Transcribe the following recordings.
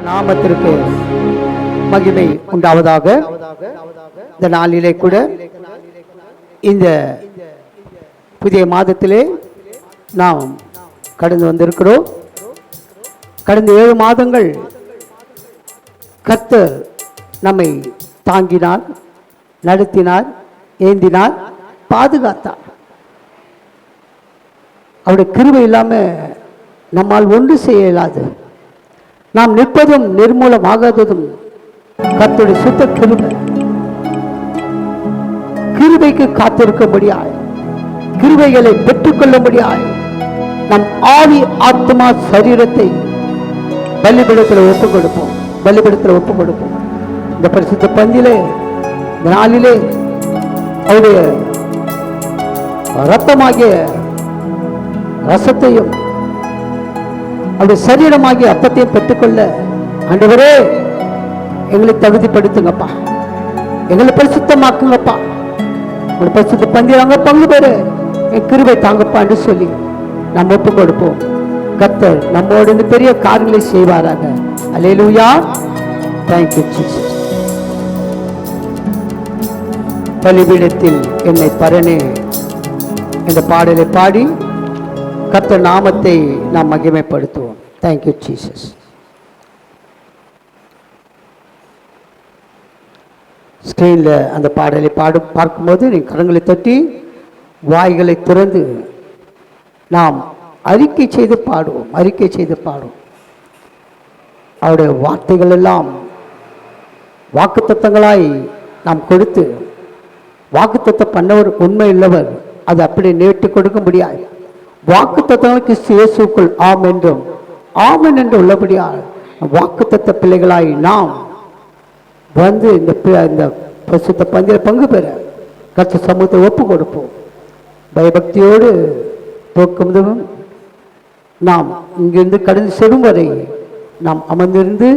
நாமத்திற்கு மகிமை உண்டாவதாக. இந்த நாளிலே கூட இந்த புதிய மாதத்திலே நாம் கடந்து வந்திருக்கிறோம். கடந்த 7 மாதங்கள் கர்த்தர் நம்மை தாங்கினார், நடத்தினார், ஏந்தினார், பாதுகாத்தார். அவருடைய கிருபை இல்லாமல் நம்மால் ஒன்று செய்ய இயலாது. நாம் நிற்பதும் நிர்மூலமாகாததும் கர்த்தருடைய சுத்த கிருபை. கிருபைக்கு காத்திருக்கும்படியாய், கிருபைகளை பெற்றுக்கொள்ளும்படியாய் நம் ஆவி ஆத்மா சரீரத்தை பலிபீடத்தில் ஒப்புக் கொடுப்போம். பலிபீடத்தில் ஒப்புக் கொடுப்போம். இந்த பரிசுத்த பந்திலே, இந்த நாளிலே அவருடைய ரத்தமாகிய ரசத்தையும் அவருடைய சரீரமாகிய அப்பத்தையும் பெற்றுக்கொள்ள ஆண்டவரே எங்களை தகுதிப்படுத்துங்கப்பா, எங்களை பரிசுத்தமாக்குங்கப்பா. ஒரு பரிசுத்த பந்தியில் அங்கே பங்கு பெறு என் கிருபை தாங்கப்பா என்று சொல்லி நாம் ஒப்பு கொடுப்போம். கர்த்தர் நம்மோடு இந்த பெரிய காரியங்களை செய்வாராக. அல்லேலூயா. Thank you Jesus. பலிபீடத்தில் என்னை பரணே என்ற பாடலை பாடி கர்த்தர் நாமத்தை நாம் மகிமைப்படுத்துவோம். Thank you Jesus. ஸ்கிரீனில் அந்த பாடலை பார்க்கும்போது நீங்கள் கரங்களை தட்டி வாய்களை திறந்து நாம் அறிக்கை செய்து பாடுவோம். அறிக்கை செய்து பாடுவோம். அவருடைய வார்த்தைகள் எல்லாம் வாக்குத்தத்தங்களாய் நாம் கொடுத்து, வாக்குத்தத்தம் பண்ணவர் உண்மை இல்லவர், அது அப்படி நேற்று கொடுக்க முடியாது. வாக்குத்தத்தங்களுக்கு இயேசுக்குள் ஆம் என்றும் ஆமென் என்று உள்ளபடியால் வாக்குத்தத்த பிள்ளைகளாய் நாம் வந்து இந்த பரிசுத்த பந்தியில் பங்கு பெற கர்த்தர் சமூகத்தை ஒப்பு கொடுப்போம். பயபக்தியோடு தோக்கும்போதும் நாம் இங்கிருந்து கடந்து செல்லும் வரை நாம் அமர்ந்திருந்து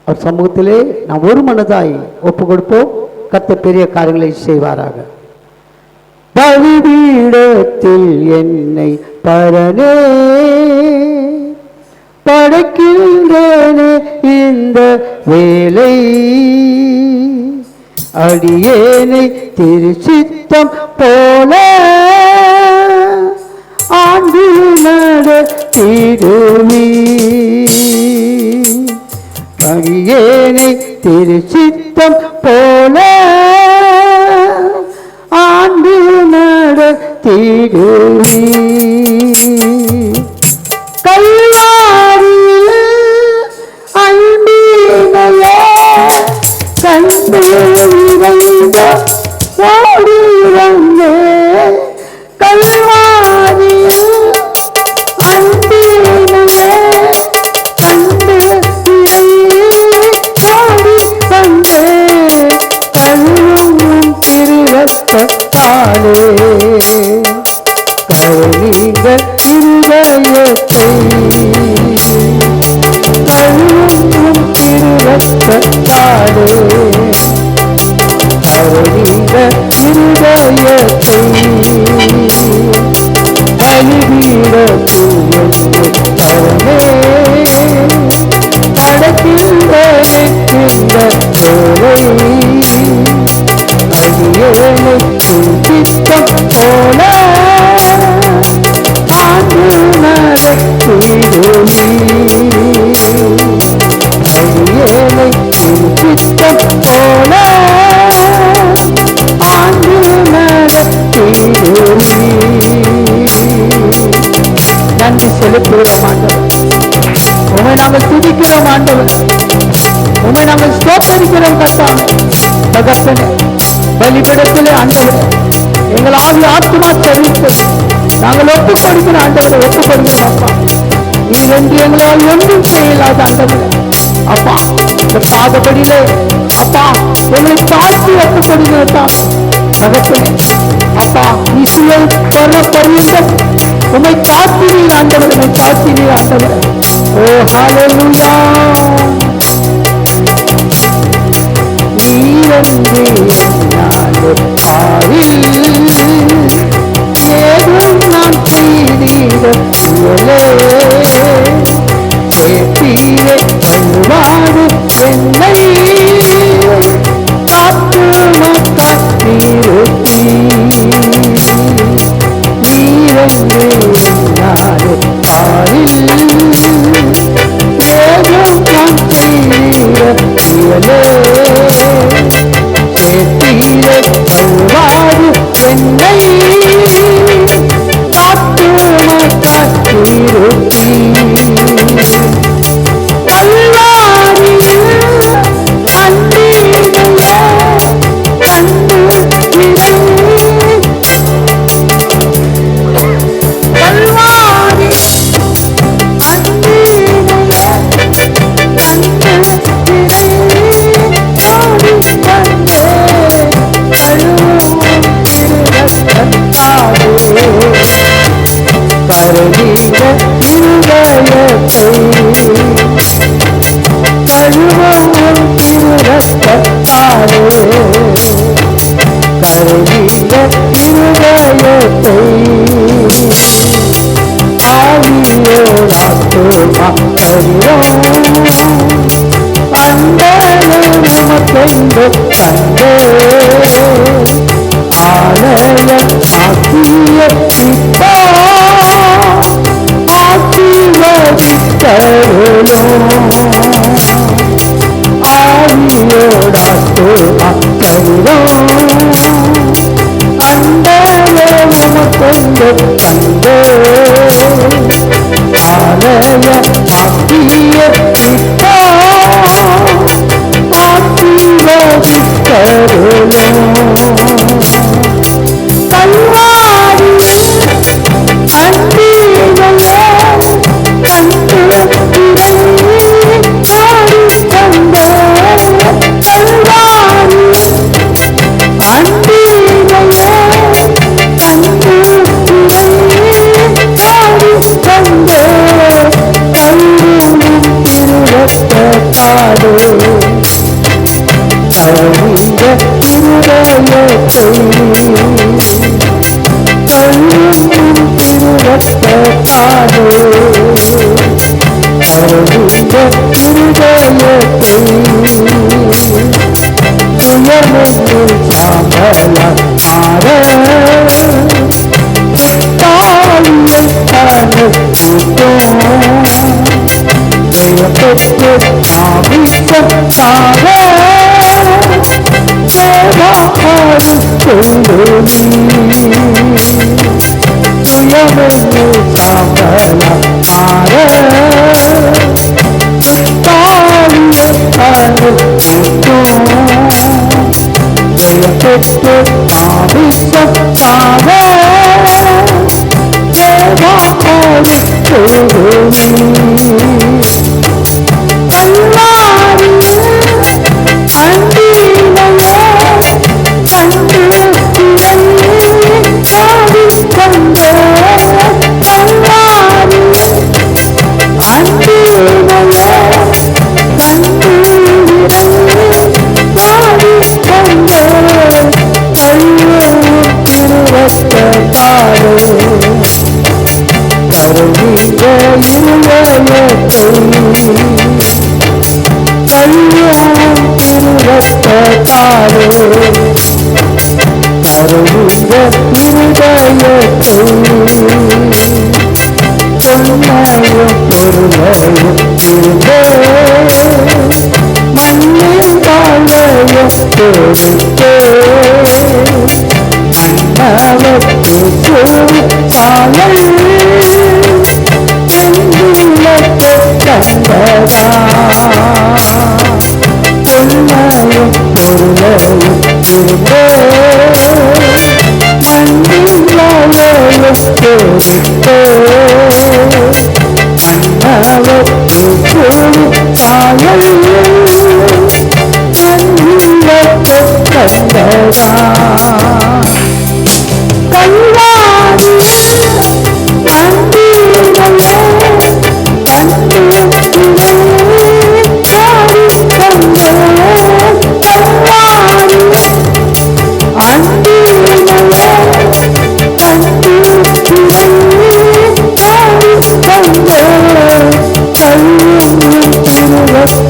அவர் சமூகத்திலே நாம் ஒரு மனதாய் ஒப்பு கொடுப்போம். கர்த்தர் பெரிய காரியங்களை செய்வாராக. பலிபீடத்தில் என்னை பரணே படைக்கின்றேனே இந்த வேலை, அடியேனை திருச்சித்தம் போல ஆண்டு நடத்திடுவி, அடியேனை திருச்சித்தம் போல ஆண்டு நடத்திடுவி. கண்டு இறைந்த ஓடி வந்தே கல்வாரியில் அன்பினையே கண்டு ஓடி வந்தே கல்லும் திருரத்தாலே கருணிக இருதயத்தை கல்லும் திருரத்தாலே கருணிக இருதயத்தை பலிபீடத்தில் என்னை பரணே படைக்கின்றேனே இந்த வேலை, அடியேனை திருச்சித்தம் போல ஆண்டு நடத்திடுவி, அடியேனை திருச்சித்தம் போல ஆண்டு நடத்திடுவி. நன்றி செலுத்துகிறோம் ஆண்டவர். உம்மை நாங்கள் துதிக்கிறோம் ஆண்டவர். உம்மை நாங்கள் ஸ்தோத்தரிக்கிறோம் கர்த்தாவே. தகப்பனே, பலிபீடத்திலே ஆண்டவரே எங்கள் ஆவி ஆத்மா தெரிவித்து நாங்கள் ஒப்புக் கொடுக்கிற ஆண்டவரை ஒப்புக் கொடுக்கிறோம் அப்பா. நீர் என்று எங்களால் ஒன்றும் செய்யலாத ஆண்டவரே அப்பா. இந்த பாதபடியிலே அப்பா எங்களை தாழ்த்தி ஒப்புக் கொடுக்கிறோம் தகப்பனே அப்பா. இசுவை பல பரிசுத்தம் உம்மை தாழ்த்தினீர் ஆண்டவர், உம்மை தாழ்த்தினீர் ஆண்டவர். ஓ ஹல்லேலூயா. நீரன்றி என்னாலே ஆறில் ஏதும் நான் செய்திட ஏத்தீரே கல்வாரியில் என்னை காத்து மக்காத்திருப்பீ நீரென்று நாடு பாரில் ஏதும் நான் செய்திட இயலே சேத்திர கல்வாறு என்னை காத்து மக்காத்திருப்பீ கருவீர இருதயத்தை கழுவும் திருரத்தாலே கருவீர இருதயத்தை ஆவியோடாத்துமா கருவோம் அந்தரே நமக்கென்று தந்தே ஆலய ஆக்கிய சித்தா ஆசீர்வதித்தருளோ ஆவியோடாத்தோ அக்கருளோ அந்தரே நமக்கென்று தந்தே ஆலய ஆக்கிய சித்தா ஆசீர்வதித்தருளோ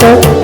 Thank you.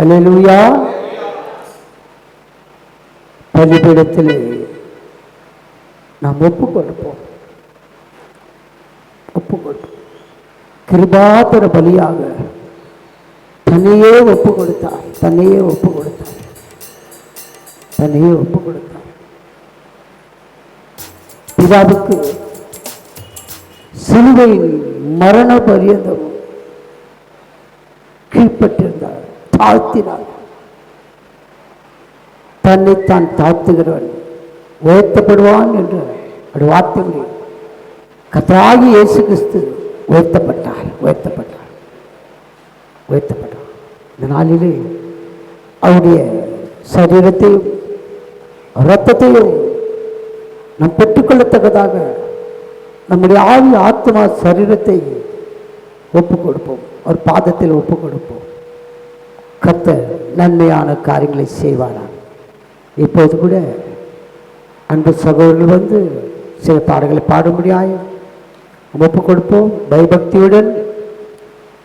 அல்லேலூயா. பலிபீடத்திலே நாம் ஒப்பு கொடுப்போம். கிருபாதர பலியாக தன்னையே ஒப்பு கொடுத்தார். பிதாவுக்கு சிலுவையின் மரண பரியந்தம் கீழ்ப்பட்டிருந்தார், தாழ்த்தினார். தன்னைத்தான் தாழ்த்துகிறவன் உயர்த்தப்படுவான் என்று ஒரு வார்த்தை முடியும். கர்த்தராகிய இயேசு கிறிஸ்து உயர்த்தப்பட்டார். இந்த நாளிலே அவருடைய சரீரத்தையும் இரத்தத்தையும் நாம் பெற்றுக்கொள்ளத்தக்கதாக நம்முடைய ஆவி ஆத்மா சரீரத்தை ஒப்பு கொடுப்போம். ஒரு பாதத்தில் ஒப்பு கொடுப்போம். கர்த்தர் நன்மையான காரியங்களை செய்வானா. இப்போது கூட அன்பு சகோதரர்கள் வந்து சில பாடல்களை பாடும்படியாய் ஒப்பு கொடுப்போம். பயபக்தியுடன்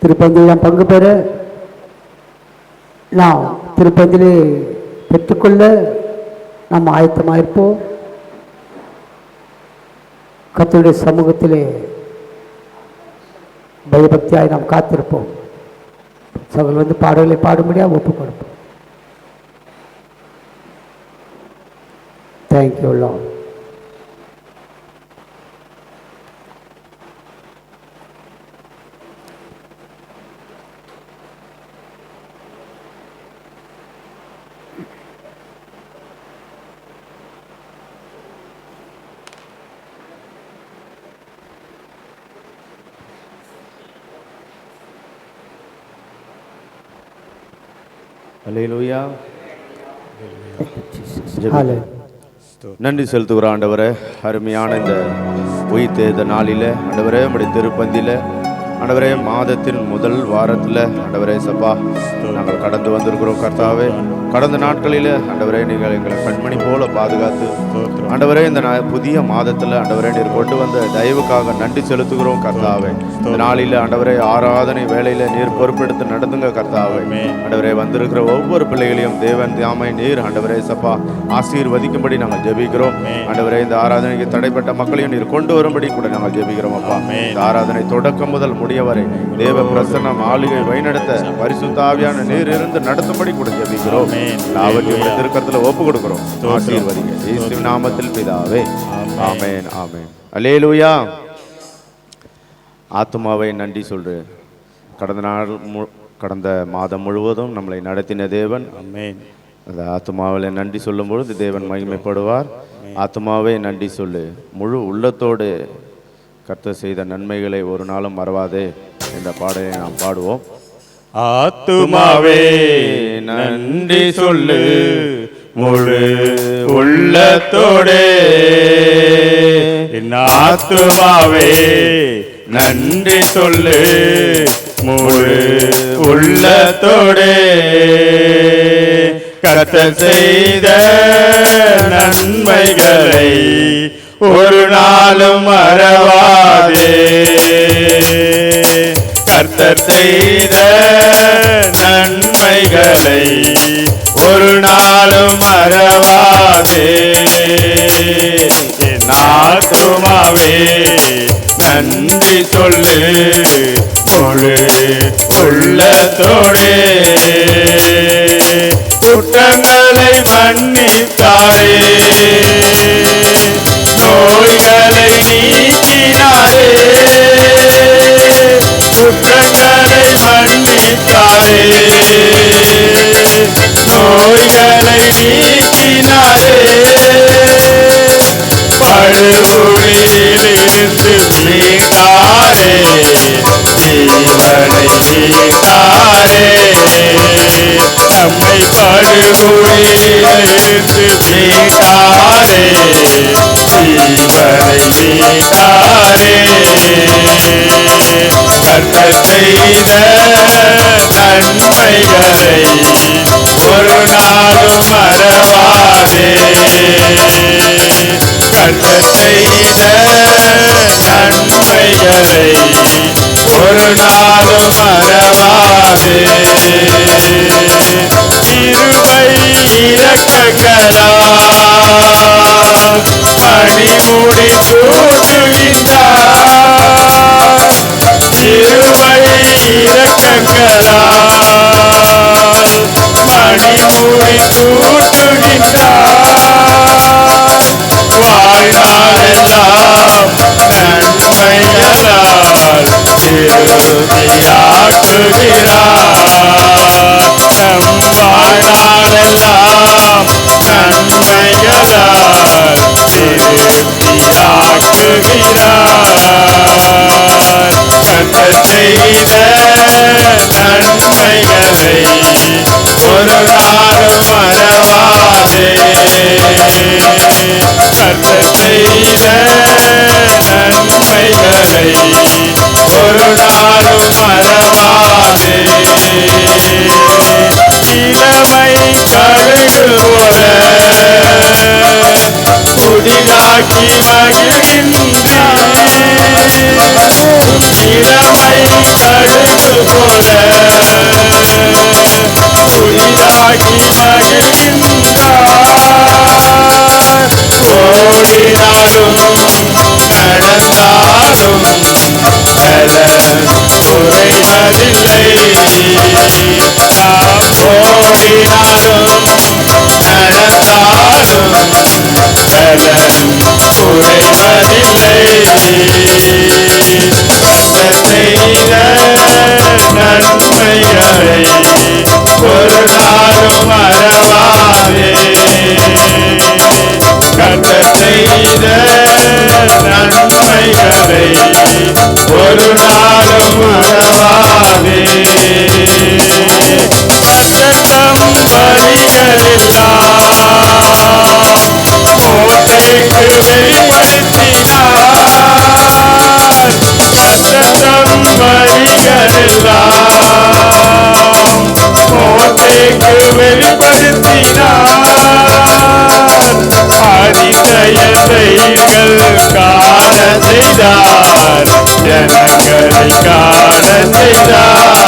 திருப்பந்தியில் பங்கு பெற நாம் திருப்பந்திலே பெற்றுக்கொள்ள நாம் ஆயத்தமாயிருப்போம். கர்த்தருடைய சமூகத்திலே பயபக்தியாய் நாம் காத்திருப்போம். சகோதரர்கள் வந்து பாடல்களை பாடும்படியாக ஒப்பு கொடுப்போம். Thank you lord. அல்லேலூயா. நன்றி செலுத்துகிற ஆண்டவரே, அருமையான இந்த உயிர்த்தெழுந்த நாளில் ஆண்டவரே, நம்முடைய திருப்பந்தியில் ஆண்டவரே, மாதத்தின் முதல் வாரத்தில் ஆண்டவரே சப்பா நாங்கள் கடந்து வந்திருக்கிறோம். கர்த்தாவே, கடந்த நாட்களில் ஆண்டவரே நீங்கள் எங்களை கண்மணி போல பாதுகாத்து ஆண்டவரே இந்த புதிய மாதத்தில் ஆண்டவரே நீர் கொண்டு வந்த தயவுக்காக நன்றி செலுத்துகிறோம். கர்த்தாவே, இந்த நாளில் ஆண்டவரே ஆராதனை வேளையில் நீர் பொறுப்பெடுத்து நடந்துங்க. கர்த்தாவே, ஆண்டவரே வந்திருக்கிற ஒவ்வொரு பிள்ளைகளையும் தேவன் தாமை நீர் ஆண்டவரே சப்பா ஆசீர்வதிக்கும்படி நாங்கள் ஜெபிக்கிறோம். ஆண்டவரே இந்த ஆராதனைக்கு தடைப்பட்ட மக்களையும் நீர் கொண்டு வரும்படி கூட நாங்கள் ஜெபிக்கிறோம். அப்பா, இந்த ஆராதனை தொடக்கம் முதல் முடியவரை தேவ பிரசன்னம் ஆளுகை வழிநடத்த பரிசுத்த ஆவியான நீர் இருந்து நடத்தும்படி கூட ஜெபிக்கிறோம். அவற்றையும் திருக்கரத்துல ஒப்பு கொடுக்கிறோம். ஆசீர்வதிங்க இயேசு நாமத்தில் பிதாவே, ஆமென் ஆமென். அல்லேலூயா. ஆத்துமாவை நன்றி சொல்றேன். கடந்த மாதம் முழுவதும் நம்மளை நடத்தின தேவன். ஆமென். அந்த ஆத்துமாவில நன்றி சொல்லும் பொழுது தேவன் மகிமைப்படுவார். ஆத்துமாவே நன்றி சொல்லு, முழு உள்ளத்தோடு கர்த்தர் செய்த நன்மைகளை ஒரு நாளும் மறவாதே என்ற பாடலை நாம் பாடுவோம். ஆத்துமாவே நன்றி சொல்லு, முழு உள்ளத்தோடே. ஆத்துமாவே நன்றி சொல்லு, முழு உள்ளத்தோடே. கர்த்தர் செய்த நன்மைகளை ஒரு நாளும் மறவாதே. கர்த்தர் செய்த நன்மைகளை ஒரு நாளும் மறவாதே. என் ஆத்துமாவே நன்றி சொல்லு, முழு உள்ளத்தோடே. குற்றங்களை மன்னித்தாரே, நோய்களை நீக்கினாரே. படுகொலியிலிருந்து மீட்டாரே, ஜீவனை மீட்டாரே. கர்த்தர் செய்த நன்மைகளை ஒரு நாளும் மறவாதே. கர்த்தர் செய்த நன்மைகளை ஒரு நாளும் மறவாதே. கிருபை இரக்கங்களால் பணிமுடி சூட்டுகின்றார். கிருபை இரக்கங்களால் பணிமுடி சூட்டுகின்றார். வாழ்நாளெல்லாம் நன்மைகளால் திருப்தியாக்குகிறார். நம் வாழ்நாளெல்லாம் நன்மைகளால் திருப்தியாக்குகிறார். கர்த்தர் செய்த நன்மைகளை ஒரு நாளும் மறவாதே. கர்த்தர் செய்த நன்மைகளை ஒரு நாளும் மறவாதே. இளமை கழுகு போல புதிதாக்கி மகிழ்கின்றார். இளமை கழுகு போல புதிதாக்கி மகிழ்கின்றார். ஓடினாலும் நடந்தாலும் பலன் குறைவதில்லை. நாம் ஓடினாலும் நடந்தாலும் பலன் குறைவதில்லை. கர்த்தர் செய்த நன்மைகளை ஒரு நாளும் மறவாதே. கர்த்தர் செய்த நன்மைகளை ஒரு நாளும் மறவாதே. கர்த்தர் பலிகளெல்லாம் மோசேக்கு வெளிப்படுத்தினார். கர்த்தர் பலிகளெல்லாம் மோசேக்கு வெளிப்படுத்தினார். அதிசயத்தைகள் காண செய்தார். ஜனங்களை காண செய்தார்.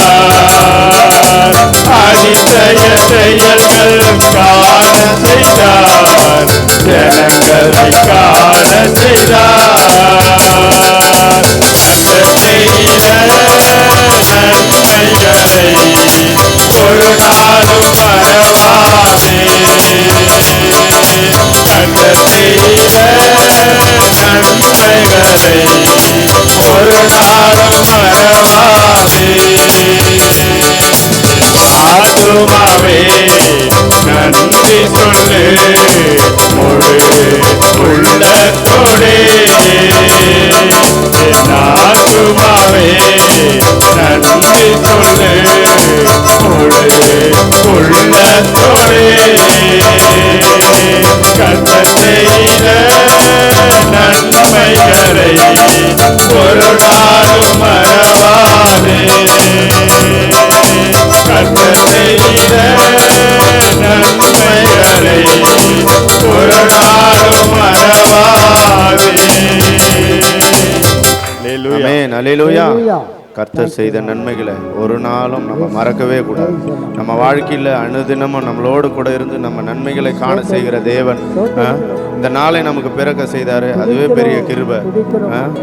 அதிசய செயல்கள் காண செய்தார். ஜனங்களை காண செய்தார். கர்த்தர் செய்த நன்மைகளை ஒரு நாளும் மறவாதே. கர்த்தர் செய்த நன்மைகளை ஒரு நாளும் மறவாதே. ஆத்துமாவே நன்றி சொல்லு முழு உள்ளத்தோடே. என் ஆத்துமாவே நன்றி சொல்லு முழு உள்ளத்தோடே. கர்த்தர் செய்த நன்மைகளை ஒரு நாளும் மறவாதே. கர்த்தர் செய்த நன்மைகளை ஒரு நாளும் மறவாதே. ஆமென். அல்லேலூயா. கர்த்தர் செய்த நன்மைகளை ஒரு நாளும் நம்ம மறக்கவே கூடாது. நம்ம வாழ்க்கையில் அனுதினமும் நம்மளோடு கூட இருந்து நம்ம நன்மைகளை காண செய்கிற தேவன் இந்த நாளை நமக்கு பிறக்க செய்தாரு, அதுவே பெரிய கிருபை.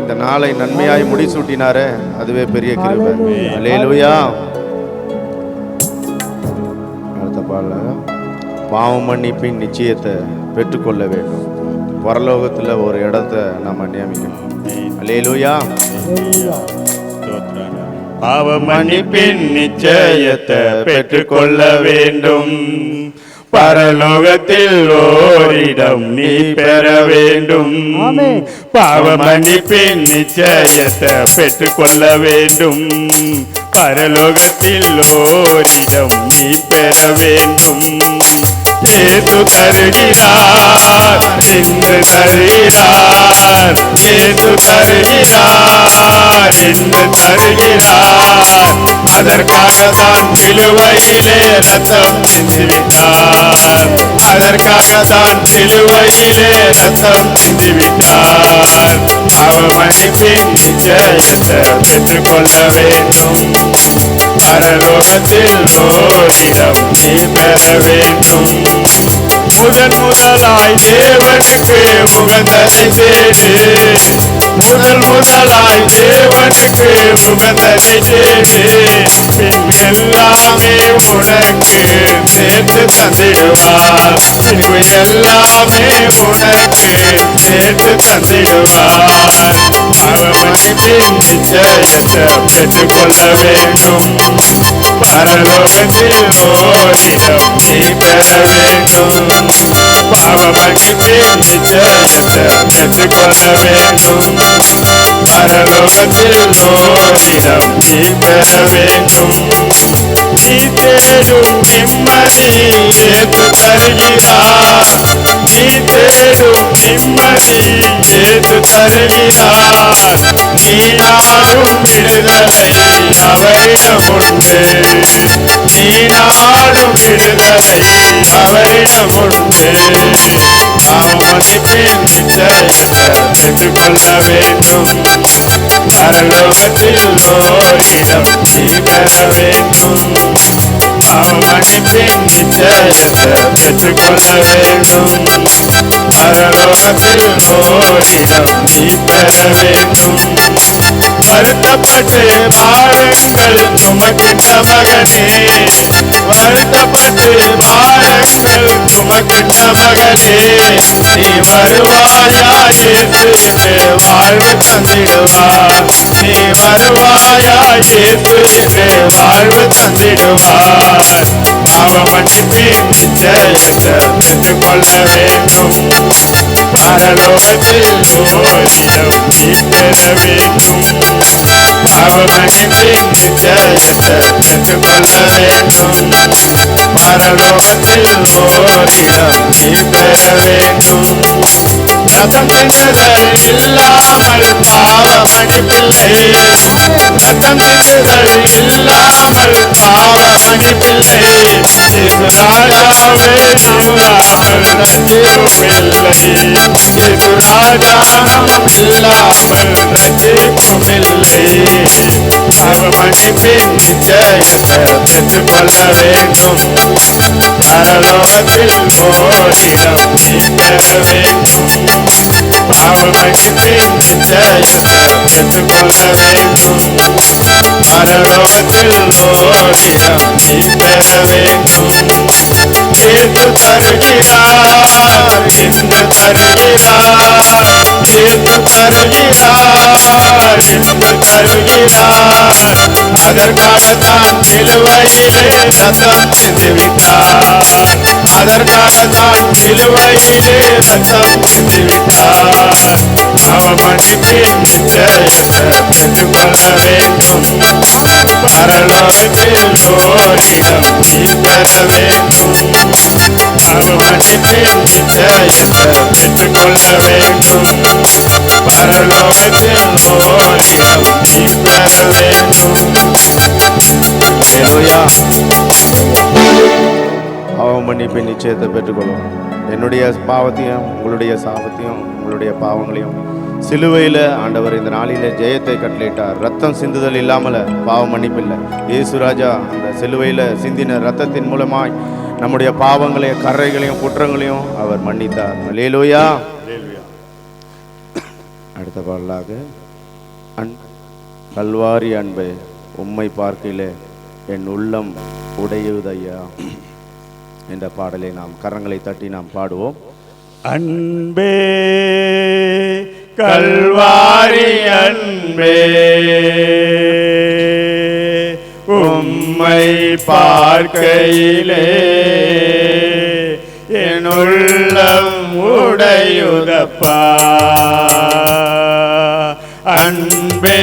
இந்த நாளை நன்மையாய் முடிசூட்டினாரே, அதுவே பெரிய கிருபை. அல்லேலூயா. அடுத்த பாடல பாவ மன்னிப்பின் நிச்சயத்தை பெற்றுக்கொள்ள வேண்டும். பரலோகத்தில் ஒரு இடத்தை நம்ம நியமிக்கணும். அல்லேலூயா. பாவ மன்னிப்பின் நிச்சயத்தை பெற்றுக்கொள்ள வேண்டும். பரலோகத்தில் ஓரிடம் நீ பெற வேண்டும். பாவ மன்னிப்பின் நிச்சயத்தை பெற்றுக்கொள்ள வேண்டும். பரலோகத்தில் ஓரிடம் நீ பெற வேண்டும். ஏது தருகிறார் என்று தருகிறார், ஏது தருகிறார் என்று தருகிறார். அதற்காகத்தான் சிலுவையிலே ரத்தம் சிந்திவிட்டார், அதற்காகத்தான் சிலுவையிலே ரத்தம் சிந்திவிட்டார். அவமன்னிப்பின் நிச்சயத்தை பெற்றுக்கொள்ள வேண்டும். பரலோகத்தில் ஓரிடம் நீ பெற வேண்டும். முதலாய் தேவனுக்கு உகந்ததை தேடு, முதலாய் தேவனுக்கு உகந்ததை தேடு. பின் எல்லாமே உனக்கு சேர்த்து தந்திடுவார், பின்பு எல்லாமே உனக்கு சேர்த்து தந்திடுவார். அவமன்னிப்பின் நிச்சயத்தை பெற்றுக்கொள்ள வேண்டும். பரலோகத்தில் ஓரிடம் நீ பெற வேண்டும். பாவமன்னிப்பின் நிச்சயத்தை பெற்றுக்கொள்ள வேண்டும். பரலோகத்தில் ஓரிடம் நீ பெற வேண்டும். நீ தேடும் நிம்மதி ஏற்று தருகிறார், நீ தேடும் நிம்மதி ஏற்று தருகிறார். நீ நாடும் விடுதலை அவரிடம் உண்டு, நீ நாடும் விடுதலை அவரிடம் உண்டு. அவமன்னிப்பின் நிச்சயத்தை பெற்றுக்கொள்ள வேண்டும். பரலோகத்தில் ஓரிடம் நீ பெற வேண்டும். அவமன்னிப்பின் நிச்சயத்தை பெற்றுக்கொள்ள வேண்டும். பரலோகத்தில் ஓரிடம் நீ பெற வேண்டும். வருத்தப்பட்டு பாருங்கள் சுமக்கின்ற மகனே, வருத்தப்பட்டு பாருங்கள் சுமக்கின்ற மகனே. நீ வருவாயா இயேசு என்று வாழ்வு தந்திடுவார், நீ வருவாயா இயேசு என்று வாழ்வு தந்திடுவார். பாவமன்னிப்பின் நிச்சயத்தை பெற்றுக்கொள்ள வேண்டும். பரலோகத்தில் ஓரிடம் நீ பெற வேண்டும். பாவமன்னிப்பின் நிச்சயத்தை பெற்றுக்கொள்ள வேண்டும். பரலோகத்தில் ஓரிடம் நீ பெற வேண்டும். ரத்தம் சிந்துதல் இல்லாமல் பாவமன்னிப்பில்லை, ரத்தம் சிந்துதல் இல்லாமல் பாவமன்னிப்பில்லை. ராஜாவே இல்லாமல் ரட்சிப்புமில்லை, ராஜானம் இல்லாமல் ரட்சிப்புமில்லை. அவமன்னிப்பின் நிச்சயத்தை பெற்றுக்கொள்ள வேண்டும். பரலோகத்தில் ஓரிடம் நீ பெற வேண்டும். பாவமன்னிப்பின் நிச்சயத்தை பெற்றுக்கொள்ள வேண்டும். பரலோகத்தில் ஓரிடம் நீ பெற வேண்டும். ஏற்று தருகிறார் என்று தருகிறார், ஏற்று தருகிறார் என்று தருகிறார். அதற்காகத்தான் சிலுவையிலே ரத்தம் சிந்திவிட்டார், அதற்காகத்தான் சிலுவையிலே ரத்தம் சிந்திவிட்டார். அவமன்னிப்பின் நிச்சயத்தை பெற்றுக்கொள்ள வேண்டும். பரலோகத்தில் ஓரிடம் நீ பெற வேண்டும். அவமன்னிப்பின் நிச்சயத்தை பெற்றுக்கொள்ள வேண்டும். பரலோகத்தில் ஓரிடம் நீ பெற வேண்டும். அவமன்னிப்பின் நிச்சயத்தை பெற்றுக்கொள்ளும். என்னுடைய பாவத்தையும் உங்களுடைய சாபத்தையும் உங்களுடைய பாவங்களையும் சிலுவையில் ஆண்டவர் இந்த நாளில் ஜெயத்தை கட்டளையிட்டார். ரத்தம் சிந்துதல் இல்லாமல் பாவம் மன்னிப்பில்லை. இயேசு ராஜா அந்த சிலுவையில் சிந்தின ரத்தத்தின் மூலமாய் நம்முடைய பாவங்களையும் கரைகளையும் குற்றங்களையும் அவர் மன்னித்தார். அல்லேலூயா. அடுத்த பாடலாக கல்வாரி அன்பே உம்மை பார்க்கையிலே என் உள்ளம் உடையுதையா என்ற பாடலை நாம் கரங்களை தட்டி நாம் பாடுவோம். அன்பே கல்வாரி அன்பே உம்மை பார்க்கையிலே என் உள்ளம் உடையுதப்பா. அன்பே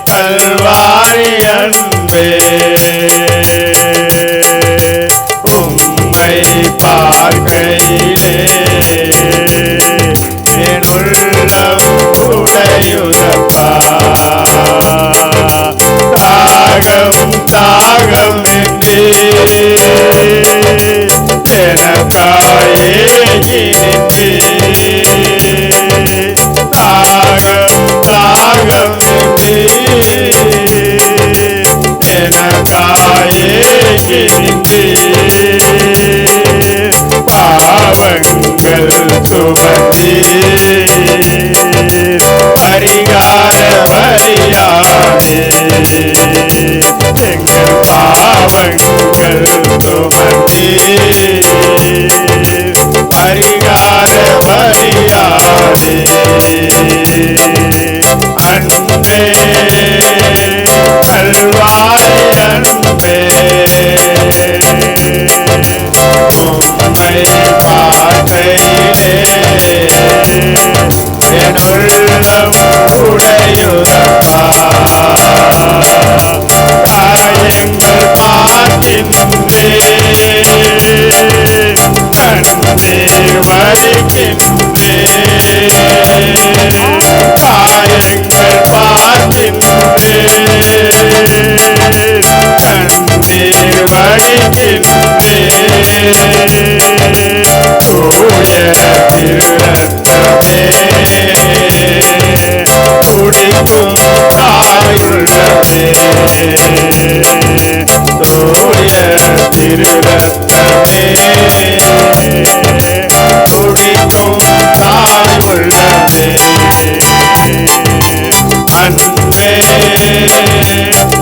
கல்வாரி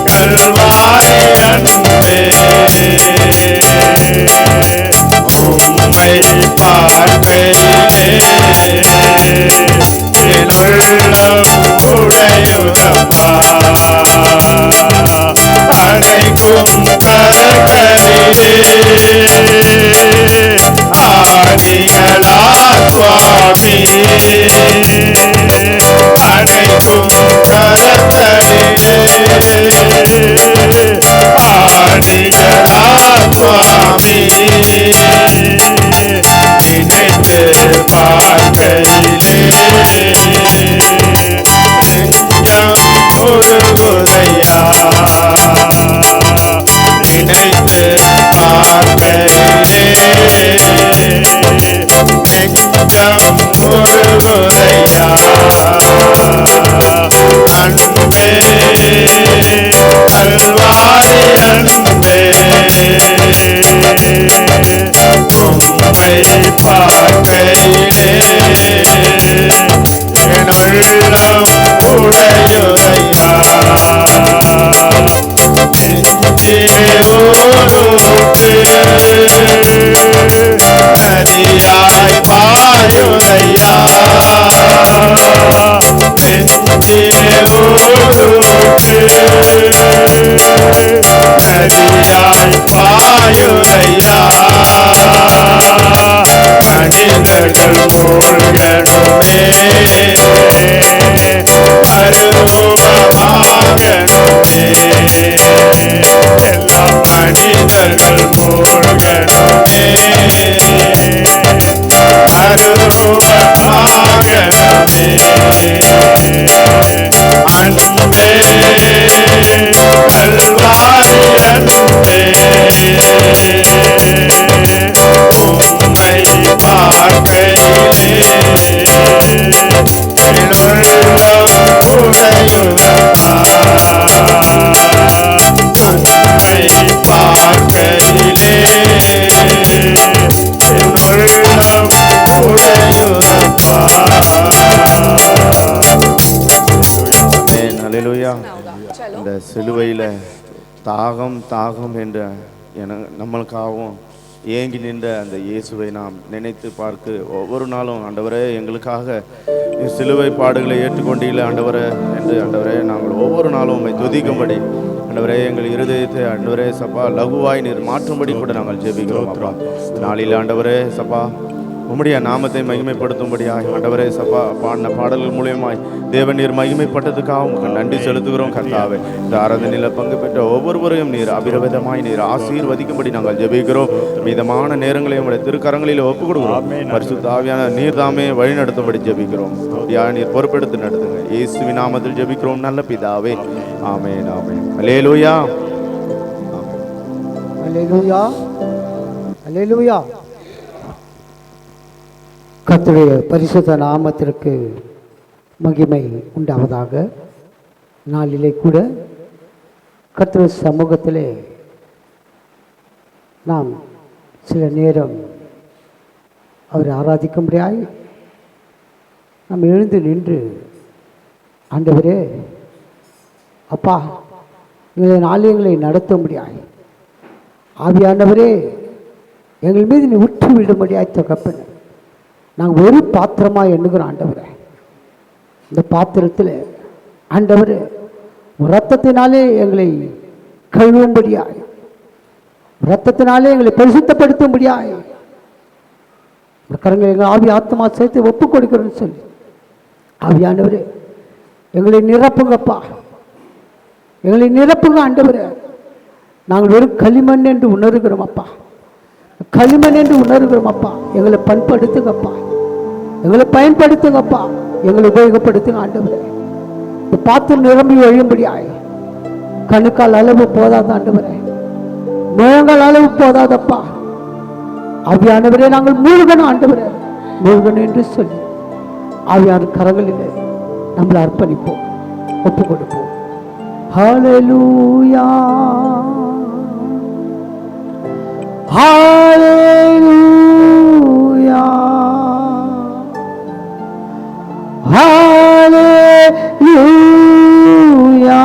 கல்வாரி அன்பே உம்மை பார்க்கையிலே என் உள்ளம் உடையுதப்பா அணைக்கும் கரங்களிலே ஆணிகளா சுவாமி அணைக்கும் கரங்களிலே ஆணிகளா சுவாமி நினைத்து பார்க்கையிலே நெஞ்சம் உருகுதையா நினைத்து பார்க்கையிலே நெஞ்சம் உருகுதையா அன்பே கல்வாரி அன்பே உம்மை பார்க்கையிலே என் உள்ளம் உடையுதையா நெஞ்சிலே ஊருக்கு நதியாய் பாயுதையா நெஞ்சிலே ஊருக்கு நதியாய் பாயுதையா மனிதர்கள் மூழ்கணுமே மறுரூபமாகணுமே எல்லாம் மனிதர்கள் மூழ்கணுமே மறுரூபமாகணுமே அன்பே கல்வாரி அன்பே உம்மை பார்க்கையிலே என் உள்ளம் உடையுதப்பா உம்மை பார்க்கையிலே என் உள்ளம் உடையுதப்பா. ஆமென். அல்லேலூயா. இந்த சிலுவையில் தாகம் தாகம் என்ற நம்மளுக்காகவும் ஏங்கி நின்ற அந்த இயேசுவை நாம் நினைத்து பார்த்து ஒவ்வொரு நாளும் ஆண்டவரே எங்களுக்காக சிலுவை பாடுகளை ஏற்றுக்கொண்டீங்களே ஆண்டவரே என்று ஆண்டவரே நாங்கள் ஒவ்வொரு நாளும் உம்மை துதிக்கும்படி ஆண்டவரே எங்கள் இருதயத்தை ஆண்டவரே சப்பா லகுவாய் நீர் மாற்றும்படி கூட நாங்கள் ஜெபிக்கிறோம் அப்பா. நாளில் ஆண்டவரே சப்பா உம்முடைய நாமத்தை மகிமைப்படுத்தும்படியாய் ஆண்டவரே சப்பா பாடின பாடல்கள் மூலியமாய் தேவன் நீர் மகிமைப்பட்டதுக்காக உங்களுக்கு நன்றி செலுத்துகிறோம் கர்த்தாவே. இந்த ஆராதனையில் பங்கு பெற்ற ஒவ்வொருவரையும் நீர் அபிரவிதமாய் நீர் ஆசீர்வதிக்கும்படி நாங்கள் ஜெபிக்கிறோம். மீதமான நேரங்களை உங்களுடைய திருக்கரங்களில் ஒப்புக் கொடுக்கிறோம். பரிசுத்த ஆவியான நீர் தாமே வழி நடத்தும்படி ஜெபிக்கிறோம். அப்படியா நீர் பொறுப்பெடுத்து நடத்துங்க. இயேசுவின் நாமத்தில் ஜெபிக்கிறோம் நல்ல பிதாவே. ஆமென் ஆமென். அல்லேலூயா. அல்லேலூயா. அல்லேலூயா. கர்த்தருடைய பரிசுத்த நாமத்திற்கு மகிமை உண்டாவதாக. நாளிலே கூட கர்த்தர் சமூகத்திலே நாம் சில நேரம் அவரை ஆராதிக்கும்படியாய் நாம் எழுந்து நின்று ஆண்டவரே அப்பா இந்த ஆலயங்களை நடத்தும்படியாய் ஆவியானவரே எங்கள் மீது நீ உற்று விடும்படியாய் தகப்பன் நாங்கள் ஒரு பாத்திரமாக எண்ணுகிறோம் ஆண்டவரே. இந்த பாத்திரத்தில் ஆண்டவரே இரத்தத்தினாலே எங்களை கழுவும்படியாய் இரத்தத்தினாலே எங்களை பரிசுத்தப்படுத்தும்படியாய் கரங்களை எங்கள் ஆவி ஆத்மா சேர்த்து ஒப்பு கொடுக்கிறோன்னு சொல்லி ஆவியானவரே எங்களை நிரப்புங்கப்பா, எங்களை நிரப்புங்க ஆண்டவரே. நாங்கள் வெறும் களிமண் என்று உணர்கிறோம் அப்பா, களிமண் என்று உணர்கிறோம் அப்பா. எங்களை பண்படுத்துங்கப்பா, எங்களை பயன்படுத்துங்கப்பா, எங்களை உபயோகப்படுத்துங்க ஆண்டவரே. இந்த பாத்திரம் நிரம்பி வழியும்படியாய் கணுக்கால் அளவு போதாத ஆண்டவரே, முழங்கால் அளவு போதாதப்பா. ஆவியானவரே நாங்கள் மூழ்கணும் ஆண்டவரே, மூழ்கணும் என்று சொல்லி ஆவியான கரங்களிலே நம்மளை அர்ப்பணிப்போம், ஒப்பு கொடுப்போம். ஹல்லேலூயா ஹல்லேலூயா ஹல்லேலூயா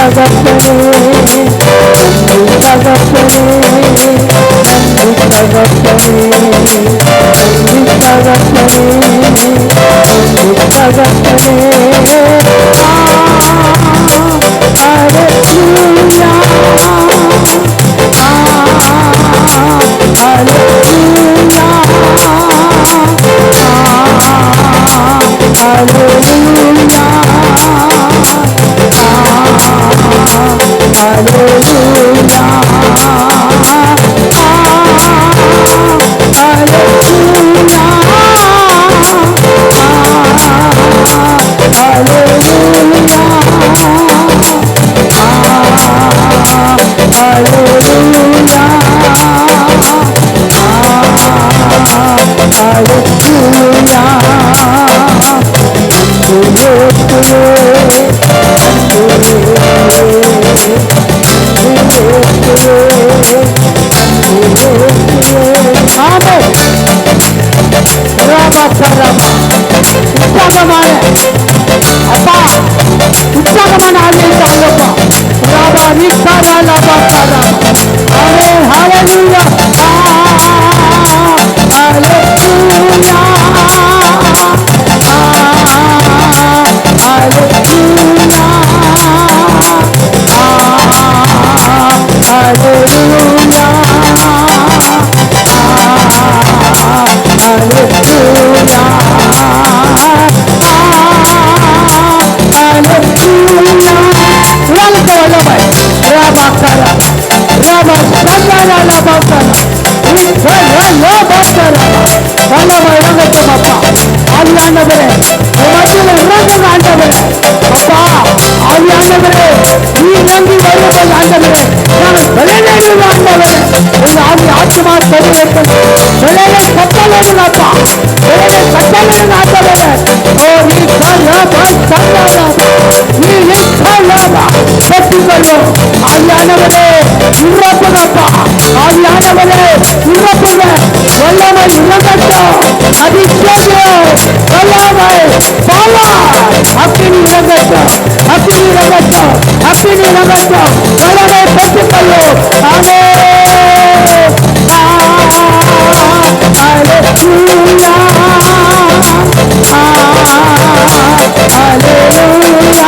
தகப்பனே, நன்றி தகப்பனே, நன்றி தகப்பனே, நன்றி தகப்பனே, நன்றி தகப்பனே. ஹல்லேலூயா, ஹல்லேலூயா, ஹல்லேலூயா, ஹல்லேலூயா, அப்பா உற்சாகமான ஆவியை தாங்கப்பா. ராபா நிக்காரா லாபா காரா. ஆமென். ஹல்லேலூயா. ஹல்லேலூயா. ஹல்லேலூயா. ஹல்லேலூயா. ஆவியானவரே, உமதில் இறங்குங்க ஆண்டவரே. அப்பா ஆவியானவரே, நீ இறங்கி வருவது ஆண்டவரே, நாங்கள் விளையாடுவோம் ஆண்டவரே. உங்க ஆவி ஆத்மா சரீரத்தில் விளையாட கட்டளைப்பா, விளையாட கட்டளைங்க ஆண்டவரே. ஓ நீ கல்லாபா சல்லாபா, நீ கல்லாபா கட்டிக்கொள்ளும். ஆவியானவரே இறப்புங்கப்பா, ஆவியானவரே இறப்புங்க. வல்லமை இறங்கட்டும், அதிசயம் வல்லமை பாலா அக்கினி இறங்கட்டும், அக்கினி இறங்கட்டும், அக்கினி இறங்கட்டும். வல்லமை பெற்றுக்கொள்ளும். ஆமென். ஹல்லேலூயா, ஹல்லேலூயா,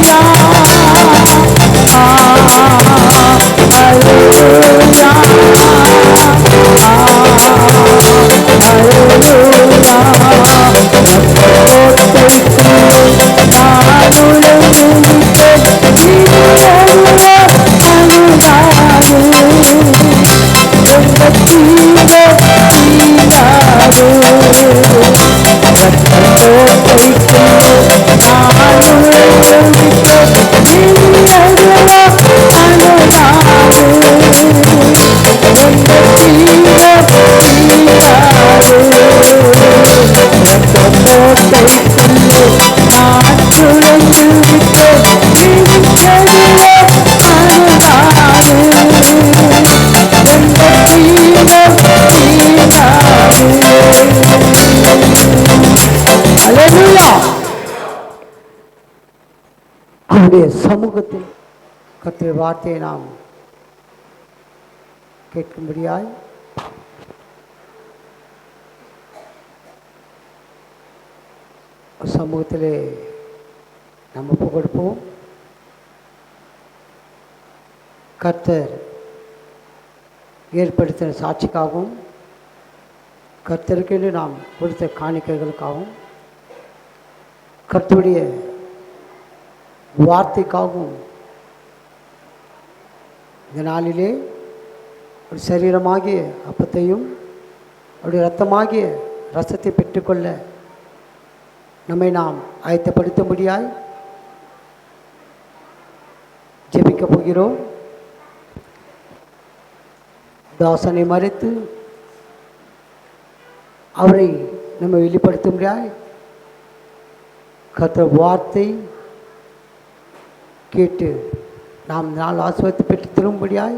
Hallelujah. அவருடைய சமூகத்தில் கர்த்தருடைய வார்த்தையை நாம் கேட்கும்படியாய் சமூகத்திலே நம்ம ஒப்பு கொடுப்போம். கர்த்தர் ஏற்படுத்தின சாட்சிக்காகவும் கர்த்தருக்கென்று நாம் கொடுத்த காணிக்கைகளுக்காகவும் கர்த்தருடைய வார்த்தைக்காகவும் இந்த நாளிலே ஒரு சரீரமாகிய அப்பத்தையும் அவருடைய இரத்தமாகிய ரசத்தை பெற்றுக்கொள்ள நம்மை நாம் ஆயத்தப்படுத்தும்படியாய் ஜெபிக்கப் போகிறோம். தாசனை மறைத்து அவரை நம்ம வெளிப்படுத்தும்படியாய் கர்த்தர் வார்த்தை கேட்டு நாம் நாள் ஆசீர்வாதத்தை பெற்று திரும்படியாய்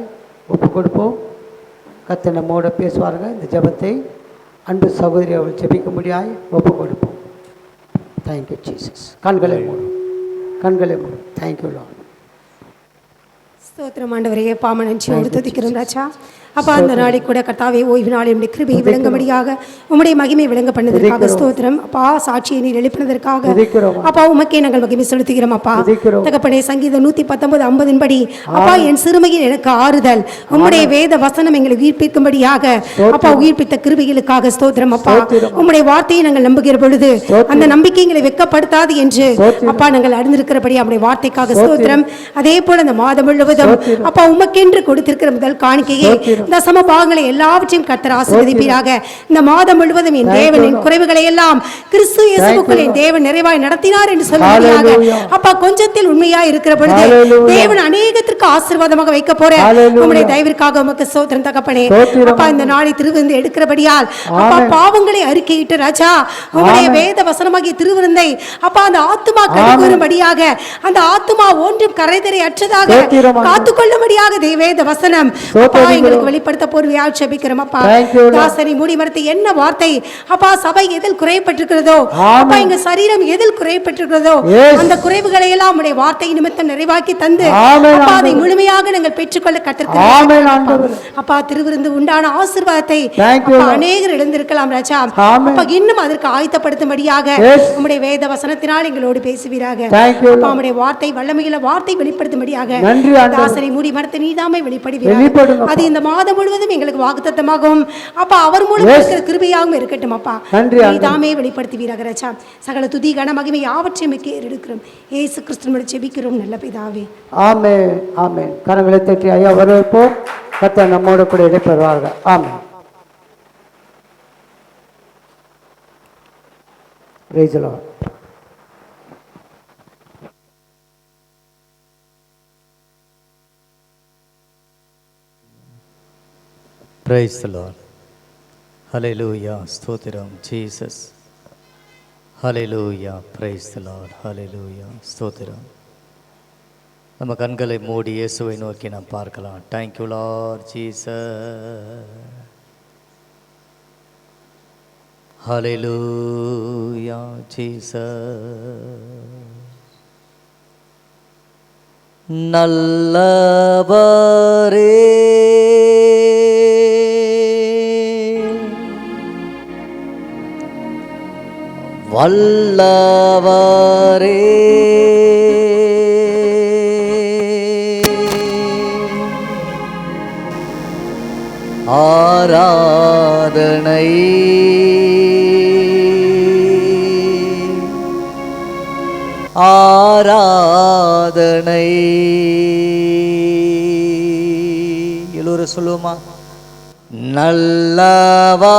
ஒப்பு கொடுப்போம். கர்த்தர் நம்மோட பேசுவார்கள். இந்த ஜெபத்தை அன்பு சகோதரி அவள் ஜெபிக்கும்படியாய் ஒப்பு கொடுப்போம். Thank you Jesus. கண்களை மூடும். Thank you Lord. ஸ்தோத்திரம் ஆண்டவரே, பாம நன்றியோடு துதிக்கிறோம் ராஜா. அப்பா, அந்த நாளை கூட கர்த்தாவே ஓய்வு நாள் உடைய கிருபையை விளங்கும்படியாக உம்முடைய மகிமை விளங்க பண்ணதற்காக ஸ்தோத்திரம். அப்பா, சாட்சியை நீர் எழுப்பினதற்காக அப்பா உமக்கே நாங்கள் மகிமை செலுத்துகிறோம். அப்பா தகப்பனே, சங்கீதம் 119:50 படி அப்பா என் சிறுமையில் எனக்கு ஆறுதல், உம்முடைய வேத வசனம் எங்களை உயிர்ப்பிக்கும்படியாக அப்பா உயிர்ப்பித்த கிருபைகளுக்காக ஸ்தோத்திரம். அப்பா உம்முடைய வார்த்தையை நாங்கள் நம்புகிற பொழுது அந்த நம்பிக்கை எங்களை வெட்கப்படுத்தாது என்று அப்பா நாங்கள் அறிந்திருக்கிறபடி அவருடைய வார்த்தைக்காக ஸ்தோத்திரம். அதே போல அந்த மாதம் முழுவதும் அப்பா உமக்கென்று கொடுத்திருக்கிற முதல் காணிக்கையை தசம பாகங்களை எல்லாவற்றையும் கர்த்தர் ஆசீர்வதிப்பீராக. இந்த மாதம் முழுவதும் என் தேவனின் குறைவுகளை எல்லாம் கிறிஸ்து இயேசுவுக்குள் என் தேவன் நிறைவாய் நடத்தினார் என்று சொல்லும்படியாக அப்பா கொஞ்சத்தில் உண்மையாய் இருக்கிற பொழுது தேவன் அநேகத்திற்கு ஆசீர்வாதமாக வைக்க போற உம்முடைய தயவிற்காக உமக்கு ஸ்தோத்திரம் தகப்பனே. அப்பா இந்த நாளை திருவிருந்து எடுக்கிறபடியால் அப்பா பாவங்களை அறிக்கையிட்டு ராஜா உம்முடைய வேத வசனமாகிய திருவிருந்தை அப்பா அந்த ஆத்துமா கழுகும்படியாக அந்த ஆத்துமா ஒன்றும் கரைதரை அற்றதாக காத்துக்கொள்ளும்படியாக வேத வசனம் அப்பா எங்களுக்கு வெளிப்படுத்த போர்வையாக ஜெபிக்கிறோம். அப்பா தாசனை மூடி மறைத்து என்ன வார்த்தை அப்பா சபை எதில் குறைப்பட்டிருக்கிறதோ அப்பா எங்க சரீரம் எதில் குறைப்பட்டிருக்கிறதோ அந்த குறைவுகளை எல்லாம் உம்முடைய வார்த்தை நிமித்தம் நிறைவாக்கி தந்து அப்பா அதை முழுமையாக நாங்கள் பெற்றுக்கொள்ள கற்றுக்கிறோம். அப்பா திருவிருந்து உண்டான ஆசீர்வாதத்தை அநேகர் இழந்திருக்கலாம் ராஜா. அப்பா இன்னும் அதற்கு ஆயத்தப்படுத்தும்படியாக உம்முடைய வேத வசனத்தினால் எங்களோடு பேசுவீராக. அப்பா உம்முடைய வார்த்தை வல்லமையில வார்த்தை வெளிப்படுத்தும்படியாக தாசனை மூடி மறைத்து நீதாமை வெளிப்படுவீராக. அது இந்த மாதம் முழுவதும் எங்களுக்கு வாக்குத்தத்தமாகவும் அப்பா அவர் மூலம் இருக்கிற கிருபையாகவும் இருக்கட்டும். அப்பா நீதாமே வெளிப்படுத்துவீராக ராஜா. சகல துதி கன மகிமை யாவற்றையும் எடுக்கிறோம். இயேசு கிறிஸ்துவின் ஜெபிக்கிறோம் நல்ல பிதாவே. ஆமென் ஆமென். கரங்களை தட்டி ஐயா வரவேற்போம். கர்த்தர் நம்மோடு கூட இடைப்பெறுவார்கள். ஆமென். Praise the Lord. Praise the Lord. Hallelujah. Stothiram Jesus. Hallelujah. Praise the Lord. Hallelujah. Stothiram. நம்ம கண்களை மூடி இயேசுவை நோக்கி நாம் பார்க்கலாம். Thank you Lord Jesus. Hallelujah Jesus. நல்லவரே வல்லவரே ஆராதனை ஆராதனை எல்லோரும் சொல்லுவோமா? நல்லவரே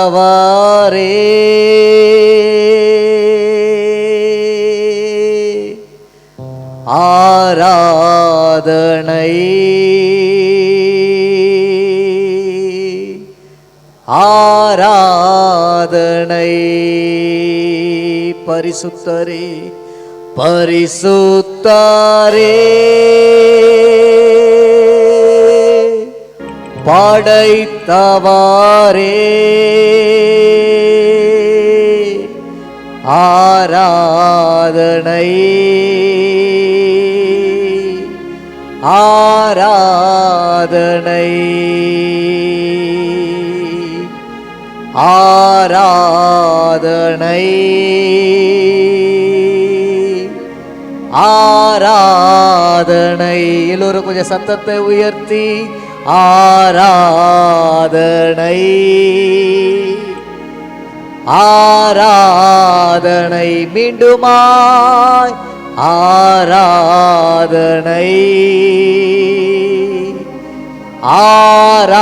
வல்லவரே ஆராதனை ஆராதனை பரிசுத்தரே பரிசுத்தரே படைத்தவாரே ஆராதனை ஆராதனை ஆராதனை ஆராதனை. எல்லோரும் கொஞ்சம் சத்தத்தை உயர்த்தி ஆராதனை ஆராதனை. மீண்டுமாய் ஆராதனை ஆராதனை.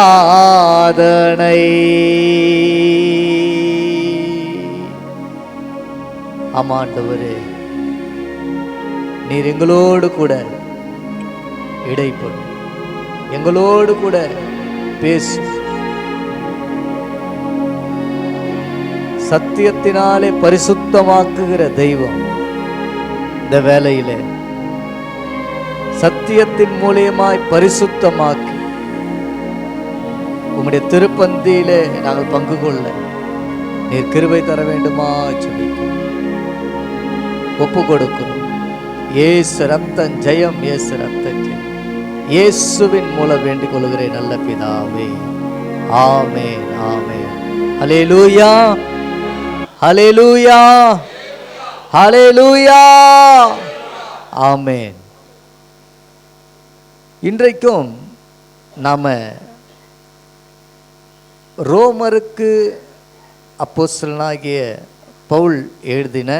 ஆமாண்டவரே, நீர் எங்களோடு கூட இடைப்படும், எங்களோடு கூட பேசு. சத்தியத்தினாலே பரிசுத்தமாக்குகிற தெய்வம் இந்த வேளையிலே சத்தியத்தின் மூலியமாய் பரிசுத்தமாக்கி உம்முடைய திருப்பந்தியிலே நாங்கள் பங்கு கொள்ள நீர் கிருபை தர வேண்டுமா சொல்லி ஒப்பு கொடுக்கிறோம். இயேசு ரத்தம் ஜெயம், இயேசு ரத்தம் ஜெயம். இயேசுவின் மூலம் வேண்டிக் கொள்கிறேன் நல்ல பிதாவே, ஆமென் ஆமென். ஹல்லேலூயா ஹல்லேலூயா ஹல்லேலூயா ஆமென். இன்றைக்கும் நாம ரோமருக்கு அப்போஸ்தலனாகிய பவுல் எழுதின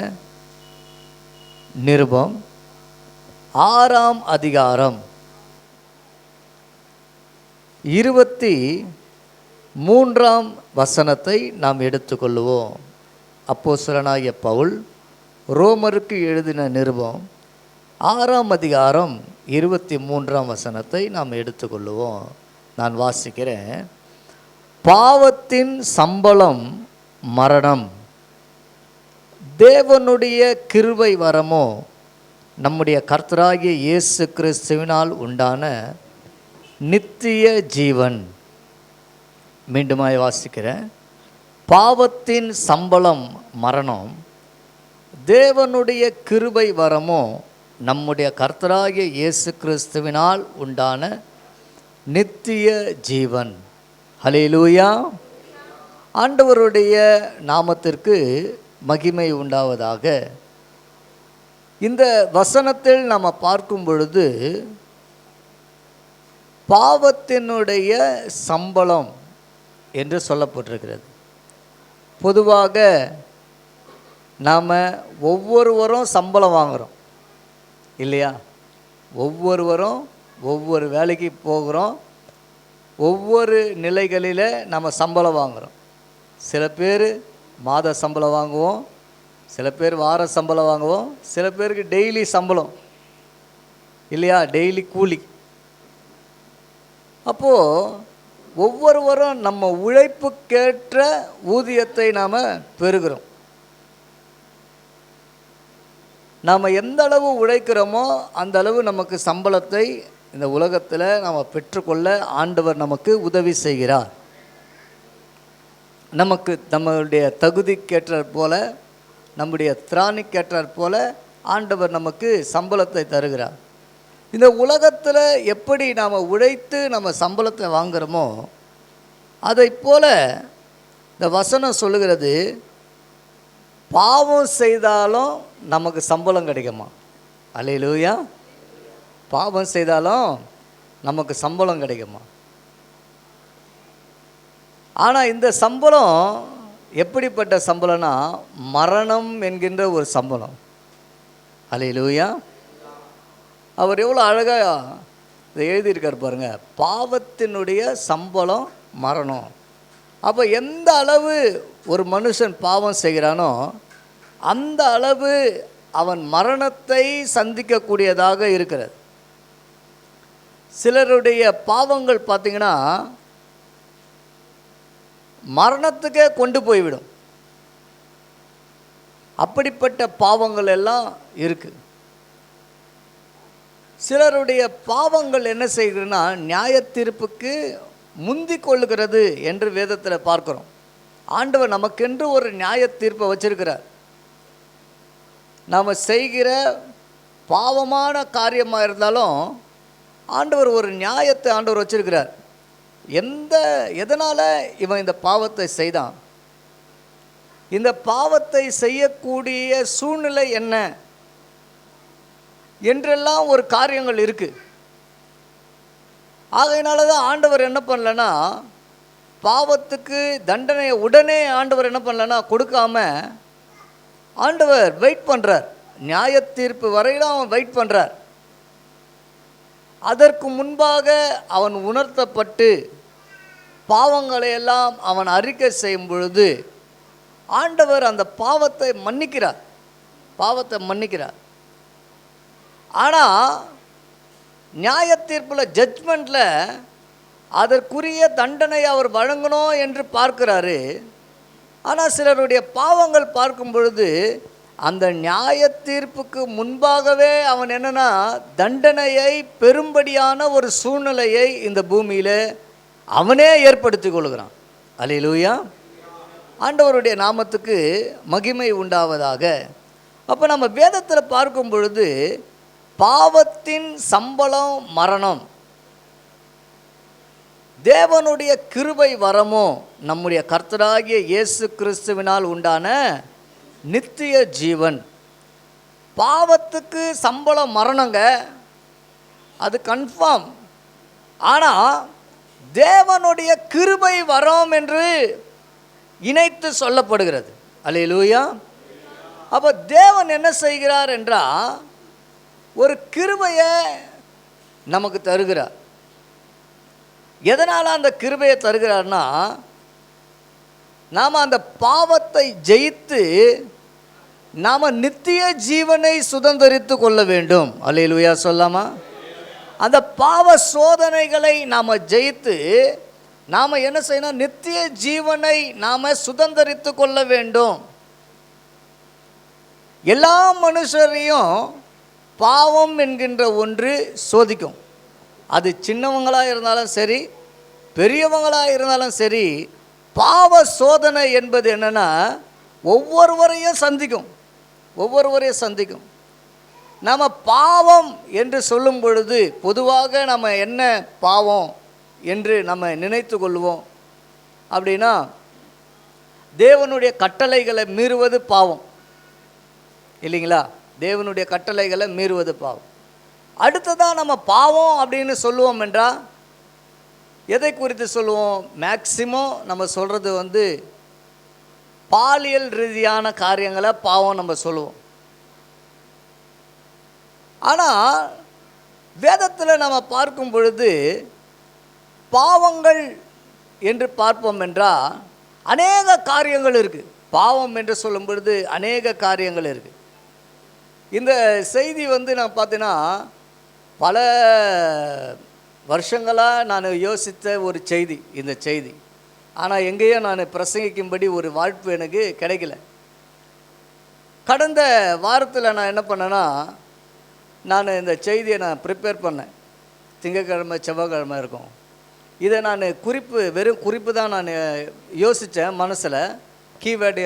நிருபம் 6ஆம் அதிகாரம் 23ஆம் வசனத்தை நாம் எடுத்துக்கொள்ளுவோம். அப்போஸ்தலனாகிய பவுல் ரோமருக்கு எழுதின நிருபம் 6ஆம் அதிகாரம் 23ஆம் வசனத்தை நாம் எடுத்துக்கொள்ளுவோம். நான் வாசிக்கிறேன். பாவத்தின் சம்பளம் மரணம், தேவனுடைய கிருபை வரமோ நம்முடைய கர்த்தராகிய இயேசு கிறிஸ்துவினால் உண்டான நித்திய ஜீவன். மீண்டுமாய் வாசிக்கிறேன். பாவத்தின் சம்பளம் மரணம், தேவனுடைய கிருபை வரமோ நம்முடைய கர்த்தராகிய இயேசு கிறிஸ்துவினால் உண்டான நித்திய ஜீவன். ஹல்லேலூயா. ஆண்டவருடைய நாமத்திற்கு மகிமை உண்டாவதாக. இந்த வசனத்தில் நாம் பார்க்கும் பொழுது பாவத்தினுடைய சம்பளம் என்று சொல்லப்பட்டிருக்கிறது. பொதுவாக நாம் ஒவ்வொருவரும் சம்பளம் வாங்குகிறோம் இல்லையா? ஒவ்வொருவரும் ஒவ்வொரு வேலைக்கு போகிறோம், ஒவ்வொரு நிலைகளில் நம்ம சம்பளம் வாங்குகிறோம். சில பேர் மாத சம்பளம் வாங்குவோம், சில பேர் வார சம்பளம் வாங்குவோம், சில பேருக்கு டெய்லி சம்பளம் இல்லையா, டெய்லி கூலி. அப்போது ஒவ்வொருவரும் நம்ம உழைப்புக்கேற்ற ஊதியத்தை நாம் பெறுகிறோம். நாம் எந்த அளவு உழைக்கிறோமோ அந்த அளவு நமக்கு சம்பளத்தை இந்த உலகத்தில் நாம் பெற்றுக்கொள்ள ஆண்டவர் நமக்கு உதவி செய்கிறார். நமக்கு நம்மளுடைய தகுதிக்கேற்றாற் போல, நம்முடைய திராணிக்கேற்றாற் போல ஆண்டவர் நமக்கு சம்பளத்தை தருகிறார். இந்த உலகத்தில் எப்படி நாம் உழைத்து நம்ம சம்பளத்தை வாங்குகிறோமோ அதை போல இந்த வசனம் சொல்லுகிறது, பாவம் செய்தாலும் நமக்கு சம்பளம் கிடைக்குமா? அல்லேலூயா. பாவம் செய்தாலும் நமக்கு சம்பளம் கிடைக்குமா? ஆனால் இந்த சம்பளம் எப்படிப்பட்ட சம்பளம்னா மரணம் என்கின்ற ஒரு சம்பளம். அல்லேலூயா. அவர் எவ்வளோ அழகாக இதை எழுதியிருக்கார் பாருங்க. பாவத்தினுடைய சம்பளம் மரணம். அப்போ எந்த அளவு ஒரு மனுஷன் பாவம் செய்கிறானோ அந்த அளவு அவன் மரணத்தை சந்திக்கக்கூடியதாக இருக்கிறது. சிலருடைய பாவங்கள் பார்த்திங்கன்னா மரணத்துக்கே கொண்டு போய்விடும். அப்படிப்பட்ட பாவங்கள் எல்லாம் இருக்குது. சிலருடைய பாவங்கள் என்ன செய்கிறதுனா நியாய தீர்ப்புக்கு முந்தி கொள்ளுகிறது என்று வேதத்தில் பார்க்குறோம். ஆண்டவர் நமக்கென்று ஒரு நியாய தீர்ப்பை வச்சிருக்கிறார். நாம் செய்கிற பாவமான காரியமாக இருந்தாலும் ஆண்டவர் ஒரு நியாயத்தை ஆண்டவர் வச்சிருக்கிறார். எதனால் இவன் இந்த பாவத்தை செய்தான், இந்த பாவத்தை செய்யக்கூடிய சூழ்நிலை என்ன என்றெல்லாம் ஒரு காரியங்கள் இருக்குது. ஆகையினால தான் ஆண்டவர் என்ன பண்ணலன்னா, பாவத்துக்கு தண்டனையை உடனே ஆண்டவர் என்ன பண்ணலன்னா கொடுக்காம ஆண்டவர் வெயிட் பண்ணுறார். நியாய தீர்ப்பு வரையிலும் அவன் வெயிட் பண்ணுறார். அதற்கு முன்பாக அவன் உணர்த்தப்பட்டு பாவங்களை எல்லாம் அவன் அறிக்கை செய்யும் பொழுது ஆண்டவர் அந்த பாவத்தை மன்னிக்கிறார். ஆனால் நியாய தீர்ப்பில், ஜட்ஜ்மெண்ட்டில் அதற்குரிய தண்டனை அவர் வழங்கணும் என்று பார்க்கிறாரு. ஆனால் சிலருடைய பாவங்கள் பார்க்கும் பொழுது அந்த நியாய தீர்ப்புக்கு முன்பாகவே அவன் என்னன்னா தண்டனையை பெரும்படியான ஒரு சூழ்நிலையை இந்த பூமியில் அவனே ஏற்படுத்தி கொள்கிறான். அல்லேலூயா, ஆண்டவருடைய நாமத்துக்கு மகிமை உண்டாவதாக. அப்போ நம்ம வேதத்தில் பார்க்கும் பொழுது பாவத்தின் சம்பளம் மரணம், தேவனுடைய கிருபை வரமோ நம்முடைய கர்த்தராகிய இயேசு கிறிஸ்துவினால் உண்டான நித்திய ஜீவன். பாவத்துக்கு சம்பளம் மரணங்க, அது கன்ஃபார்ம். ஆனால் தேவனுடைய கிருபை வரம் என்று இணைத்து சொல்லப்படுகிறது. அல்லேலூயா. அப்போ தேவன் என்ன செய்கிறார் என்றால் ஒரு கிருபையை நமக்கு தருகிறார். எதனால் அந்த கிருபையை தருகிறார்னா, நாம் அந்த பாவத்தை ஜெயித்து நாம் நித்திய ஜீவனை சுதந்தரித்து கொள்ள வேண்டும். அல்லேலூயா சொல்லாமா? அந்த பாவ சோதனைகளை நாம் ஜெயித்து நாம் என்ன செய்யணும், நித்திய ஜீவனை நாம் சுதந்தரித்து கொள்ள வேண்டும். எல்லா மனுஷரையும் பாவம் என்கின்ற ஒன்று சோதிக்கும். அது சின்னவங்களாக இருந்தாலும் சரி, பெரியவங்களாக இருந்தாலும் சரி, பாவ சோதனை என்பது என்னென்னா ஒவ்வொருவரையும் சந்திக்கும். நம்ம பாவம் என்று சொல்லும் பொழுது பொதுவாக நம்ம என்ன பாவம் என்று நம்ம நினைத்து கொள்வோம் அப்படின்னா, தேவனுடைய கட்டளைகளை மீறுவது பாவம் இல்லைங்களா? தேவனுடைய கட்டளைகளை மீறுவது பாவம். அடுத்ததாக நம்ம பாவம் அப்படின்னு சொல்லுவோம் என்றால் எதை குறித்து சொல்லுவோம்? மேக்சிமம் நம்ம சொல்கிறது பாலியல் ரீதியான காரியங்களை பாவம் நம்ம சொல்லுவோம். ஆனால் வேதத்தில் நம்ம பார்க்கும் பொழுது பாவங்கள் என்று பார்ப்போம் என்றால் அநேக காரியங்கள் இருக்குது. பாவம் என்று சொல்லும் பொழுது அநேக காரியங்கள் இருக்குது. இந்த செய்தி நான் பார்த்தீங்கன்னா பல வருஷங்களாக நான் யோசித்த ஒரு செய்தி இந்த செய்தி. ஆனால் எங்கேயும் நான் பிரசங்கிக்கும்படி ஒரு வாய்ப்பு எனக்கு கிடைக்கல. கடந்த வாரத்தில் நான் என்ன பண்ணேன்னா, நான் இந்த செய்தியை நான் ப்ரிப்பேர் பண்ணேன். திங்கட்கிழமை செவ்வாய்க்கிழமை இருக்கும். இதை நான் வெறும் குறிப்பு தான் நான் யோசித்தேன். மனசில் கீவேர்டு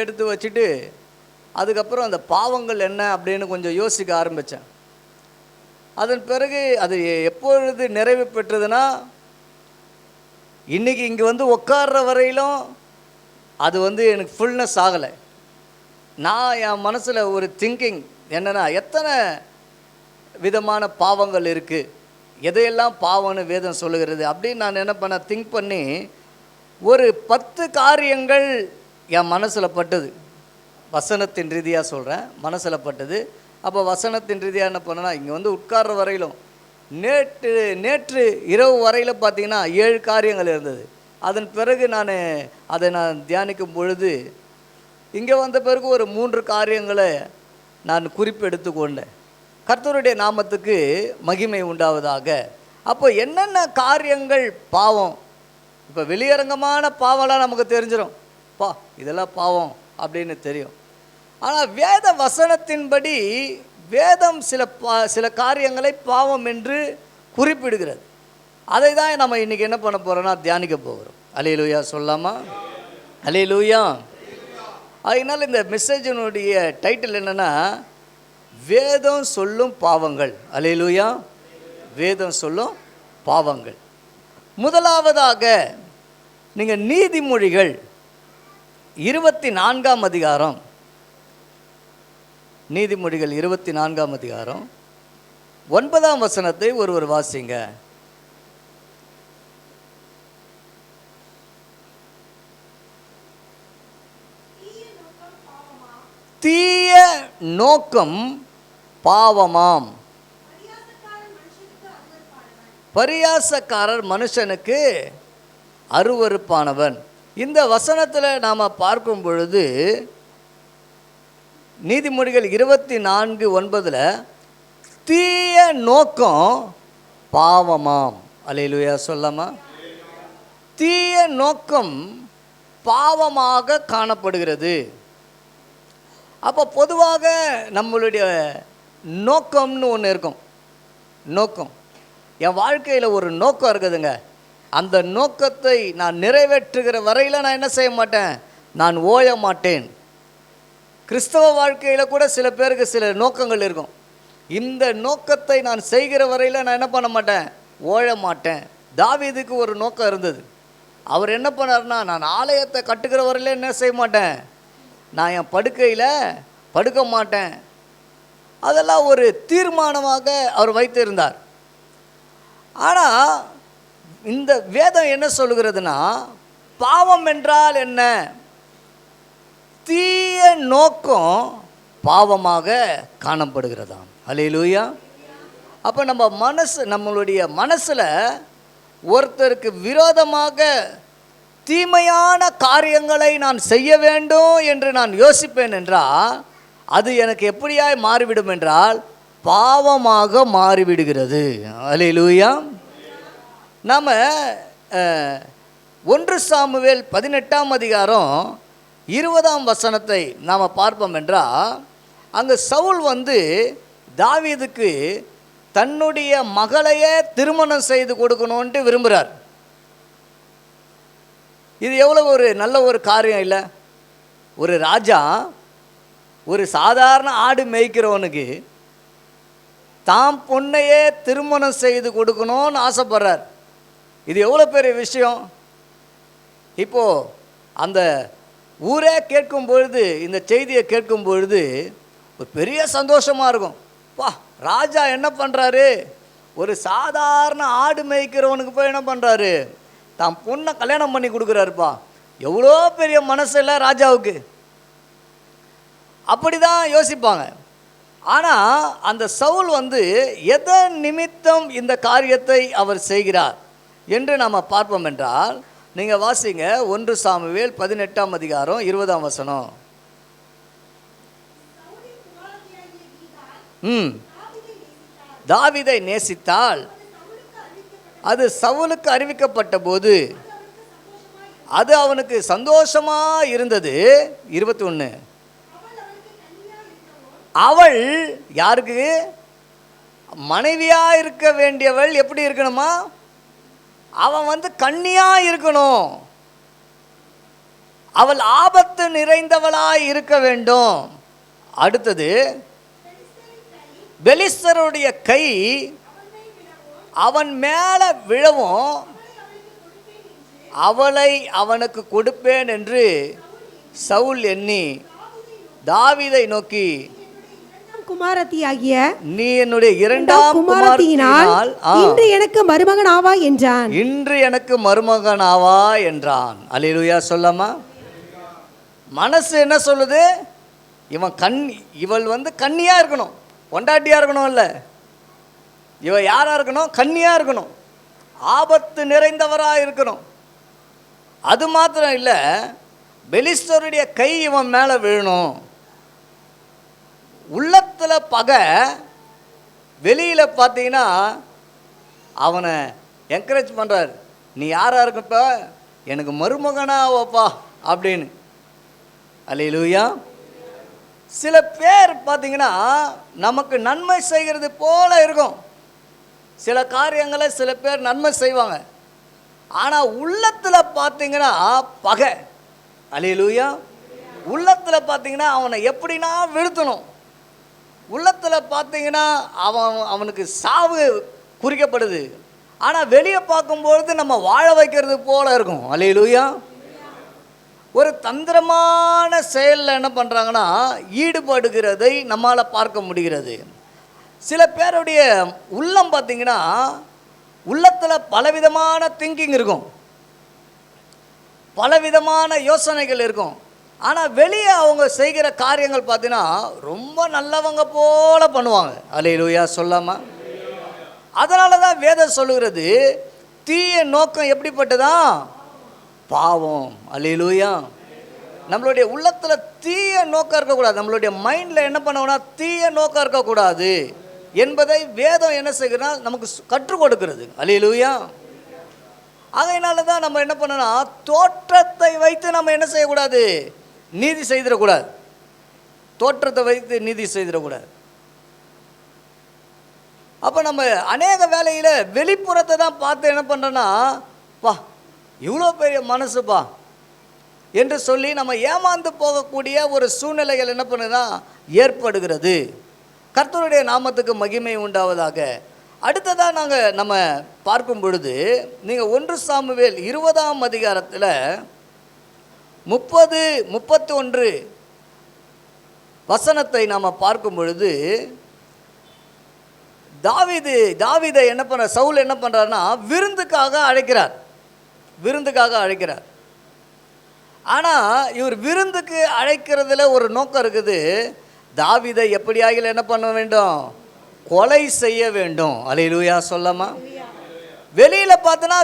எடுத்து வச்சுட்டு அதுக்கப்புறம் அந்த பாவங்கள் என்ன அப்படின்னு கொஞ்சம் யோசிக்க ஆரம்பித்தேன். அதன் பிறகு அது எப்பொழுது நிறைவு பெற்றதுன்னா, இன்றைக்கி இங்கே உட்கார்ற வரையிலும் அது எனக்கு ஃபுல்னஸ் ஆகலை. நான் என் மனசில் ஒரு திங்கிங் என்னென்னா, எத்தனை விதமான பாவங்கள் இருக்குது, எதையெல்லாம் பாவம்னு வேதம் சொல்லுகிறது அப்படின்னு நான் என்ன பண்ண திங்க் பண்ணி ஒரு 10 காரியங்கள் என் மனசில் பட்டது. வசனத்தின் ரீதியாக சொல்கிறேன், மனசில் பட்டது. அப்போ வசனத்தின் ரீதியாக என்ன பண்ணனா, இங்கே உட்கார்ற வரையிலும் நேற்று இரவு வரையில் பார்த்திங்கன்னா 7 காரியங்கள் இருந்தது. அதன் பிறகு அதை தியானிக்கும் பொழுது இங்கே வந்த பிறகு ஒரு 3 காரியங்களை நான் குறிப்பு எடுத்துக்கொண்டேன். கர்த்தருடைய நாமத்துக்கு மகிமை உண்டாவதாக. அப்போ என்னென்ன காரியங்கள் பாவம், இப்போ வெளியரங்கமான பாவம்லாம் நமக்கு தெரிஞ்சிடும், இதெல்லாம் பாவம் அப்படின்னு தெரியும். ஆனால் வேத வசனத்தின்படி வேதம் சில காரியங்களை பாவம் என்று குறிப்பிடுகிறது. அதை தான் நம்ம இன்றைக்கி என்ன பண்ண போகிறோன்னா தியானிக்க போகிறோம். அல்லேலூயா சொல்லாமா? அல்லேலூயா. அதனால் இந்த மெசேஜினுடைய டைட்டில் என்னென்னா வேதம் சொல்லும் பாவங்கள். அல்லேலூயா. வேதம் சொல்லும் பாவங்கள். முதலாவதாக நீங்கள் நீதிமொழிகள் 24ஆம் அதிகாரம், நீதிமொழிகள் 24ஆம் அதிகாரம் 9ஆம் வசனத்தை ஒருவர் வாசிங்க. தீய நோக்கம் பாவமாம், பரியாசக்காரர் மனுஷனுக்கு அருவருப்பானவன். இந்த வசனத்தில் நாம் பார்க்கும் பொழுது நீதிமொழிகள் 24:9 தீய நோக்கம் பாவமாம். அல்லேலூயா சொல்லாமா? தீய நோக்கம் பாவமாக காணப்படுகிறது. அப்போ பொதுவாக நம்மளுடைய நோக்கம்னு ஒன்று இருக்கும். நோக்கம், என் வாழ்க்கையில் ஒரு நோக்கம் இருக்குதுங்க. அந்த நோக்கத்தை நான் நிறைவேற்றுகிற வரையில் நான் என்ன செய்ய மாட்டேன், நான் ஓய மாட்டேன். கிறிஸ்தவ வாழ்க்கையில் கூட சில பேருக்கு சில நோக்கங்கள் இருக்கும். இந்த நோக்கத்தை நான் செய்கிற வரையில் நான் என்ன பண்ண மாட்டேன், ஓய மாட்டேன். தாவீதுக்கு ஒரு நோக்கம் இருந்தது. அவர் என்ன பண்ணார்னா, நான் ஆலயத்தை கட்டுகிற வரையில் என்ன செய்ய மாட்டேன், நான் என் படுக்கையில் படுக்க மாட்டேன். அதெல்லாம் ஒரு தீர்மானமாக அவர் வைத்திருந்தார். ஆனால் இந்த வேதம் என்ன சொல்லுகிறதுனா, பாவம் என்றால் என்ன, தீய நோக்கம் பாவமாக காணப்படுகிறதாம். அல்லேலூயா. அப்போ நம்மளுடைய மனசில் ஒருத்தருக்கு விரோதமாக தீமையான காரியங்களை நான் செய்ய வேண்டும் என்று நான் யோசிப்பேன் என்றால் அது எனக்கு எப்படியாய் மாறிவிடும் என்றால் பாவமாக மாறிவிடுகிறது. அல்லேலூயா. நாம் 1 சாமுவேல் 18ஆம் அதிகாரம் 20ஆம் வசனத்தை நாம் பார்ப்போம் என்றால், அங்கே சவுல் தாவீதுக்கு தன்னுடைய மகளையே திருமணம் செய்து கொடுக்கணுன்ட்டு விரும்புகிறார். இது எவ்வளோ ஒரு நல்ல ஒரு காரியம் இல்லை? ஒரு ராஜா ஒரு சாதாரண ஆடு மேய்க்கிறவனுக்கு தாம் பொண்ணையே திருமணம் செய்து கொடுக்கணும்னு ஆசைப்படுறார். இது எவ்வளோ பெரிய விஷயம். இப்போது அந்த ஊரே கேட்கும் பொழுது, இந்த செய்தியை கேட்கும் பொழுது ஒரு பெரிய சந்தோஷமாக இருக்கும். பா, ராஜா என்ன பண்ணுறாரு, ஒரு சாதாரண ஆடு மேய்க்கிறவனுக்கு போய் என்ன பண்ணுறாரு, தான் பொண்ணை கல்யாணம் பண்ணி கொடுக்குறாருப்பா. எவ்வளோ பெரிய மனசு இல்லை ராஜாவுக்கு. அப்படி தான் யோசிப்பாங்க. ஆனால் அந்த சவுல் எதை நிமித்தம் இந்த காரியத்தை அவர் செய்கிறார் என்று நாம் பார்ப்போம் என்றால், நீங்கள் வாசிங்க 1 சாமுவேல் 18ஆம் அதிகாரம் 20ஆம் வசனம். தாவீதை நேசித்தால் அது சவுலுக்கு அறிவிக்கப்பட்ட போது அது அவனுக்கு சந்தோஷமாக இருந்தது. 21 அவள் யாருக்கு மனைவியாக இருக்க வேண்டியவள் எப்படி இருக்கணுமா, அவன் கன்னியாக இருக்கணும். அவள் ஆபத்து நிறைந்தவளாய் இருக்க வேண்டும். அடுத்தது, பெலிஸ்தருடைய கை அவன் மேலே விழவும் அவளை அவனுக்கு கொடுப்பேன் என்று சவுல் எண்ணி தாவீதை நோக்கி, குமாரத்தியாகிய நீ என்னுடைய இரண்டாம் குமாரத்தியினால் இன்று எனக்கு மருமகன் ஆவா என்றான். இன்று எனக்கு மருமகன் ஆவா என்றான். அல்லேலூயா சொல்லாமா? மனசு என்ன சொல்லுது, இவள் கன்னியா இருக்கணும், பொண்டாட்டியா இருக்கணும், இல்லை இவ யாரா இருக்கணும், கன்னியா இருக்கணும், ஆபத்து நிறைந்தவராக இருக்கணும். அது மாத்திரம் இல்லை, பெலிஸ்தருடைய கை இவன் மேலே விழணும். உள்ளத்தில் பகை, வெளியில் பார்த்தீங்கன்னா அவனை என்கரேஜ் பண்ணுறார். நீ யாராக இருக்கப்ப எனக்கு மருமகனாவப்பா அப்படின்னு. அல்லேலூயா. சில பேர் பார்த்தீங்கன்னா நமக்கு நன்மை செய்கிறது போல இருக்கும். சில காரியங்களை சில பேர் நன்மை செய்வாங்க, ஆனால் உள்ளத்தில் பார்த்தீங்கன்னா பகை. அல்லேலூயா. உள்ளத்தில் பார்த்தீங்கன்னா அவனை எப்படின்னா வீழ்த்தணும். உள்ளத்தில் பார்த்தீங்கன்னா அவனுக்கு சாவு குறிக்கப்படுது. ஆனால் வெளியே பார்க்கும்பொழுது நம்ம வாழ வைக்கிறது போல இருக்கும். அல்லேலூயா. ஒரு தந்திரமான செயலில் என்ன பண்ணுறாங்கன்னா ஈடுபடுகிறதை நம்மால் பார்க்க முடிகிறது. சில பேருடைய உள்ளம் பார்த்தீங்கன்னா உள்ளத்தில் பலவிதமான திங்கிங் இருக்கும், பலவிதமான யோசனைகள் இருக்கும். ஆனால் வெளியே அவங்க செய்கிற காரியங்கள் பார்த்தீங்கன்னா ரொம்ப நல்லவங்க போல பண்ணுவாங்க. அல்லேலூயா சொல்லாமா? அதனால தான் வேதம் சொல்லுகிறது தீய நோக்கம் எப்படிப்பட்டதா? பாவம். அல்லேலூயா. நம்மளுடைய உள்ளத்தில் தீய நோக்கம் இருக்கக்கூடாது. நம்மளுடைய மைண்டில் என்ன பண்ணணும்னா தீய நோக்கம் இருக்கக்கூடாது என்பதை வேதம் என்ன செய்கிறனா நமக்கு கற்றுக் கொடுக்கிறது. அல்லேலூயா. அதனால தான் நம்ம என்ன பண்ணணும், தோற்றத்தை வைத்து நம்ம என்ன செய்யக்கூடாது, நீதி செய்திடக்கூடாது. தோற்றத்தை வைத்து நீதி செய்திடக்கூடாது. அப்போ நம்ம அநேக வேலையில் வெளிப்புறத்தை தான் பார்த்து என்ன பண்ணுறோன்னா, பா இவ்வளோ பெரிய மனசுப்பா என்று சொல்லி நம்ம ஏமாந்து போகக்கூடிய ஒரு சூழ்நிலைகள் என்ன பண்ணுன்னா ஏற்படுகிறது. கர்த்தருடைய நாமத்துக்கு மகிமை உண்டாவதாக. அடுத்ததாக நம்ம பார்க்கும் பொழுது நீங்கள் 1 சாமுவேல் 20ஆம் அதிகாரத்தில் 30-31 வசனத்தை நாம் பார்க்கும் பொழுது தாவீதை என்ன பண்ணுற, சவுல் என்ன பண்ணுறாருன்னா விருந்துக்காக அழைக்கிறார். ஆனால் இவர் விருந்துக்கு அழைக்கிறதுல ஒரு நோக்கம் இருக்குது. தாவீதை எப்படியாக என்ன பண்ண வேண்டும், கொலை செய்ய வேண்டும். அல்லேலூயா சொல்லாமா? வெளியில் பார்த்தோன்னா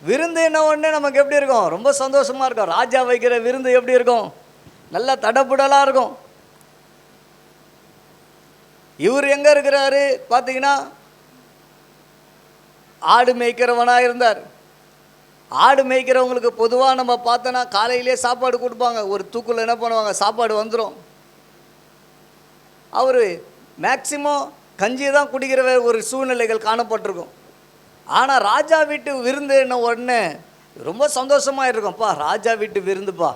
விருந்து என்ன ஒன்று நமக்கு எப்படி இருக்கும், ரொம்ப சந்தோஷமாக இருக்கும். ராஜா வைக்கிற விருந்து எப்படி இருக்கும், நல்லா தடபுடலாக இருக்கும். இவர் எங்கே இருக்கிறாரு பார்த்தீங்கன்னா ஆடு மேய்க்கிறவனாக இருந்தார். ஆடு மேய்க்கிறவங்களுக்கு பொதுவாக நம்ம பார்த்தோன்னா காலையிலே சாப்பாடு கொடுப்பாங்க. ஒரு தூக்கில் என்ன பண்ணுவாங்க, சாப்பாடு வந்துடும். அவர் மேக்சிமம் கஞ்சி தான் குடிக்கிற ஒரு சூழ்நிலைகள் காணப்பட்டிருக்கும். ஆனால் ராஜா வீட்டு விருந்து என்ன உடனே ரொம்ப சந்தோஷமாக இருக்கும்ப்பா, ராஜா வீட்டு விருந்துப்பா.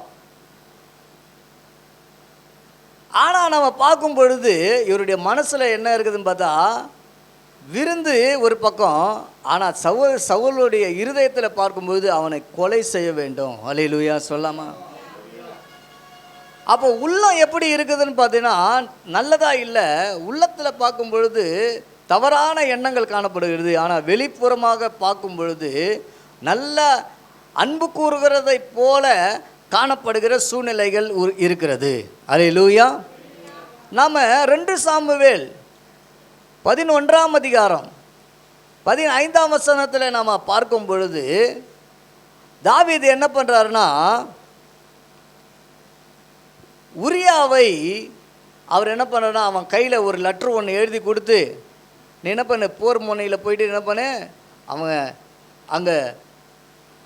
ஆனால் நம்ம பார்க்கும் பொழுது இவருடைய மனசில் என்ன இருக்குதுன்னு பார்த்தா விருந்து ஒரு பக்கம், ஆனால் சவுலுடைய இருதயத்தில் பார்க்கும்பொழுது அவனை கொலை செய்ய வேண்டும். அல்லேலூயா சொல்லாமா? அப்போ உள்ளம் எப்படி இருக்குதுன்னு பார்த்தீங்கன்னா நல்லதா இல்லை. உள்ளத்தில் பார்க்கும் பொழுது தவறான எண்ணங்கள் காணப்படுகிறது. ஆனால் வெளிப்புறமாக பார்க்கும் பொழுது நல்ல அன்பு கூறுகிறதை போல காணப்படுகிற சூழ்நிலைகள் இருக்கிறது. அல்லேலூயா. நாம் 2 சாமுவேல் 11ஆம் அதிகாரம் 15ஆம் வசனத்தில் நாம் பார்க்கும் பொழுது தாவீது என்ன பண்ணுறாருன்னா உரியாவை அவர் என்ன பண்ணுறா, அவன் கையில் ஒரு லெட்ரு ஒன்று எழுதி கொடுத்து, நீ என்ன பண்ணு, போர் முனையில் போயிட்டு என்ன பண்ணு, அவங்க அங்கே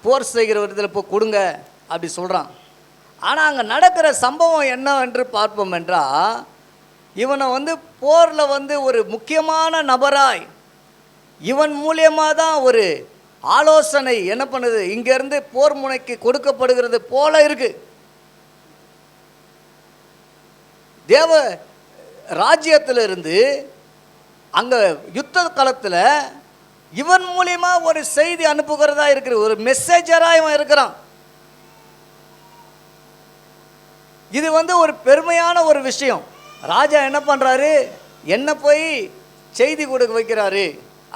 போர் செய்கிற விதத்தில் போய் கொடுங்க அப்படி சொல்கிறான். ஆனால் அங்கே நடக்கிற சம்பவம் என்னவென்று பார்ப்போம் என்றால், இவனை போரில் ஒரு முக்கியமான நபராய் இவன் மூலியமாக தான் ஒரு ஆலோசனை என்ன பண்ணுது, இங்கேருந்து போர் முனைக்கு கொடுக்கப்படுகிறது போல இருக்குது. தேவ ராஜ்யத்திலிருந்து அங்கே யுத்த களத்தில் இவன் மூலியமா ஒரு செய்தி அனுப்புகிறதா இருக்கிற ஒரு மெசேஜராக இவன் இருக்கிறான். இது ஒரு பெருமையான ஒரு விஷயம். ராஜா என்ன பண்ணுறாரு, என்ன போய் செய்தி கொடுக்க வைக்கிறாரு.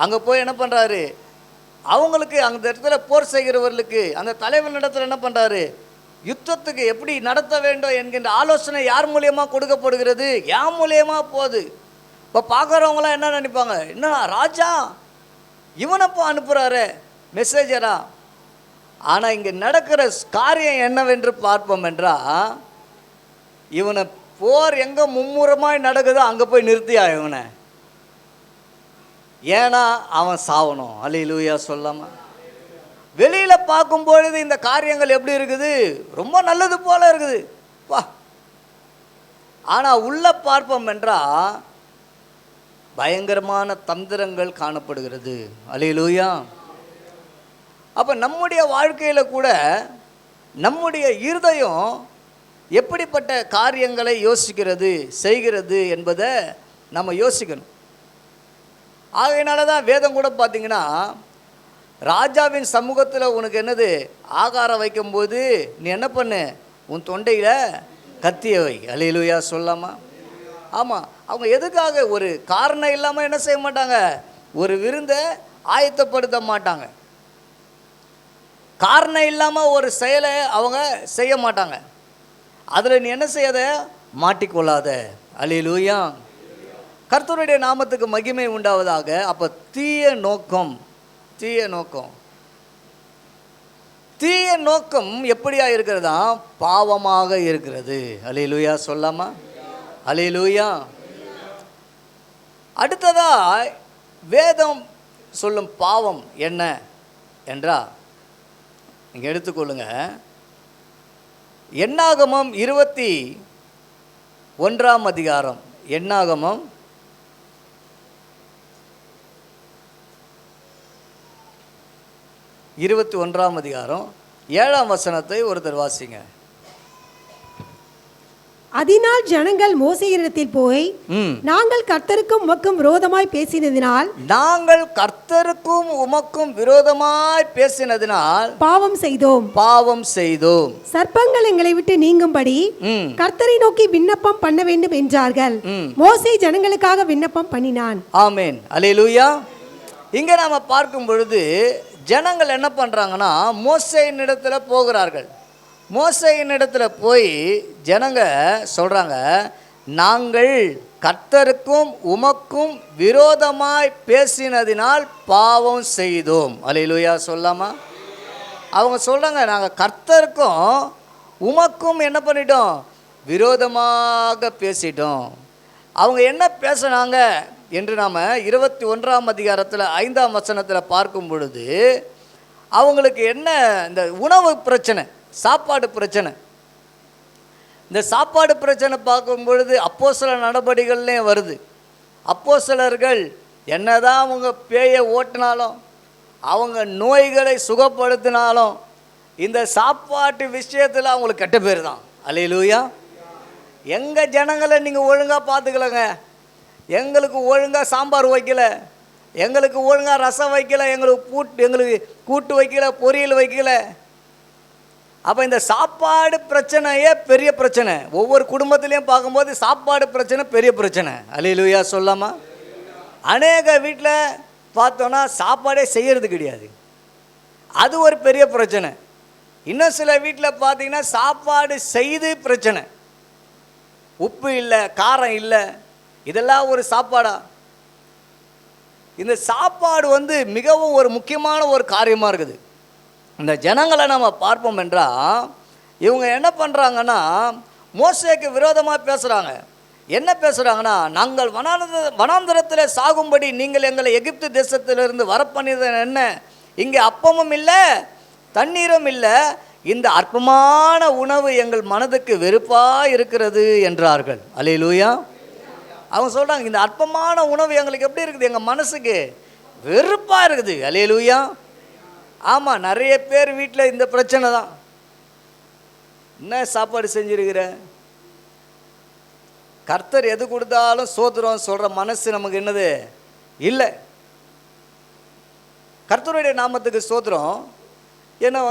அங்கே போய் என்ன பண்ணுறாரு, அவங்களுக்கு அந்த இடத்துல போர் செய்கிறவர்களுக்கு அந்த தலைவனிடத்தில் என்ன பண்ணுறாரு, யுத்தத்துக்கு எப்படி நடத்த வேண்டும் என்கின்ற ஆலோசனை யார் மூலியமாக கொடுக்கப்படுகிறது, யார் மூலியமாக போகுது. இப்போ பார்க்குறவங்களாம் என்ன நினைப்பாங்க, என்ன ராஜா இவனப்போ அனுப்புகிறாரு மெசேஜரா. ஆனால் இங்கே நடக்கிற காரியம் என்னவென்று பார்ப்போம் என்றால், இவனை போர் எங்கே மும்முரமாய் நடக்குதோ அங்கே போய் நிறுத்தியா இவனை, ஏன்னா அவன் சாவணும். அல்லேலூயா சொல்லாமா? வெளியில் பார்க்கும்பொழுது இந்த காரியங்கள் எப்படி இருக்குது, ரொம்ப நல்லது போல இருக்குது வா. ஆனால் உள்ள பார்ப்போம் என்றால் பயங்கரமான தந்திரங்கள் காணப்படுகிறது. அல்லேலூயா. அப்போ நம்முடைய வாழ்க்கையில் கூட நம்முடைய இருதயம் எப்படிப்பட்ட காரியங்களை யோசிக்கிறது செய்கிறது என்பதை நம்ம யோசிக்கணும். ஆகையினால தான் வேதம் கூட பார்த்தீங்கன்னா, ராஜாவின் சமூகத்தில் உனக்கு என்னது ஆகாரம் வைக்கும்போது நீ என்ன பண்ணு, உன் தொண்டையில் கத்தியை வை. அல்லேலூயா சொல்லாமா? ஆமாம், அவங்க எதுக்காக ஒரு காரணம் இல்லாமல் என்ன செய்ய மாட்டாங்க, ஒரு விருந்தை ஆயத்தப்படுத்த மாட்டாங்க. காரணம் இல்லாமல் ஒரு செயலை அவங்க செய்ய மாட்டாங்க. அதில் நீ என்ன செய்யாத, மாட்டிக்கொள்ளாத. அல்லேலூயா. கர்த்தருடைய நாமத்துக்கு மகிமை உண்டாவதாக. அப்போ தீய நோக்கம் தீய நோக்கம் எப்படியா இருக்கிறதா, பாவமாக இருக்கிறது. அல்லேலூயா சொல்லாமா? அல்லேலூயா. அடுத்ததா வேதம் சொல்லும் பாவம் என்ன என்றா, இங்கே எடுத்துக்கொள்ளுங்க. என்னாகமம் 21ஆம் அதிகாரம். என்னாகமம் 21ஆம் அதிகாரம் 7ஆம் வசனத்தை ஒருத்தர் வாசிங்க. அதனால் ஜனங்கள் மோசேயினிடத்தில் போய், நாங்கள் கர்த்தருக்கும் உமக்கும் விரோதமாய் பேசினதினால் பாவம் செய்தோம். சர்ப்பங்கள் எங்களை விட்டு நீங்கும்படி கர்த்தரை நோக்கி விண்ணப்பம் பண்ண வேண்டும் என்றார்கள். மோசே ஜனங்களுக்காக விண்ணப்பம் பண்ணினான். ஆமென். அல்லேலூயா. இங்க நாம பார்க்கும் பொழுது ஜனங்கள் என்ன பண்றாங்கன்னா, மோசேயின் இடத்துல போகிறார்கள். மோசேயின் இடத்துல போய் ஜனங்க சொல்றாங்க, நாங்கள் கர்த்தருக்கும் உமக்கும் விரோதமாய் பேசினதினால் பாவம் செய்தோம். அல்லேலூயா சொல்லாமா? அவங்க சொல்றாங்க, நாங்கள் கர்த்தருக்கும் உமக்கும் என்ன பண்ணிட்டோம், விரோதமாக பேசிட்டோம். அவங்க என்ன பேசினாங்க என்று நாம் 21ஆம் அதிகாரத்தில் 5ஆம் வசனத்தில் பார்க்கும் பொழுது, அவங்களுக்கு என்ன, இந்த உணவு பிரச்சனை, சாப்பாடு பிரச்சனை. இந்த சாப்பாடு பிரச்சனை பார்க்கும் பொழுது அப்போஸ்தலர் நடபடிகள்லேயும் வருது. அப்போஸ்தலர்கள் என்னதான் அவங்க பேயை ஓட்டினாலும், அவங்க நோய்களை சுகப்படுத்தினாலும், இந்த சாப்பாட்டு விஷயத்தில் அவங்களுக்கு கெட்ட பேர் தான். அல்லேலூயா. எங்கள் ஜனங்களை நீங்கள் ஒழுங்காக பார்த்துக்கலங்க, எங்களுக்கு ஒழுங்காக சாம்பார் வைக்கல, எங்களுக்கு ஒழுங்காக ரசம் வைக்கல, எங்களுக்கு கூட்டு வைக்கல, பொரியல் வைக்கல. அப்போ இந்த சாப்பாடு பிரச்சனையே பெரிய பிரச்சனை. ஒவ்வொரு குடும்பத்திலையும் பார்க்கும்போது சாப்பாடு பிரச்சனை பெரிய பிரச்சனை. அல்லேலூயா சொல்லாமா? அநேக வீட்டில் பார்த்தோன்னா சாப்பாடே செய்கிறது கிடையாது, அது ஒரு பெரிய பிரச்சனை. இன்னும் சில வீட்டில் பார்த்தீங்கன்னா சாப்பாடு செய்து பிரச்சனை, உப்பு இல்லை, காரம் இல்லை, இதெல்லாம் ஒரு சாப்பாடா? இந்த சாப்பாடு மிகவும் ஒரு முக்கியமான ஒரு காரியமாக இருக்குது. இந்த ஜனங்களை நம்ம பார்ப்போம் என்றால், இவங்க என்ன பண்ணுறாங்கன்னா, மோசேக்கு விரோதமாக பேசுகிறாங்க. என்ன பேசுகிறாங்கன்னா, நாங்கள் வனாந்தரத்தில் சாகும்படி நீங்கள் எங்களை எகிப்து தேசத்திலிருந்து வரப்பண்ணியது என்ன? இங்கே அப்பமும் இல்லை, தண்ணீரும் இல்லை, இந்த அற்பமான உணவு எங்கள் மனதுக்கு வெறுப்பாக இருக்கிறது என்றார்கள். அல்லேலூயா. அவங்க சொல்கிறாங்க, இந்த அற்பமான உணவு எங்களுக்கு எப்படி இருக்குது, எங்கள் மனசுக்கு வெறுப்பாக இருக்குது. அல்லேலூயா. ஆமாம், நிறைய பேர் வீட்டில் இந்த பிரச்சனை தான். என்ன சாப்பாடு செஞ்சுருக்கிற, கர்த்தர் எது கொடுத்தாலும் சோதரம் சொல்கிற மனசு நமக்கு என்னது இல்லை. கர்த்தருடைய நாமத்துக்கு சோதரம். ஏன்னா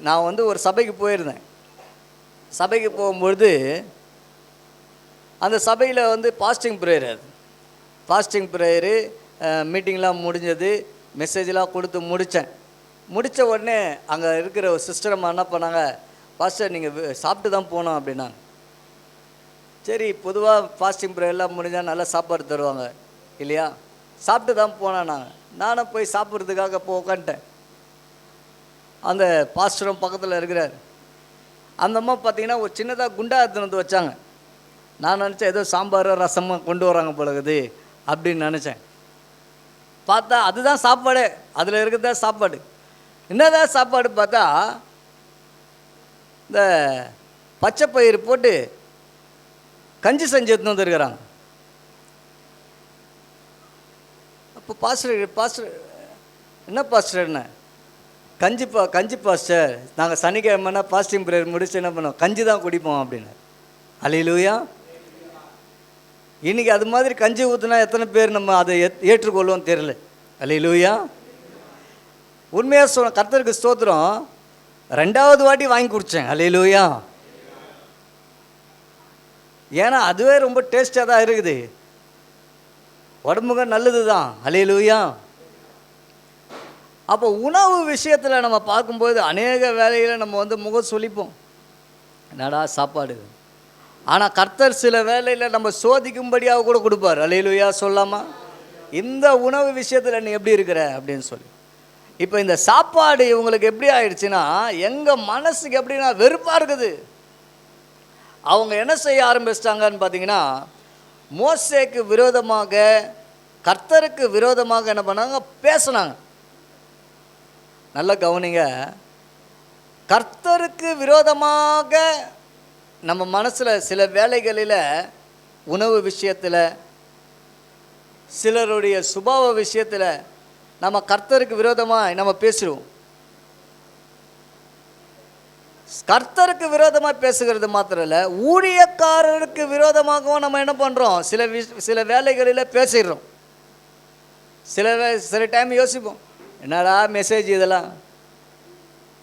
நான் ஒரு சபைக்கு போயிருந்தேன். சபைக்கு போகும்பொழுது அந்த சபையில் ஃபாஸ்டிங் ப்ரேயர், அது ஃபாஸ்டிங் ப்ரேயரு மீட்டிங்லாம் முடிஞ்சது, மெசேஜெலாம் கொடுத்து முடித்த உடனே அங்கே இருக்கிற ஒரு சிஸ்டர் அம்மா என்ன பண்ணாங்க, பாஸ்டர் நீங்கள் சாப்பிட்டு தான் போனோம் அப்படின்னாங்க. சரி, பொதுவாக ஃபாஸ்டிங் ப்ரேயர்லாம் முடிஞ்சால் நல்லா சாப்பாடு தருவாங்க இல்லையா, சாப்பிட்டு தான் போனேன். நானும் போய் சாப்பிட்றதுக்காக உட்காந்துட்டேன். அந்த பாஸ்டரும் பக்கத்தில் இருக்கிறார். அந்த அம்மா பார்த்தீங்கன்னா ஒரு சின்னதாக குண்டா எடுத்துன்னு வச்சாங்க. நான் நினச்சேன் ஏதோ சாம்பார் ரசமாக கொண்டு வராங்க போலகுது அப்படின்னு நினச்சேன். பார்த்தா அதுதான் சாப்பாடு, அதில் இருக்கிறதா சாப்பாடு. என்னதான் சாப்பாடு பார்த்தா, இந்த பச்சை பயிர் போட்டு கஞ்சி செஞ்சு எடுத்துன்னு வந்துருக்கிறாங்க. அப்போ பாஸ்டர் என்ன பாஸ்டர், என்ன கஞ்சி பாஸ்டர், நாங்கள் சனிக்கிழமைனா பாஸ்டிங் ப்ரேயர் முடிச்சு என்ன பண்ணோம், கஞ்சி தான் குடிப்போம் அப்படின்னு. அல்லேலூயா. இன்றைக்கி அது மாதிரி கஞ்சி ஊற்றுனா எத்தனை பேர் நம்ம அதை ஏற்றுக்கொள்வோம் தெரியல. அல்லேலூயா. உண்மையாக சொன்ன கர்த்தருக்கு ஸ்தோத்திரம், 2வது வாட்டி வாங்கி குடித்தேன். அல்லேலூயா. ஏன்னா அதுவே ரொம்ப டேஸ்டாக தான் இருக்குது, உடம்புக்கு நல்லது தான். அல்லேலூயா. அப்போ உணவு விஷயத்தில் நம்ம பார்க்கும்போது அநேக வேலையில் நம்ம வந்து முகம் சொலிப்போம், என்னடா சாப்பாடு. ஆனால் கர்த்தர் சில வேலையில் நம்ம சோதிக்கும்படியாக கூட கொடுப்பார். அல்லேலூயா சொல்லாமா? இந்த உணவு விஷயத்தில் நீ எப்படி இருக்கிற அப்படின்னு சொல்லி. இப்போ இந்த சாப்பாடு இவங்களுக்கு எப்படி ஆயிடுச்சுன்னா, எங்கள் மனசுக்கு எப்படின்னா வெறுப்பாக இருக்குது. அவங்க என்ன செய்ய ஆரம்பிச்சிட்டாங்கன்னு பார்த்தீங்கன்னா, மோசேக்கு விரோதமாக கர்த்தருக்கு விரோதமாக என்ன பண்ணாங்க, பேசுனாங்க. நல்ல கவனிங்க, கர்த்தருக்கு விரோதமாக நம்ம மனசில் சில வேலைகளில் உணவு விஷயத்தில், சிலருடைய சுபாவ விஷயத்தில் நம்ம கர்த்தருக்கு விரோதமாக நம்ம பேசுகிறோம். கர்த்தருக்கு விரோதமாக பேசுகிறது மாத்திரம் இல்லை, ஊழியக்காரருக்கு விரோதமாகவும் நம்ம என்ன பண்ணுறோம், சில வேலைகளில் பேசிடுறோம். சில டைம் யோசிப்போம், என்னடா மெசேஜ்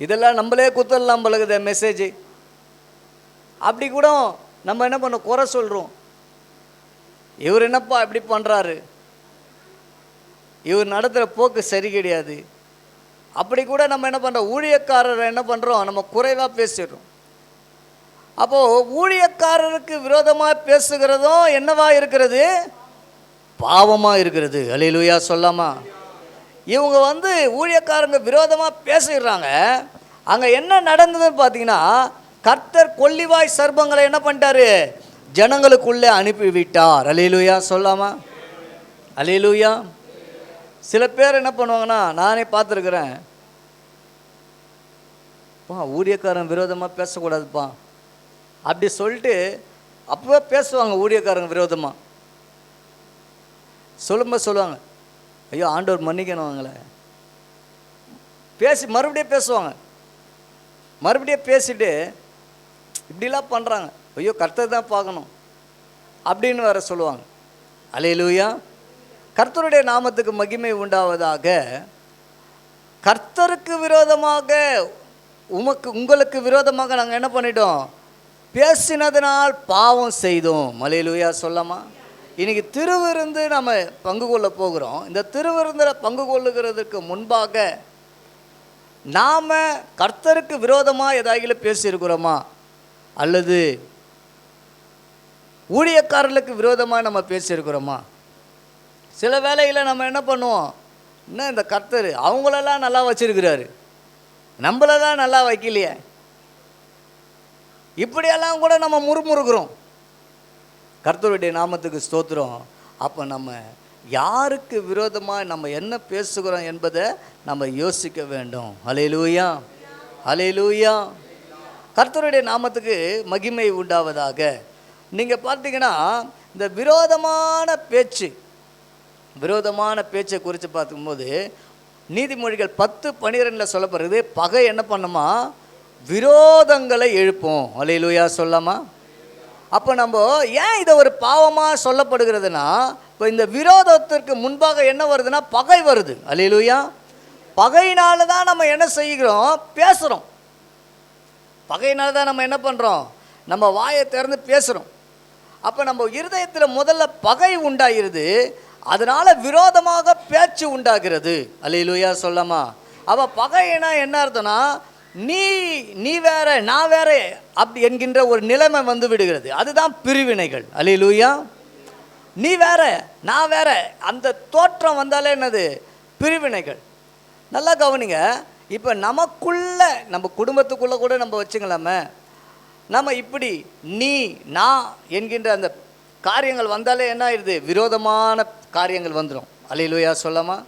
இதெல்லாம் நம்மளே குத்தலாம் பழகுத மெசேஜ். அப்படி கூட நம்ம என்ன பண்ணோம், குறை சொல்கிறோம். இவர் என்னப்பா இப்படி பண்ணுறாரு, இவர் நடத்துகிற போக்கு சரி கிடையாது. அப்படி கூட நம்ம என்ன பண்ணுறோம், ஊழியக்காரரை என்ன பண்ணுறோம், நம்ம குறைவாக பேசிடுறோம். அப்போது ஊழியக்காரருக்கு விரோதமாக பேசுகிறதும் என்னவா இருக்கிறது, பாவமாக இருக்கிறது. அல்லேலூயா சொல்லாமா? இவங்க வந்து ஊழியக்காரங்க விரோதமாக பேசிடுறாங்க. அங்கே என்ன நடந்ததுன்னு பார்த்தீங்கன்னா, கர்த்தர் கொள்ளிவாய் சர்ப்பங்களை என்ன பண்ணிட்டாரு, ஜனங்களுக்குள்ளே அனுப்பிவிட்டார். அல்லேலூயா சொல்லாமா? அல்லேலூயா. சில பேர் என்ன பண்ணுவாங்கன்னா, நானே பார்த்துருக்குறேன், ஊழியக்காரன் விரோதமாக பேசக்கூடாதுப்பா அப்படி சொல்லிட்டு அப்போவே பேசுவாங்க. ஊழியக்காரங்க விரோதமாக சொல்லுவாங்க, ஐயோ ஆண்டவர் மன்னிக்கணும் அவங்கள, பேசி மறுபடியும் பேசுவாங்க. மறுபடியும் பேசிட்டு இப்படிலாம் பண்ணுறாங்க, ஐயோ கர்த்தர் தான் பார்க்கணும் அப்படின்னு வேற சொல்லுவாங்க. அல்லேலூயா. கர்த்தருடைய நாமத்துக்கு மகிமை உண்டாவதாக. கர்த்தருக்கு விரோதமாக உங்களுக்கு விரோதமாக நாங்கள் என்ன பண்ணிட்டோம், பேசினதனால் பாவம் செய்தோம். அல்லேலூயா சொல்லாமா? இன்றைக்கி திருவிருந்து நம்ம பங்கு கொள்ள போகிறோம். இந்த திருவிருந்தில் பங்கு கொள்ளுகிறதுக்கு முன்பாக நாம் கர்த்தருக்கு விரோதமாக ஏதாவது பேசியிருக்கிறோமா, அல்லது ஊழியக்காரர்களுக்கு விரோதமாக நம்ம பேசியிருக்கிறோமா? சில வேளையில் நம்ம என்ன பண்ணுவோம், இன்னும் இந்த கர்த்தர் அவங்களெல்லாம் நல்லா வச்சிருக்கிறாரு, நம்மளெல்லாம் நல்லா வைக்கலையே, இப்படியெல்லாம் கூட நம்ம முறுமுறுக்கிறோம். கர்த்தருடைய நாமத்துக்கு ஸ்தோத்திரம். அப்போ நம்ம யாருக்கு விரோதமாக நம்ம என்ன பேசுகிறோம் என்பதை நம்ம யோசிக்க வேண்டும். அல்லேலூயா, அல்லேலூயா. கர்த்தருடைய நாமத்துக்கு மகிமை உண்டாவதாக. நீங்கள் பார்த்தீங்கன்னா இந்த விரோதமான பேச்சை குறித்து பார்க்கும்போது நீதிமொழிகள் 10:12 சொல்லப்படுறது, பகை என்ன பண்ணுமா, விரோதங்களை எழுப்போம். அல்லேலூயா சொல்லாமா? அப்போ நம்ம ஏன் இதை ஒரு பாவமாக சொல்லப்படுகிறதுனா, இப்போ இந்த விரோதத்திற்கு முன்பாக என்ன வருதுன்னா பகை வருது. அல்லேலூயா. பகையினால தான் நம்ம என்ன செய்கிறோம், பேசுகிறோம். பகையினால தான் நம்ம என்ன பண்ணுறோம், நம்ம வாயை திறந்து பேசுகிறோம். அப்போ நம்ம இருதயத்தில் முதல்ல பகை உண்டாகிறது, அதனால் விரோதமாக பேச்சு உண்டாகிறது. அல்லேலூயா சொல்லாமா? அப்போ பகைனா என்ன அர்த்தம்னா, நீ வேற நான் வேற அப்படி என்கின்ற ஒரு நிலைமை வந்து விடுகிறது. அதுதான் பிரிவினைகள். அல்லேலூயா. நீ வேற நான் வேற அந்த தோற்றம் வந்தாலே என்னது, பிரிவினைகள். நல்லா கவனிங்க. இப்போ நமக்குள்ள, நம்ம குடும்பத்துக்குள்ளே கூட நம்ம வச்சுக்கலாமே, நம்ம இப்படி நீ நான் என்கின்ற அந்த காரியங்கள் வந்தாலே என்ன ஆயிடுது, விரோதமான காரியங்கள் வந்துடும். அல்லேலூயா சொல்லாமா?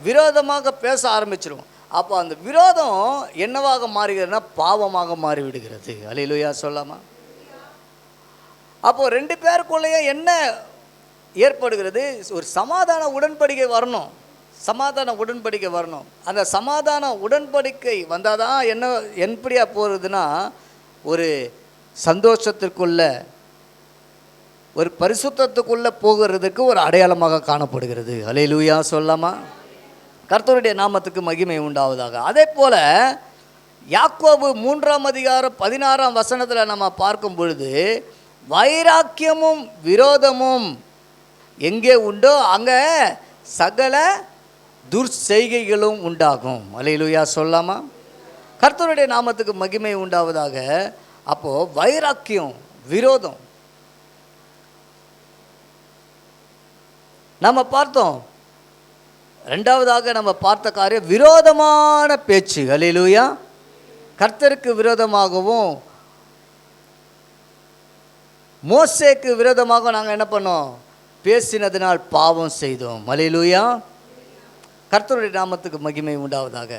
விரோதமாக பேச ஆரம்பிச்சிடும். அப்போ அந்த விரோதம் என்னவாக மாறுகிறதுனா பாவமாக மாறிவிடுகிறது. அல்லேலூயா சொல்லாமா? அப்போது 2 பேருக்குள்ளேயே என்ன ஏற்படுகிறது, ஒரு சமாதான உடன்படிக்கை வரணும். சமாதான உடன்படிக்கை வரணும். அந்த சமாதான உடன்படிக்கை வந்தால் தான் என்ன எப்படியா போகிறதுனா ஒரு சந்தோஷத்திற்குள்ள ஒரு பரிசுத்தத்துக்குள்ளே போகிறதுக்கு ஒரு அடையாளமாக காணப்படுகிறது. அல்லேலூயா சொல்லாமா? கர்த்தருடைய நாமத்துக்கு மகிமை உண்டாவதாக. அதே போல் யாக்கோபு 3:16 நம்ம பார்க்கும் பொழுது வைராக்கியமும் விரோதமும் எங்கே உண்டோ அங்கே சகல துர்ச்செய்கைகளும் உண்டாகும். அல்லேலூயா சொல்லாமா? கர்த்தருடைய நாமத்துக்கு மகிமை உண்டாவதாக. அப்போது வைராக்கியம் விரோதம் நம்ம பார்த்தோம். ரெண்டாவதாக நம்ம பார்த்த காரியம் விரோதமான பேச்சு. அல்லேலூயா. கர்த்தருக்கு விரோதமாகவும் மோசேக்கு விரோதமாக நாங்கள் என்ன பண்ணோம்? பேசினதினால் பாவம் செய்தோம். அல்லேலூயா. கர்த்தருடைய நாமத்துக்கு மகிமை உண்டாவதாக.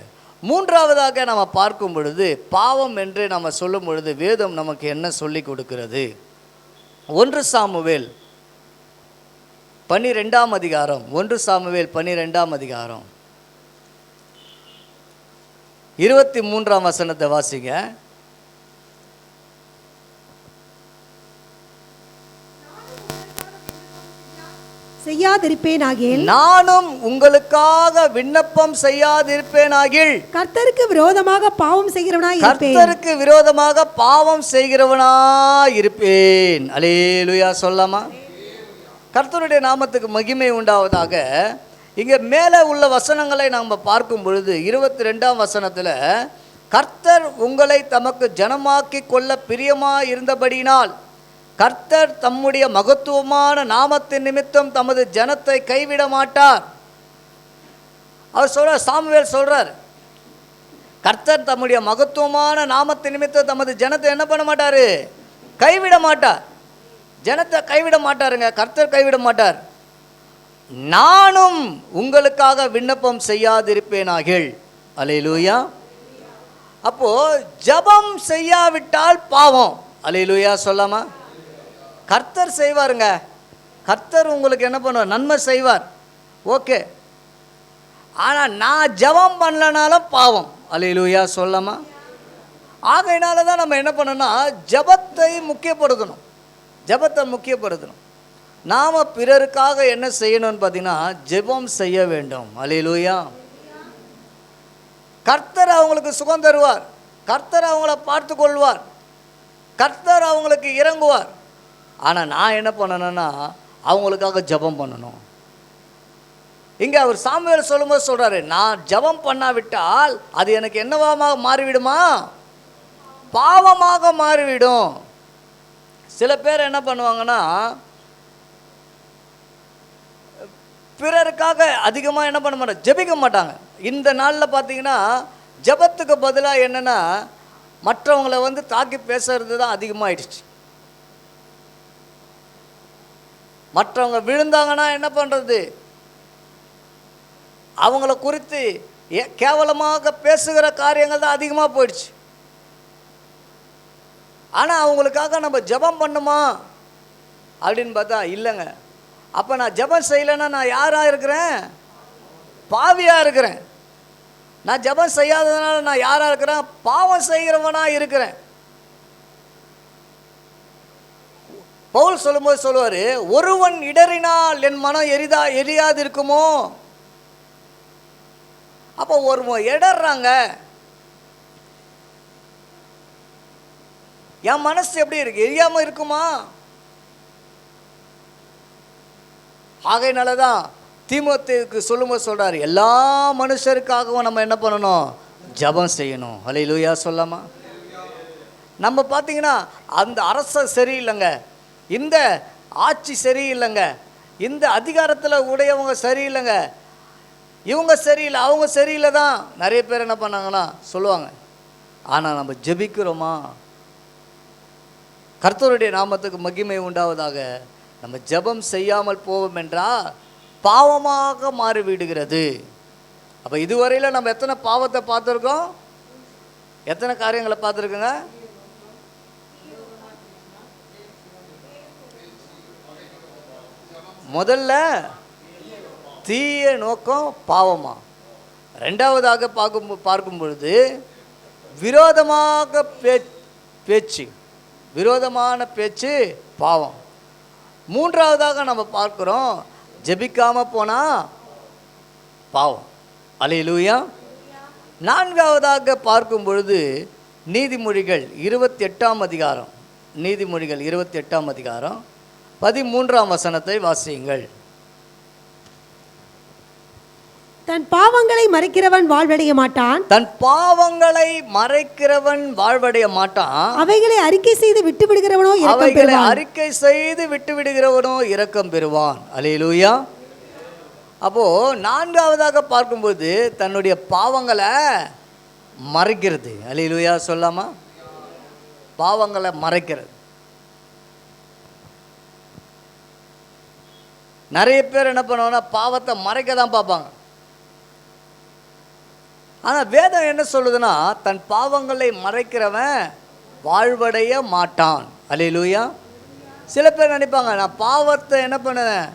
மூன்றாவதாக நம்ம பார்க்கும் பொழுது பாவம் என்று நம்ம சொல்லும் பொழுது வேதம் நமக்கு என்ன சொல்லி கொடுக்கிறது? 1 சாமுவேல் 12 1 சாமுவேல் 12 23 வாசிங்க. செய்யாதிருப்பேனாகில் நானும் உங்களுக்காக விண்ணப்பம் செய்யாதிருப்பேனாகில் கர்த்தருக்கு விரோதமாக பாவம் செய்கிறவனாய் இருப்பேன். கர்த்தருக்கு விரோதமாக பாவம் செய்கிறவனாய் இருப்பேன். அல்லேலூயா சொல்லாமா? கர்த்தருடைய நாமத்துக்கு மகிமை உண்டாவதாக. இங்கே மேலே உள்ள வசனங்களை நாம் பார்க்கும் பொழுது 22 கர்த்தர் உங்களை தமக்கு ஜனமாக்கி கொள்ள பிரியமாக இருந்தபடியினால் கர்த்தர் தம்முடைய மகத்துவமான நாமத்தின் நிமித்தம் தமது ஜனத்தை கைவிட மாட்டார். அவர் சொல்றார், சாமுவேல் சொல்றார், கர்த்தர் தம்முடைய மகத்துவமான நாமத்தின் நிமித்தம் தமது ஜனத்தை என்ன பண்ண மாட்டார்? கைவிட மாட்டார். ஜனத்தை கைவிட மாட்டாருங்க. கர்த்தர் கைவிட மாட்டார். நானும் உங்களுக்காக விண்ணப்பம் செய்யாதிருப்பேனாகில். அல்லேலூயா. அப்போ ஜபம் செய்யாவிட்டால் பாவம். அல்லேலூயா சொல்லாமா? கர்த்தர் செய்வாருங்க. கர்த்தர் உங்களுக்கு என்ன பண்ணுவார்? நன்மை செய்வார். ஓகே. ஆனால் நான் ஜபம் பண்ணலனாலும் பாவம். அல்லேலூயா சொல்லாமா? ஆகையினால தான் நம்ம என்ன பண்ணணும்னா ஜபத்தை முக்கியப்படுத்தணும். ஜபத்தை முக்கியப்படுத்தணும். நாம் பிறருக்காக என்ன செய்யணும்னு பார்த்தீங்கன்னா ஜெபம் செய்ய வேண்டும். அல்லேலூயா. கர்த்தர் அவங்களுக்கு சுகம் தருவார். கர்த்தர் அவங்கள பார்த்து கொள்வார். கர்த்தர் அவங்களுக்கு இறங்குவார். ஆனால் நான் என்ன பண்ணணும்னா அவங்களுக்காக ஜெபம் பண்ணணும். இங்கே அவர் சாமுவேல் சொல்லும்போது சொல்கிறாரு, நான் ஜெபம் பண்ணாவிட்டால் அது எனக்கு என்னவாக மாறிவிடுமா? பாவமாக மாறிவிடும். சில பேர் என்ன பண்ணுவாங்கன்னா பிறருக்காக அதிகமாக என்ன பண்ண மாட்டாங்க? ஜெபிக்க மாட்டாங்க. இந்த நாளில் பார்த்தீங்கன்னா ஜெபத்துக்கு பதிலாக என்னென்னா மற்றவங்களை தாக்கி பேசுறது தான் அதிகமாகிடுச்சு. மற்றவங்க விழுந்தாங்கன்னா என்ன பண்ணுறது? அவங்கள குறித்து கேவலமாக பேசுகிற காரியங்கள் தான் அதிகமாக போயிடுச்சு. ஆனால் அவங்களுக்காக நம்ம ஜெபம் பண்ணுமா அப்படின்னு பார்த்தா இல்லைங்க. அப்போ நான் ஜெபம் செய்யலைன்னா நான் யாராக இருக்கிறேன்? பாவியாக இருக்கிறேன். நான் ஜெபம் செய்யாததுனால நான் யாராக இருக்கிறேன்? பாவம் செய்கிறவனாக இருக்கிறேன். பவுல் சொல்லும்போது சொல்லுவார், ஒருவன் இடறினால் என் மனம் எரியாது இருக்குமோ? அப்போ ஒருவன் இடறாங்க, என் மனசு எப்படி இருக்கு? எரியாமல் இருக்குமா? ஆகையினால தான் தீமோத்தேயுக்கு சொல்லும்போது சொல்கிறார், எல்லா மனுஷருக்காகவும் நம்ம என்ன பண்ணணும்? ஜெபம் செய்யணும். அல்லேலூயா சொல்லாமா? நம்ம பார்த்தீங்கன்னா அந்த அரசர் சரியில்லைங்க, இந்த ஆட்சி சரியில்லைங்க, இந்த அதிகாரத்தில் உடையவங்க சரியில்லைங்க, இவங்க சரியில்லை, அவங்க சரியில்லை தான் நிறைய பேர் என்ன பண்ணாங்கன்னா சொல்லுவாங்க. ஆனால் நம்ம ஜெபிக்கிறோமா? கர்த்தருடைய நாமத்துக்கு மகிமை உண்டாவதாக. நம்ம ஜெபம் செய்யாமல் போவோம் என்றால் பாவமாக மாறிவிடுகிறது. அப்போ இதுவரையில் நம்ம எத்தனை பாவத்தை பார்த்துருக்கோம்? எத்தனை காரியங்களை பார்த்துருக்கோங்க? முதல்ல தீய நோக்கம் பாவமா? ரெண்டாவதாக பார்க்கும் பொழுது விரோதமாக பேச்சு, விரோதமான பேச்சு பாவம். மூன்றாவதாக நம்ம பார்க்குறோம் ஜெபிக்காம போனா பாவம். அல்லேலூயா. நான்காவதாக பார்க்கும் பொழுது நீதிமொழிகள் 28ஆம் அதிகாரம், நீதிமொழிகள் 28ஆம் அதிகாரம் 13ஆம் வசனத்தை வாசியுங்கள். தன் பாவங்களை மறைக்கிறவன் வாழ்வடைய மாட்டான். தன் பாவங்களை மறைக்கிறவன் வாழ்வடைய மாட்டான். அவைகளை அறிக்கை செய்து விட்டு விடுகிறவனோ இரக்கம் பெறுவான். அறிக்கை செய்து விட்டு விடுகிறவனோ இரக்கம் பெறுவான். அல்லேலூயா. அப்போ நான்காவதாக பார்க்கும்போது தன்னுடைய பாவங்களை மறைக்கிறது. அல்லேலூயா சொல்லாமா? பாவங்களை மறைக்கிறது. நிறைய பேர் என்ன பண்ணுவாங்கன்னா பாவத்தை மறைக்க தான் பார்ப்பாங்க. ஆனால் வேதம் என்ன சொல்லுதுன்னா தன் பாவங்களை மறைக்கிறவன் வாழ்வடைய மாட்டான். அல்லேலூயா. சில பேர் நினைப்பாங்க நான் பாவத்தை என்ன பண்ணுவேன்,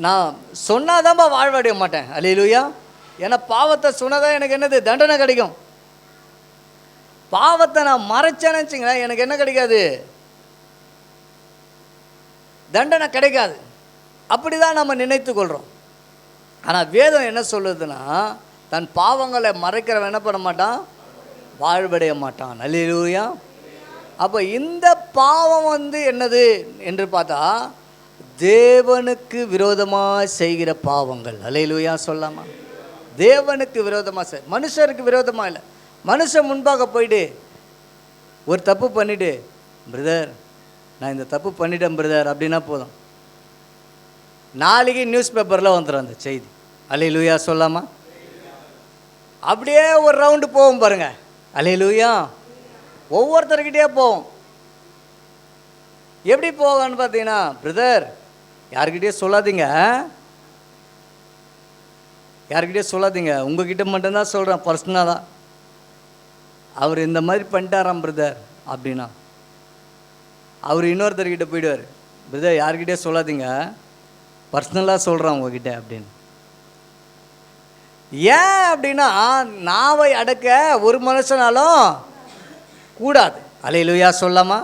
நான் சொன்னாதான்பா வாழ்வடைய மாட்டேன். அல்லேலூயா. ஏன்னா பாவத்தை சொன்னதான் எனக்கு என்னது தண்டனை கிடைக்கும். பாவத்தை நான் மறைச்சேன்னு வச்சுங்களேன் எனக்கு என்ன கிடைக்காது, தண்டனை கிடைக்காது. அப்படி தான் நம்ம நினைத்து கொள்கிறோம். ஆனால் வேதம் என்ன சொல்லுதுன்னா தன் பாவங்களை மறைக்கிறவன் என்ன பண்ண மாட்டான், வாழ்வடைய மாட்டான். அல்லேலூயா. அப்போ இந்த பாவம் என்னது என்று பார்த்தா தேவனுக்கு விரோதமாக செய்கிற பாவங்கள். அல்லேலூயா சொல்லாமா? தேவனுக்கு விரோதமாக மனுஷருக்கு விரோதமாக இல்லை. மனுஷன் முன்பாக போயிட்டு ஒரு தப்பு பண்ணிவிட்டு பிரதர் நான் இந்த தப்பு பண்ணிட்டேன் பிரதர் அப்படின்னா போதும், நாளைக்கு நியூஸ் பேப்பரில் வந்துடும் அந்த செய்தி. அல்லேலூயா சொல்லாமா? அப்படியே ஒரு ரவுண்டு போவோம் பாருங்க. அல்லேலூயா. ஒவ்வொருத்தர்கிட்டே போவோம். எப்படி போவான்னு பார்த்தீங்கன்னா பிரதர் யார்கிட்டயே சொல்லாதீங்க, யார்கிட்டயே சொல்லாதீங்க, உங்ககிட்ட மட்டும்தான் சொல்கிறேன் பர்சனலாக தான். அவர் இந்த மாதிரி பண்ணிட்டாராம் பிரதர் அப்படின்னா அவர் இன்னொருத்தர்கிட்ட போயிடுவார், பிரதர் யார்கிட்டயே சொல்லாதீங்க பர்சனலாக சொல்கிறேன் உங்ககிட்ட அப்படின்னு. ஏன் அப்படின்னா நாவை அடக்க ஒரு மனுஷனாலும் கூடாது. அல்லேலூயா சொல்லாமா?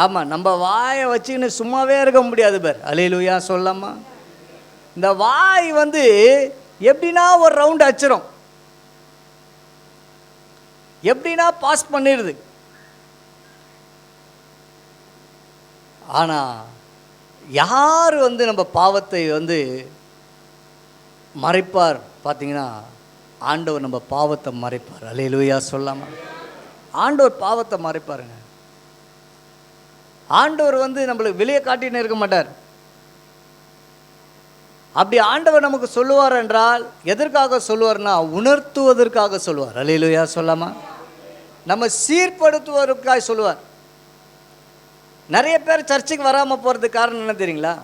ஆமாம், நம்ம வாயை வச்சுக்கின்னு சும்மாவே இருக்க முடியாது பேர். அல்லேலூயா சொல்லாமா? இந்த வாய் எப்படின்னா ஒரு ரவுண்டு அச்சிரும், எப்படின்னா பாஸ் பண்ணிடுது. ஆனால் யார் நம்ம பாவத்தை மறைப்பார் பார்த்தீங்கன்னா ஆண்டவர் நம்ம பாவத்தை மறைப்பார். அல்லேலூயா சொல்லாமா? ஆண்டவர் பாவத்தை மறைப்பாருங்க. ஆண்டவர் நம்மளுக்கு வெளியே காட்டின்னு இருக்க மாட்டார். அப்படி ஆண்டவர் நமக்கு சொல்லுவார் என்றால் எதற்காக சொல்லுவார்னா உணர்த்துவதற்காக சொல்லுவார். அல்லேலூயா சொல்லாமா? நம்ம சீர்படுத்துவதற்காக சொல்லுவார். நிறைய பேர் சர்ச்சுக்கு வராமல் போகிறதுக்கு காரணம் என்ன தெரியுங்களா?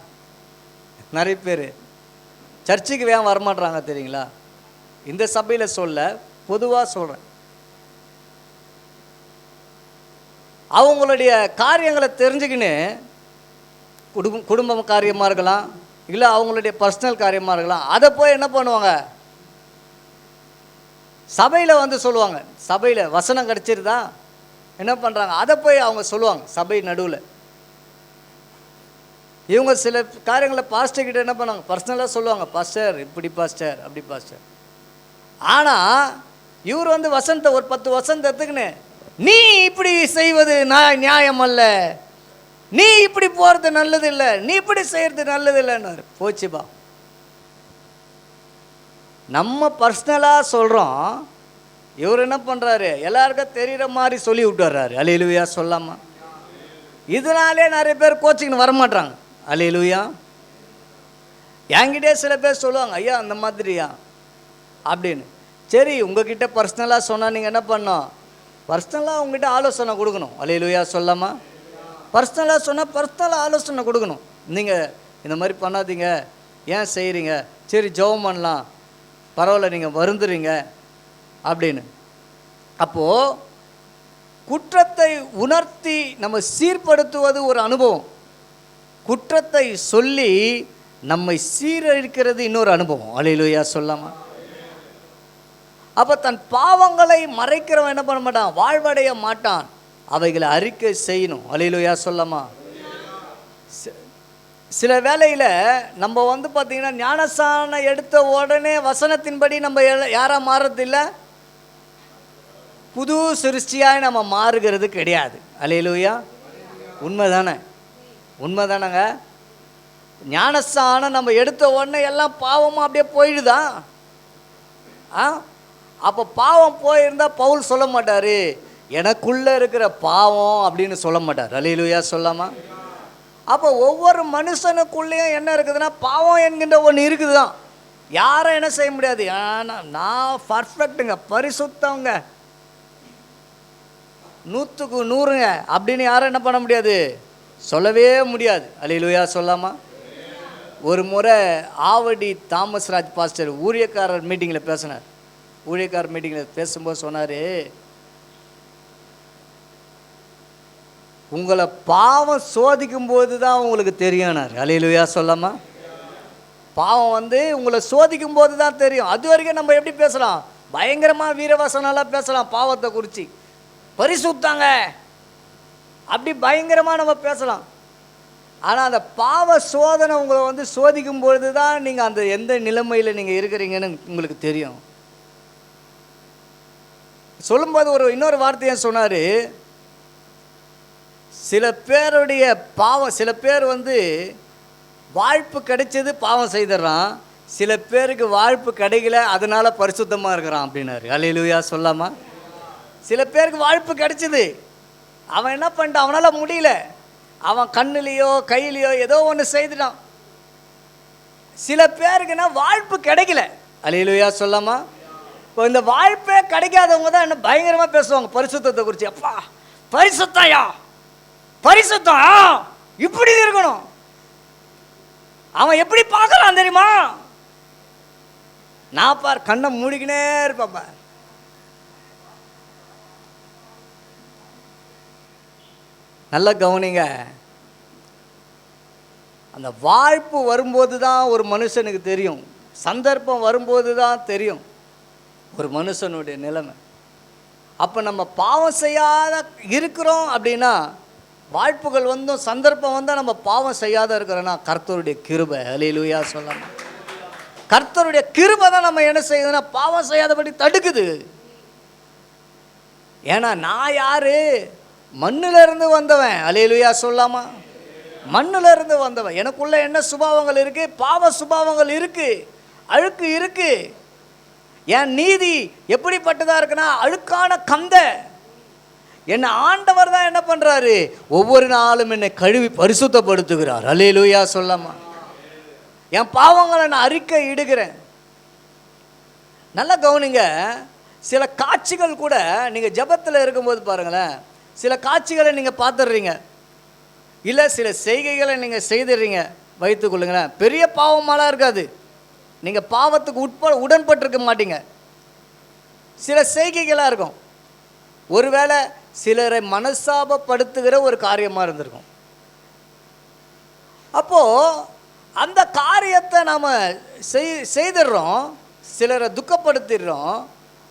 நிறைய பேர் சர்ச்சுக்கு ஏன் வரமாட்றாங்க தெரியுங்களா? இந்த சபையில் சொல்ல பொதுவாக சொல்கிறேன், அவங்களுடைய காரியங்களை தெரிஞ்சுக்கின்னு குடும்பம் காரியமாக இருக்கலாம், இல்லை அவங்களுடைய பர்சனல் காரியமாக இருக்கலாம், அதை போய் என்ன பண்ணுவாங்க சபையில் சொல்லுவாங்க. சபையில் வசனம் கிடச்சிருதா என்ன பண்ணுறாங்க, அதை போய் அவங்க சொல்லுவாங்க சபை நடுவில். இவங்க சில காரியங்களை பாஸ்டர்கிட்ட என்ன பண்ணுவாங்க பர்சனலாக சொல்லுவாங்க, பாஸ்டர் இப்படி பாஸ்டர் அப்படி பாஸ்டர். ஆனால் இவர் வசனத்தை ஒரு 10 வசனத்தை எடுத்துக்கின்னு நீ இப்படி செய்வது நியாயம் அல்ல, நீ இப்படி போகிறது நல்லது இல்லை, நீ இப்படி செய்கிறது நல்லது இல்லைன்னு போச்சுப்பா. நம்ம பர்சனலாக சொல்கிறோம், இவர் என்ன பண்ணுறாரு எல்லாருக்கும் தெரிகிற மாதிரி சொல்லி விட்டுறாரு. அல்லேலூயா சொல்லாமா? இதனாலே நிறைய பேர் கோச்சிங்னு வரமாட்டாங்க. அல்லேலூயா. என்கிட்டே சில பேர் சொல்லுவாங்க ஐயா அந்த மாதிரியா அப்படின்னு. சரி உங்ககிட்ட பர்சனலாக சொன்னால் நீங்கள் என்ன பண்ணோம், பர்சனலாக உங்ககிட்ட ஆலோசனை கொடுக்கணும். அல்லேலூயா சொல்லாமா? பர்சனலாக சொன்னால் பர்சனலாக ஆலோசனை கொடுக்கணும். நீங்கள் இந்த மாதிரி பண்ணாதீங்க, ஏன் செய்கிறீங்க, சரி ஜெபம் பண்ணலாம், பரவாயில்ல நீங்கள் வருந்துறீங்க அப்படின்னு. அப்போது குற்றத்தை உணர்த்தி நம்ம சீர்படுத்துவது ஒரு அனுபவம். குற்றத்தை சொல்லி நம்மை சீரழிக்கிறது இன்னொரு அனுபவம். அல்லேலூயா சொல்லாமா? அப்போ தன் பாவங்களை மறைக்கிறவன் என்ன பண்ண மாட்டான்? வாழ்வடைய மாட்டான். அவைகளை அறிக்கை செய்யணும். அல்லேலூயா சொல்லாமா? சில வேளையில் நம்ம வந்து பார்த்திங்கன்னா ஞானஸ்நானம் எடுத்த உடனே வசனத்தின்படி நம்ம யாராக மாறுறதில்லை, புது சிருஷ்டியாய் நம்ம மாறுகிறது கிடையாது. அல்லேலூயா, உண்மைதானே? உண்மைதானங்க. ஞானஸ்நானம் நம்ம எடுத்த உடனே எல்லாம் பாவமாக அப்படியே போயிடுதா? அப்போ பாவம் போயிருந்தால் பவுல் சொல்ல மாட்டார் எனக்குள்ளே இருக்கிற பாவம் அப்படின்னு சொல்ல மாட்டார். அல்லேலூயா சொல்லாமா? அப்போ ஒவ்வொரு மனுஷனுக்குள்ளேயும் என்ன இருக்குதுன்னா பாவம் என்கின்ற ஒன்று இருக்குது தான். யாரும் என்ன செய்ய முடியாது. ஆனால் நான் பர்ஃபெக்ட்டுங்க, பரிசுத்தவங்க, 100க்கு 100ங்க அப்படின்னு யாரும் என்ன பண்ண முடியாது, சொல்லவே முடியாது. அல்லேலூயா சொல்லாமா? ஒரு முறை ஆவடி தாமஸ் ராஜ் பாஸ்டர் ஊழியக்காரர் மீட்டிங்கில் பேசினார். ஊழியக்காரர் மீட்டிங்கில் பேசும்போது சொன்னார், உங்களை பாவம் சோதிக்கும் போது தான் உங்களுக்கு தெரியும்னார். அல்லேலூயா சொல்லாமா? பாவம் வந்து உங்களை சோதிக்கும் போது தான் தெரியும். அது வரைக்கும் நம்ம எப்படி பேசலாம், பயங்கரமாக வீரவசனெல்லாம் பேசலாம் பாவத்தை குறித்து, பரிசுத்தாங்க அப்படி பயங்கரமாக நம்ம பேசலாம். ஆனால் அந்த பாவ சோதனை உங்களை வந்து சோதிக்கும் பொழுது தான் நீங்கள் அந்த எந்த நிலைமையில் நீங்கள் இருக்கிறீங்கன்னு உங்களுக்கு தெரியும். சொல்லும்போது இன்னொரு வார்த்தையை சொன்னார், சில பேருடைய பாவம், சில பேர் வந்து வாழ்ப்பு கிடைச்சது பாவம் செய்துடுறான், சில பேருக்கு வாழ்ப்பு கிடைக்கல அதனால் பரிசுத்தமாக இருக்கிறான் அப்படின்னாரு. அல்லேலூயா சொல்லாமா? சில பேருக்கு வாழ்ப்பு கிடைச்சிது, அவன் என்ன பண்ணிட்டான், அவனால் முடியல, அவன் கண்ணுலேயோ கையிலையோ ஏதோ ஒன்று செய்துட்டான். சில பேருக்குன்னா வாழ்ப்பு கிடைக்கல. அல்லேலூயா சொல்லாமா? இப்போ இந்த வாழ்ப்பே கிடைக்காதவங்க தான் என்ன பயங்கரமாக பேசுவாங்க பரிசுத்தத்தை குறித்து. அப்பா பரிசுத்தாயா, பரிசுத்தம் இப்படி இருக்கணும், அவன் எப்படி பார்க்கறான் தெரியுமா? நான் பார் கண்ணை மூடிக்கினே இருப்பப்ப. நல்லா கவனிங்க, அந்த வாழ்ப்பு வரும்போது தான் ஒரு மனுஷனுக்கு தெரியும், சந்தர்ப்பம் வரும்போது தான் தெரியும் ஒரு மனுஷனுடைய நிலைமை. அப்போ நம்ம பாவம் செய்யாத இருக்கிறோம் அப்படின்னா, வாய்ப்புகள் வந்தும் சந்தர்ப்பம் வந்தால் நம்ம பாவம் செய்யாத இருக்கிறோன்னா கர்த்தருடைய கிருபை. அல்லேலூயா சொல்லலாம். கர்த்தருடைய கிருபை தான் நம்ம என்ன செய்யுதுன்னா பாவம் செய்யாதபடி தடுக்குது. ஏன்னா நான் யாரு, மண்ணில் இருந்து வந்தவன். அல்லேலூயா சொல்லாமா? மண்ணில் இருந்து வந்தவன். எனக்குள்ள என்ன சுபாவங்கள் இருக்கு, பாவ சுபாவங்கள் இருக்கு, அழுக்கு இருக்கு. என் நீதி எப்படிப்பட்டதா இருக்குன்னா அழுக்கான கந்த. என்ன ஆண்டவர் தான் என்ன பண்றாரு, ஒவ்வொரு நாளும் என்னை கழுவி பரிசுத்தப்படுத்துகிறார். அல்லேலூயா சொல்லாமா? என் பாவங்களை நான் அறிக்கை இடுகிறேன். நல்லா கவனிங்க, சில காட்சிகள் கூட நீங்கள் ஜெபத்தில் இருக்கும்போது பாருங்களேன், சில காட்சிகளை நீங்கள் பார்த்துடுறீங்க, இல்லை சில செய்கைகளை நீங்கள் செய்துடுறீங்க வைத்துக்கொள்ளுங்களேன். பெரிய பாவமாலாம் இருக்காது, நீங்கள் பாவத்துக்கு உடன்பட்டிருக்க மாட்டீங்க. சில செய்கைகளாக இருக்கும், ஒருவேளை சிலரை மனசாபப்படுத்துகிற ஒரு காரியமாக இருந்திருக்கும். அப்போது அந்த காரியத்தை நாம் செய்துடுறோம், சிலரை துக்கப்படுத்திடுறோம்.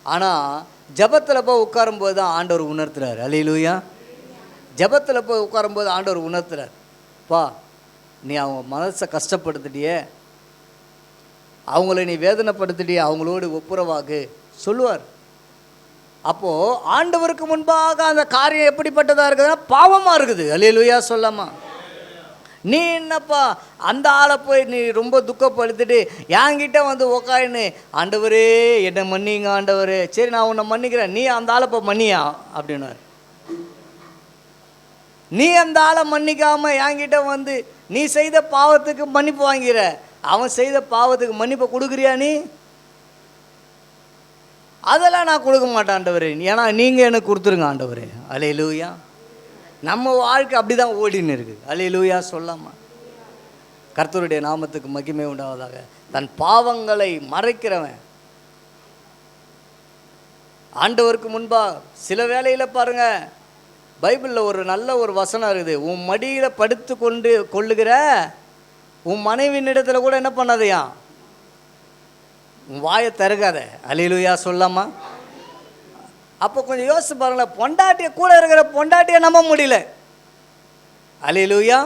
ஆனால் ஜெபத்தில் போய் உட்காரும்போது தான் ஆண்டவர் உணர்த்துறார். அல்லேலூயா. ஜெபத்தில் போய் உட்காரும்போது ஆண்டவர் உணர்த்துறார், பா நீ அவங்க மனசை கஷ்டப்படுத்திட்டியே, அவங்கள நீ வேதனைப்படுத்திட்டியே, அவங்களோடு ஒப்புரவாகு சொல்லுவார். அப்போது ஆண்டவருக்கு முன்பாக அந்த காரியம் எப்படிப்பட்டதாக இருக்குதுன்னா பாவமாக இருக்குது. அல்லேலூயா சொல்லாமா? நீ என்னப்பா அந்த ஆளை போய் நீ ரொம்ப துக்கப்படுத்திட்டு என்கிட்ட வந்து உக்காயின்னு, ஆண்டவரே என்னை மன்னிங்க ஆண்டவரே, சரி நான் உன்னை மன்னிக்கிறேன், நீ அந்த ஆளை போய் மன்னியா அப்படின்னார். நீ அந்த ஆளை மன்னிக்காமல் என்கிட்ட வந்து நீ செய்த பாவத்துக்கு மன்னிப்பு வாங்கிற, அவன் செய்த பாவத்துக்கு மன்னிப்பை கொடுக்குறியா நீ? அதெல்லாம் நான் கொடுக்க மாட்டேன் ஆண்டவரே, ஏன்னா நீங்கள் எனக்கு கொடுத்துருங்க ஆண்டவரே. அல்லேலூயா. நம்ம வாழ்க்கை அப்படி தான் ஓடின்னு இருக்குது. அல்லேலூயா சொல்லாமா? கர்த்தருடைய நாமத்துக்கு மகிமை உண்டாவதாக. தன் பாவங்களை மறைக்கிறவன் ஆண்டவருக்கு முன்பாக சில வேளையில் பாருங்கள், பைபிளில் ஒரு நல்ல ஒரு வசனம் இருக்குது, உன் மடியில் படுத்து கொள்ளுகிற உன் மனைவியின் இடத்துல கூட என்ன பண்ணாதையா, உன் வாயை தருகாத. அல்லேலூயா சொல்லாமா? அப்போ கொஞ்சம் யோசிச்சு பாருங்களேன், பொண்டாட்டியை கூட இருக்கிற பொண்டாட்டியை நம்ப முடியல. அல்லேலூயா.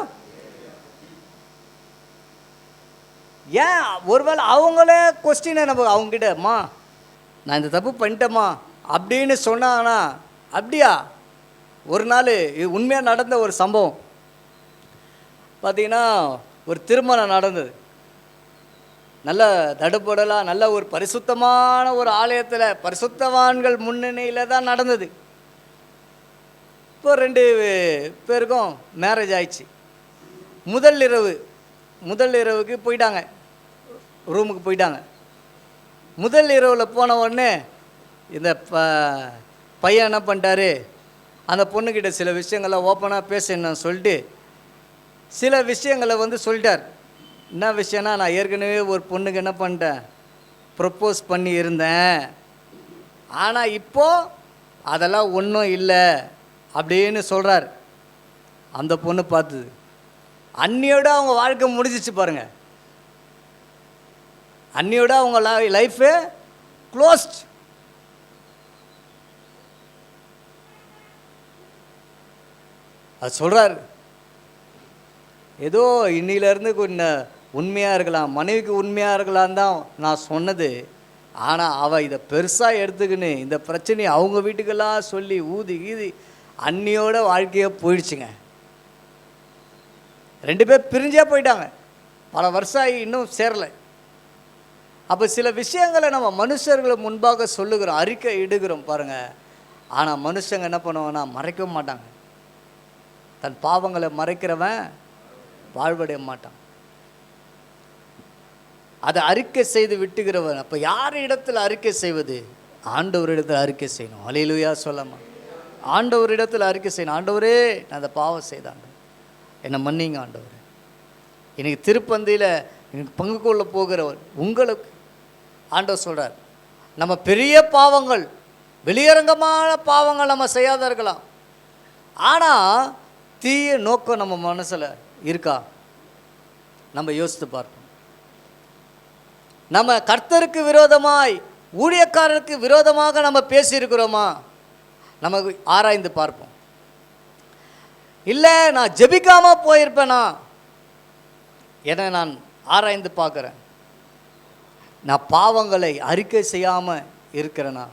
ஏன்? ஒருவேளை அவங்களே கொஸ்டினை நம்ம அவங்ககிட்ட, அம்மா நான் இந்த தப்பு பண்ணிட்டேம்மா அப்படின்னு சொன்னாங்கன்னா, அப்படியா? ஒரு நாள் இது உண்மையாக நடந்த ஒரு சம்பவம் பார்த்தீங்கன்னா, ஒரு திருமணம் நடந்தது. நல்ல தடுப்படலாக நல்ல ஒரு பரிசுத்தமான ஒரு ஆலயத்தில் பரிசுத்தவான்கள் முன்னணியில் தான் நடந்தது. இப்போ 2 பேருக்கும் மேரேஜ் ஆயிடுச்சு. முதல் இரவுக்கு போயிட்டாங்க, ரூமுக்கு போயிட்டாங்க. முதல் இரவில் போன உடனே இந்த பையன் என்ன பண்ணிட்டாரு, அந்த பொண்ணுக்கிட்ட சில விஷயங்களை ஓப்பனாக பேசணும்னு சொல்லிட்டு சில விஷயங்களை சொல்லிட்டார். என்ன விஷயம்னா, நான் ஏற்கனவே ஒரு பொண்ணுக்கு என்ன பண்ணிட்டேன், ப்ரப்போஸ் பண்ணி இருந்தேன், ஆனால் இப்போது அதெல்லாம் ஒன்றும் இல்லை அப்படின்னு சொல்கிறார். அந்த பொண்ணு பார்த்தது, அன்னியோட அவங்க வாழ்க்கை முடிஞ்சிச்சு பாருங்கள். அன்னியோட அவங்க லைஃபு க்ளோஸ்ட். அது சொல்கிறார், ஏதோ இன்னிலேருந்து கொஞ்சம் உண்மையாக இருக்கலாம், மனைவிக்கு உண்மையாக இருக்கலாம் தான் நான் சொன்னது. ஆனால் அவள் இதை பெருசாக எடுத்துக்கின்னு இந்த பிரச்சனையை அவங்க வீட்டுக்கெல்லாம் சொல்லி ஊதி கீதி அன்னியோட வாழ்க்கையே போயிடுச்சுங்க. 2 பேர் பிரிஞ்சே போயிட்டாங்க. பல வருஷம் ஆகி இன்னும் சேரலை. அப்போ சில விஷயங்களை நம்ம மனுஷர்களை முன்பாக சொல்லுகிறோம், அறிக்கை இடுகிறோம் பாருங்கள். ஆனால் மனுஷங்க என்ன பண்ணுவாங்கன்னா மறைக்க மாட்டாங்க. தன் பாவங்களை மறைக்கிறவன் வாழ்வடைய மாட்டான். அதை அறிக்கை செய்து விட்டுகிறவன். அப்போ யார் இடத்துல அறிக்கை செய்வது? ஆண்டவர் இடத்துல அறிக்கை செய்யணும். அல்லேலூயா சொல்லாமா? ஆண்டவர் இடத்துல அறிக்கை செய்யணும். ஆண்டவரே, நான் அந்த பாவம் செய்தாங்க, என்னை மன்னிங்க ஆண்டவர். இன்னைக்கு திருப்பந்தியில் எனக்கு பங்கு கொள்ள போகிறவர் உங்களுக்கு ஆண்டவர் சொல்கிறார், நம்ம பெரிய பாவங்கள், வெளியரங்கமான பாவங்கள் நம்ம செய்யாத இருக்கலாம், ஆனால் தீய நோக்கம் நம்ம மனசில் இருக்கா? நம்ம யோசித்து பார்ப்போம். நம்ம கர்த்தருக்கு விரோதமாய், ஊழியக்காரருக்கு விரோதமாக நம்ம பேசியிருக்கிறோமா? நம்ம ஆராய்ந்து பார்ப்போம். இல்லை நான் ஜெபிக்காமல் போயிருப்பேனா என நான் ஆராய்ந்து பார்க்குறேன். நான் பாவங்களை அறிக்கை செய்யாமல் இருக்கிறேனா?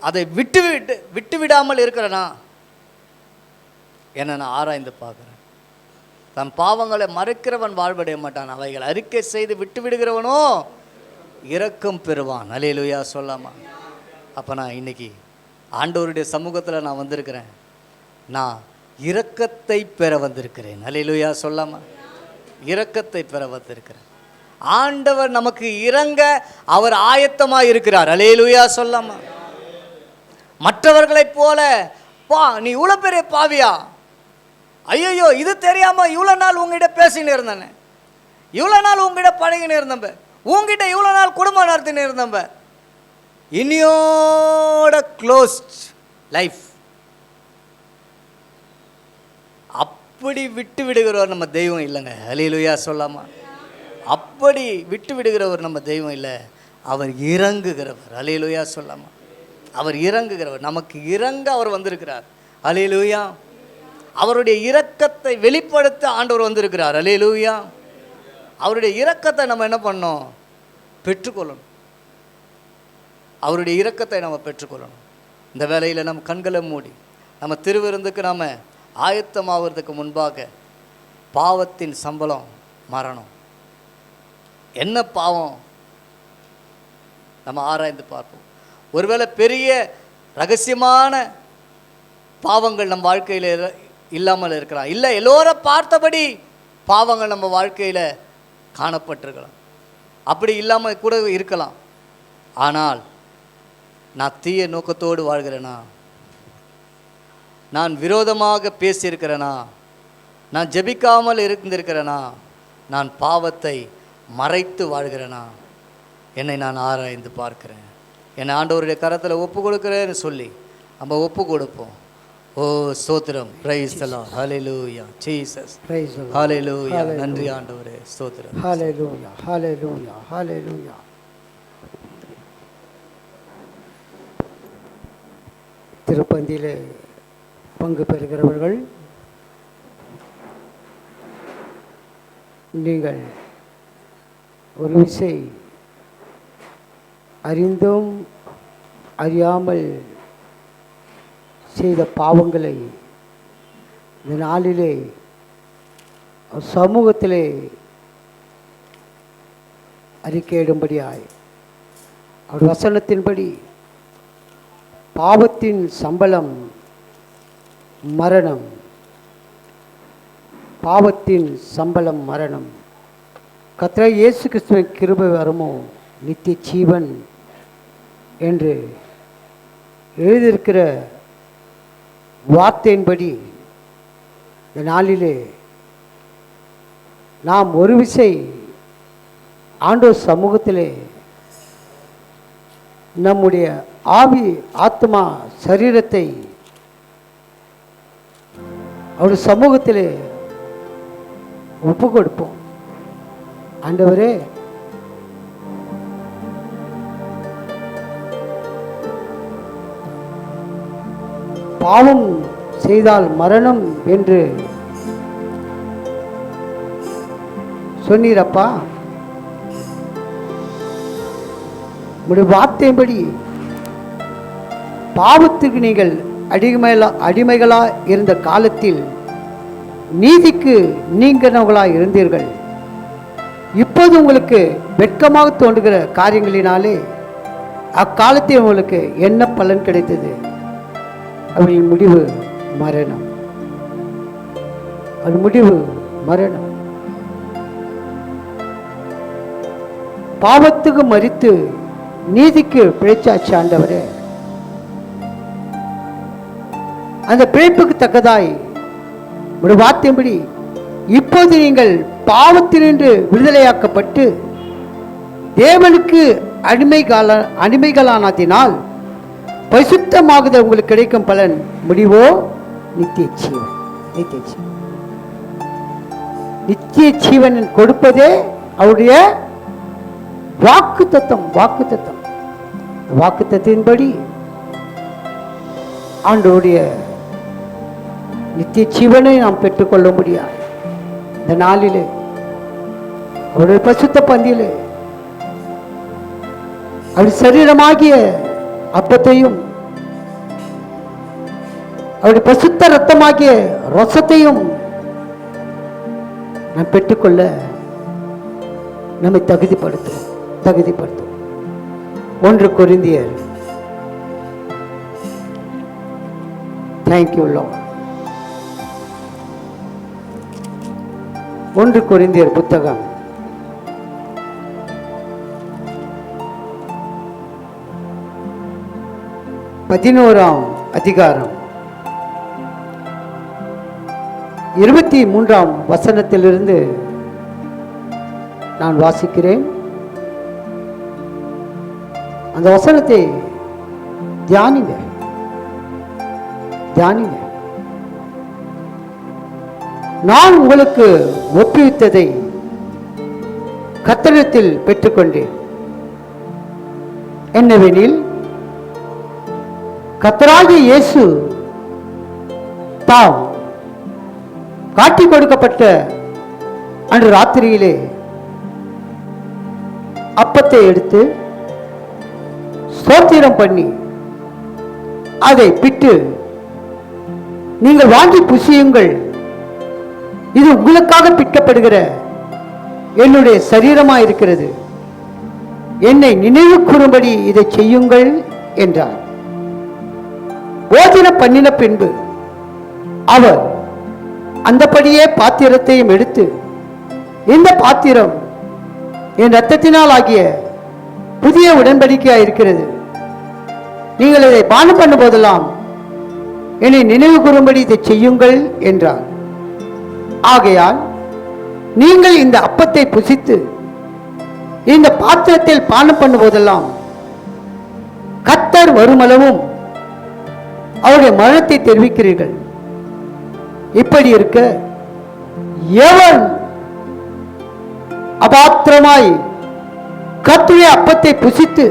அதை விட்டு விடாமல் இருக்கிறேனா என நான் ஆராய்ந்து பார்க்குறேன். தன் பாவங்களை மறைக்கிறவன் வாழ்வடைய மாட்டான், அவைகள் அறிக்கை செய்து விட்டு விடுகிறவனோ இரக்கம் பெறுவான். அல்லேலூயா சொல்லாமா? அப்போ நான் இன்னைக்கு ஆண்டவருடைய சமூகத்தில் நான் வந்திருக்கிறேன். நான் இரக்கத்தை பெற வந்திருக்கிறேன். அல்லேலூயா சொல்லாமா? இரக்கத்தை பெற வந்திருக்கிறேன். ஆண்டவர் நமக்கு இறங்க அவர் ஆயத்தமாக இருக்கிறார். அல்லேலூயா சொல்லாமா? மற்றவர்களைப் போல பா நீ இவ்வளோ பெரிய பாவியா, ஐயோ இது தெரியாமல் இவ்வளோ நாள் உங்ககிட்ட பேசின்னு இருந்தேன், இவ்வளோ நாள் உங்ககிட்ட பழகின்னு இருந்தம்ப, உங்ககிட்ட இவ்வளோ நாள் குடும்பம் நடத்தின்னு இருந்தம்ப, இனியோட க்ளோஸ்ட் லைஃப். அப்படி விட்டு விடுகிறவர் நம்ம தெய்வம் இல்லைங்க. அல்லேலூயா சொல்லாமா? அப்படி விட்டு விடுகிறவர் நம்ம தெய்வம் இல்லை, அவர் இறங்குகிறவர். அல்லேலூயா சொல்லாமா? அவர் இறங்குகிறவர், நமக்கு இறங்க அவர் வந்திருக்கிறார். அல்லேலூயா. அவருடைய இரக்கத்தை வெளிப்படுத்த ஆண்டவர் வந்திருக்கிறார். அல்லேலூயா. அவருடைய இரக்கத்தை நம்ம என்ன பண்ணோம்? பெற்றுக்கொள்ளணும். அவருடைய இரக்கத்தை நம்ம பெற்றுக்கொள்ளணும். இந்த வேளையில் நம்ம கண்களை மூடி நம்ம திருவிருந்துக்கு நாம் ஆயத்தமாகிறதுக்கு முன்பாக பாவத்தின் சம்பளம் மரணம். என்ன பாவம் நம்ம ஆராய்ந்து பார்ப்போம். ஒருவேளை பெரிய ரகசியமான பாவங்கள் நம்ம வாழ்க்கையில் இல்லாமல் இருக்கலாம், இல்லை எல்லோரும் பார்த்தபடி பாவங்கள் நம்ம வாழ்க்கையில் காணப்பட்டிருக்கலாம், அப்படி இல்லாமல் கூட இருக்கலாம். ஆனால் நான் தீய நோக்கத்தோடு வாழ்கிறேனா? நான் விரோதமாக பேசியிருக்கிறேனா? நான் ஜெபிக்காமல் இருந்திருக்கிறேனா? நான் பாவத்தை மறைத்து வாழ்கிறேனா? என்னை நான் ஆராய்ந்து பார்க்கிறேன். என்னை ஆண்டவருடைய கரத்தில் ஒப்பு கொடுக்குறேன்னு சொல்லி நம்ம ஒப்பு கொடுப்போம். ஓ ஸ்தோத்திரம். Price the Lord. Hallelujah Jesus. Praise the Lord. Hallelujah. Hallelujah. நன்றி ஆண்டவரே. ஸ்தோத்திரம். Hallelujah. Hallelujah. Hallelujah. திருப்பந்தியிலே பங்கு பெறுகிறவர்கள் நீங்கள் ஒரு விசை அறிந்தும் அறியாமல் செய்த பாவங்களை இந்த நாளிலே சமூகத்திலே அறிக்கையிடும்படியாய் அவர் வசனத்தின்படி பாவத்தின் சம்பளம் மரணம், பாவத்தின் சம்பளம் மரணம், கர்த்தராகிய இயேசு கிறிஸ்துவின் கிருபை வரமோ நித்திய ஜீவன் என்று எழுதியிருக்கிற வார்த்தையின்படி இந்த நாளிலே நாம் ஒரு விசை ஆண்டவர் சமூகத்திலே நம்முடைய ஆவி ஆத்மா சரீரத்தை அவர் சமூகத்திலே ஒப்பு கொடுப்போம். ஆண்டவரே, பாவம் செய்தால் மரணம் என்று சொன்னீரப்பா, உங்களுடைய வார்த்தையின்படி பாவத்துக்கு நீங்கள் அடிமைகளா இருந்த காலத்தில் நீதிக்கு நீங்கினவர்களாக இருந்தீர்கள். இப்போது உங்களுக்கு வெட்கமாக தோன்றுகிற காரியங்களினாலே அக்காலத்தில் உங்களுக்கு என்ன பலன் கிடைத்தது? அவரின் முடிவு மரணம். அது முடிவு மரணம். பாவத்துக்கு மரித்து நீதிக்கு பிழைச்சாச்சு ஆண்டவரே. அந்த பிழைப்புக்கு தக்கதாய் ஒரு வார்த்தையின்படி இப்போது நீங்கள் பாவத்தினின்று விடுதலையாக்கப்பட்டு தேவனுக்கு அடிமைகளானதினால் பரிசுத்தமாகுதல் உங்களுக்கு கிடைக்கும் பலன் முடிவோ நித்திய ஜீவன். நித்திய ஜீவன், நித்திய ஜீவன் கொடுப்பதே அவருடைய வாக்கு தத்தம். வாக்கு தத்தம், வாக்கு தத்தின்படி ஆண்டவருடைய நித்திய ஜீவனை நாம் பெற்றுக்கொள்ள முடியாது. இந்த நாளிலே அவருடைய பரிசுத்த பந்தியிலே அவர் சரீரமாகிய அப்பத்தையும் அவருடைய பரிசுத்த ரத்தமாகிய ரசத்தையும் நாம் பெற்றுக்கொள்ள நம்மை தகுதிப்படுத்தும். 1 கொரிந்தியர். Thank you Lord. 1 கொரிந்தியர் புத்தகம் 11ஆம் அதிகாரம் 23ஆம் வசனத்திலிருந்து நான் வாசிக்கிறேன். அந்த வசனத்தை தியானிங்க. நான் உங்களுக்கு ஒப்புவித்ததை கர்த்தரிடத்தில் பெற்றுக்கொண்டேன். என்னவெனில், கர்த்தராகிய இயேசு தாம் காட்டிக் கொடுக்கப்பட்ட அன்று ராத்திரியிலே அப்பத்தை எடுத்து ஸ்தோத்திரம் பண்ணி அதை பிட்டு, நீங்கள் வாங்கி புசியுங்கள், இது உங்களுக்காக பிற்கப்படுகிற என்னுடைய சரீரமாயிருக்கிறது, என்னை நினைவு கூறும்படி இதை செய்யுங்கள் என்றார். போஜனம் பண்ணின பின்பு அவர் அந்தபடியே பாத்திரத்தையும் எடுத்து, இந்த பாத்திரம் என் இரத்தத்தினால் ஆகிய புதிய உடன்படிக்கையாக இருக்கிறது, நீங்கள் இதை பானம் பண்ணும் போதெல்லாம் என்னை நினைவு கூறும்படி இதை செய்யுங்கள் என்றார். ஆகையால் நீங்கள் இந்த அப்பத்தை புசித்து இந்த பாத்திரத்தில் பானம் பண்ணும் போதெல்லாம் கர்த்தர் வருமளவும் அவருடைய மரணத்தை தெரிவிக்கிறீர்கள். இப்படி இருக்க எவன் அபாத்திரமாய் கர்த்தருடைய அப்பத்தை புசித்து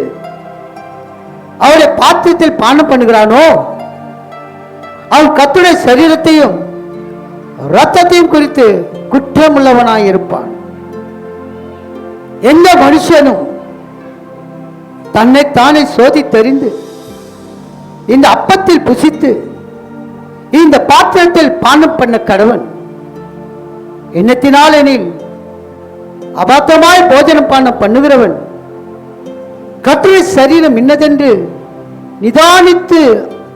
அவருடைய பாத்திரத்தில் பானம் பண்ணுகிறானோ அவன் கர்த்தருடைய சரீரத்தையும் இரத்தத்தையும் குறித்து குற்றமுள்ளவனாய் இருப்பான். எந்த மனுஷனும் தன்னைத்தானே சோதித்தறிந்து இந்த அப்பத்தில் புசித்து இந்த பாத்திரத்தில் பானம் பண்ண கடவன். எண்ணத்தினால் எனில் அபாத்தமாய் போஜனம் பானம் பண்ணுகிறவன் கர்த்தருடைய சரீரம் இன்னதென்று நிதானித்து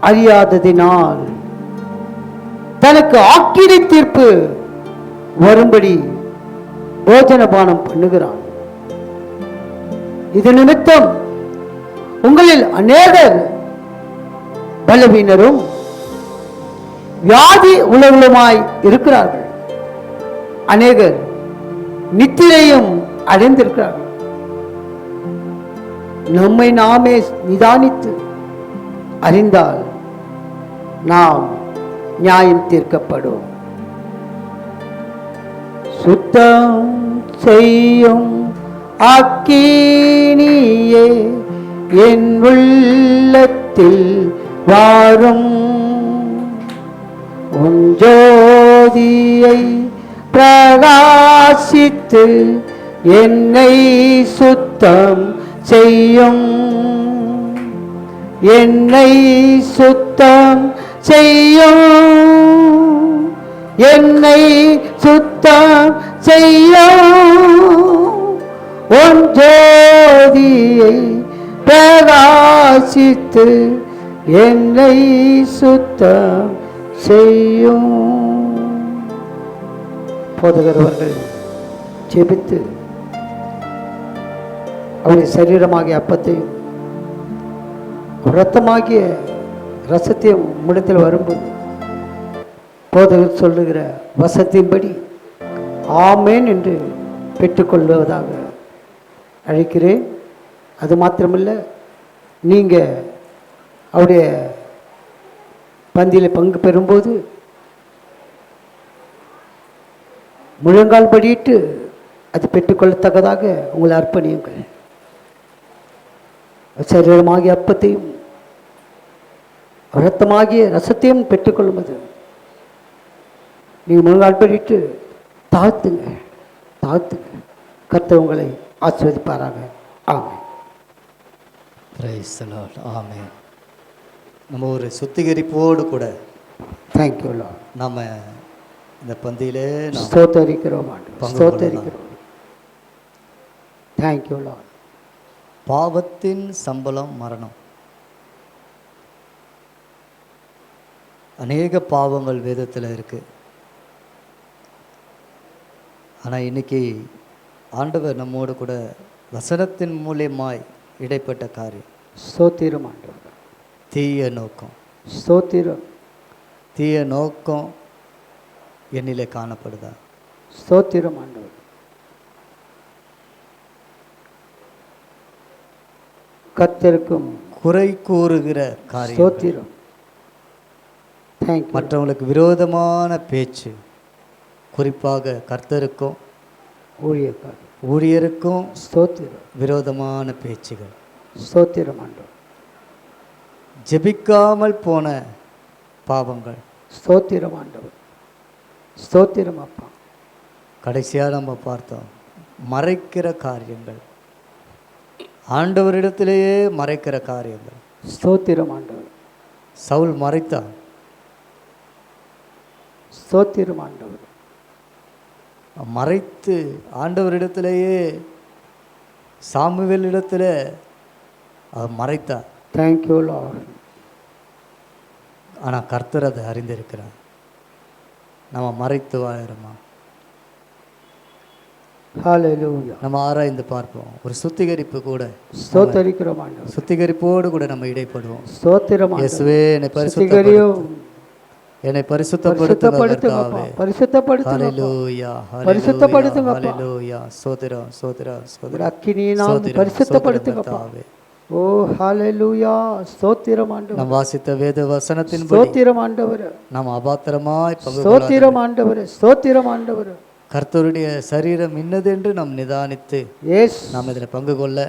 அறியாததினால் தனக்கு ஆக்கினை தீர்ப்பு வரும்படி போஜன பானம் பண்ணுகிறான். இது நிமித்தம் உங்களில் அநேகர் பலவீனரும் வியாதி உள்ளவர்களுமாய் இருக்கிறார்கள். அநேகர் நித்திரையும் அடைந்திருக்கிறார்கள். நம்மை நாமே நிதானித்து அறிந்தால் நாம் நியாயம் தீர்க்கப்படும். சுத்தம் செய்யும் அக்கினியே என் உள்ளத்தில் வாரும். உன் ஜோதியை பிரகாசித்து என்னை சுத்தம் செய்யும். என்னை சுத்தம் செய்யும். என்னை சுத்தம் செய்யும். உன் ஜோதியை பிரகாசித்து என்னை சுத்தம் செய்யும். போதகர் அவர்கள் ஜெபித்து அவருடைய சரீரமாகிய அப்பத்தையும் இரத்தமாகிய ரசத்தையும் முடத்தில் வரும்போது போதகர் சொல்லுகிற வசத்தின்படி ஆமேன் என்று பெற்றுக்கொள்வதாக அழைக்கிறேன். அது மாத்திரமல்ல, நீங்கள் அவருடைய பந்தியில் பங்கு பெறும்போது முழங்கால் படியிட்டு அது பெற்றுக்கொள்ளத்தக்கதாக உங்களை அர்ப்பணியுங்கள். சரீரமாகிய அப்பத்தையும் இரத்தமாகிய ரசத்தையும் பெற்றுக்கொள்ளும்போது நீங்கள் முழங்கால் படியிட்டு தாழ்த்துங்க. கர்த்தர் உங்களை ஆசீர்வதிப்பாராக. Amen. Praise the lord. Amen. நம்ம ஒரு சுத்திகரிப்போடு கூட தேங்க்யூ லார்ட். நம்ம இந்த பந்தியிலே ஸ்தோத்தரிக்கிறோம் ஆண்டவரே. ஸ்தோத்தரிக்கிறோம். Thank you Lord. பாவத்தின் சம்பளம் மரணம். அநேக பாவங்கள் வேதத்தில் இருக்கு. ஆனால் இன்னைக்கு ஆண்டவர் நம்மோடு கூட வசனத்தின் மூலியமாய் இடைப்பட்ட காரியம். ஸ்தோத்திரம் ஆண்டவரே. தீய நோக்கம். ஸ்தோத்திரம். தீய நோக்கம் என்னிலே காணப்படுதா? ஸ்தோத்திரம் ஆண்டவரே. கர்த்தருக்கும் குறை கூறுகிற காரியம், ஸ்தோத்திரம். தேங்க்யூ. மற்றவங்களுக்கு விரோதமான பேச்சு, குறிப்பாக கர்த்தருக்கும் ஊழியருக்கும் ஸ்தோத்திரம். விரோதமான பேச்சுகள். ஸ்தோத்திரம் ஆண்டவரே. ஜெபிக்காமல் போன பாவங்கள். ஸ்தோத்திரம் ஆண்டவரே. ஸ்தோத்திரம் அப்பா. கடைசியாக நம்ம பார்த்தோம் மறைக்கிற காரியங்கள், ஆண்டவரிடத்திலேயே மறைக்கிற காரியங்கள். ஸ்தோத்திரம் ஆண்டவரே. சவுல் மறைத்தான். ஸ்தோத்திரம் ஆண்டவரே. மறைத்து ஆண்டவரிடத்திலேயே சாமுவேலிடத்தில் அவர் மறைத்தார். Thank you Lord. ஆனால் கர்த்தர் அதை அறிந்திருக்கிறார். நம்ம மறைத்து வாழறோமா? ஹல்லேலூயா. நம்ம ஆராய்ந்து பார்ப்போம். ஒரு சுத்திகரிப்பு கூட, ஸ்தோத்தரிக்கிறோம் ஆண்டவரே. சுத்திகரிப்போடு கூட நம்ம இடைப்படுவோம். ஸ்தோத்திரம் ஆண்டவரே. இயேசுவே என்னை சுத்திகரியும். என்னை பரிசுத்தப்படுத்துங்க. பரிசுத்தப்படுத்துங்க. ஹல்லேலூயா. பரிசுத்தப்படுத்துங்க. ஹல்லேலூயா. ஸ்தோத்திரம் ஸ்தோத்திரம் ஸ்தோத்திரம். அக்கினியினால் பரிசுத்தப்படுத்துங்க. ஓ ஹalleluya ஸ்தோத்திரம் ஆண்டவரே நாம் வாசித்த வேத வசனத்தின்படி ஸ்தோத்திரம் ஆண்டவரே நாம் அபாத்திரமாய் பங்கு கொள்ளாதபடி ஸ்தோத்திரம் ஆண்டவரே ஸ்தோத்திரம் ஆண்டவரே கர்த்தருடைய சரீரம் இன்னது என்று நாம் நிதானித்து எஸ் நாம் இதில் பங்கு கொள்ள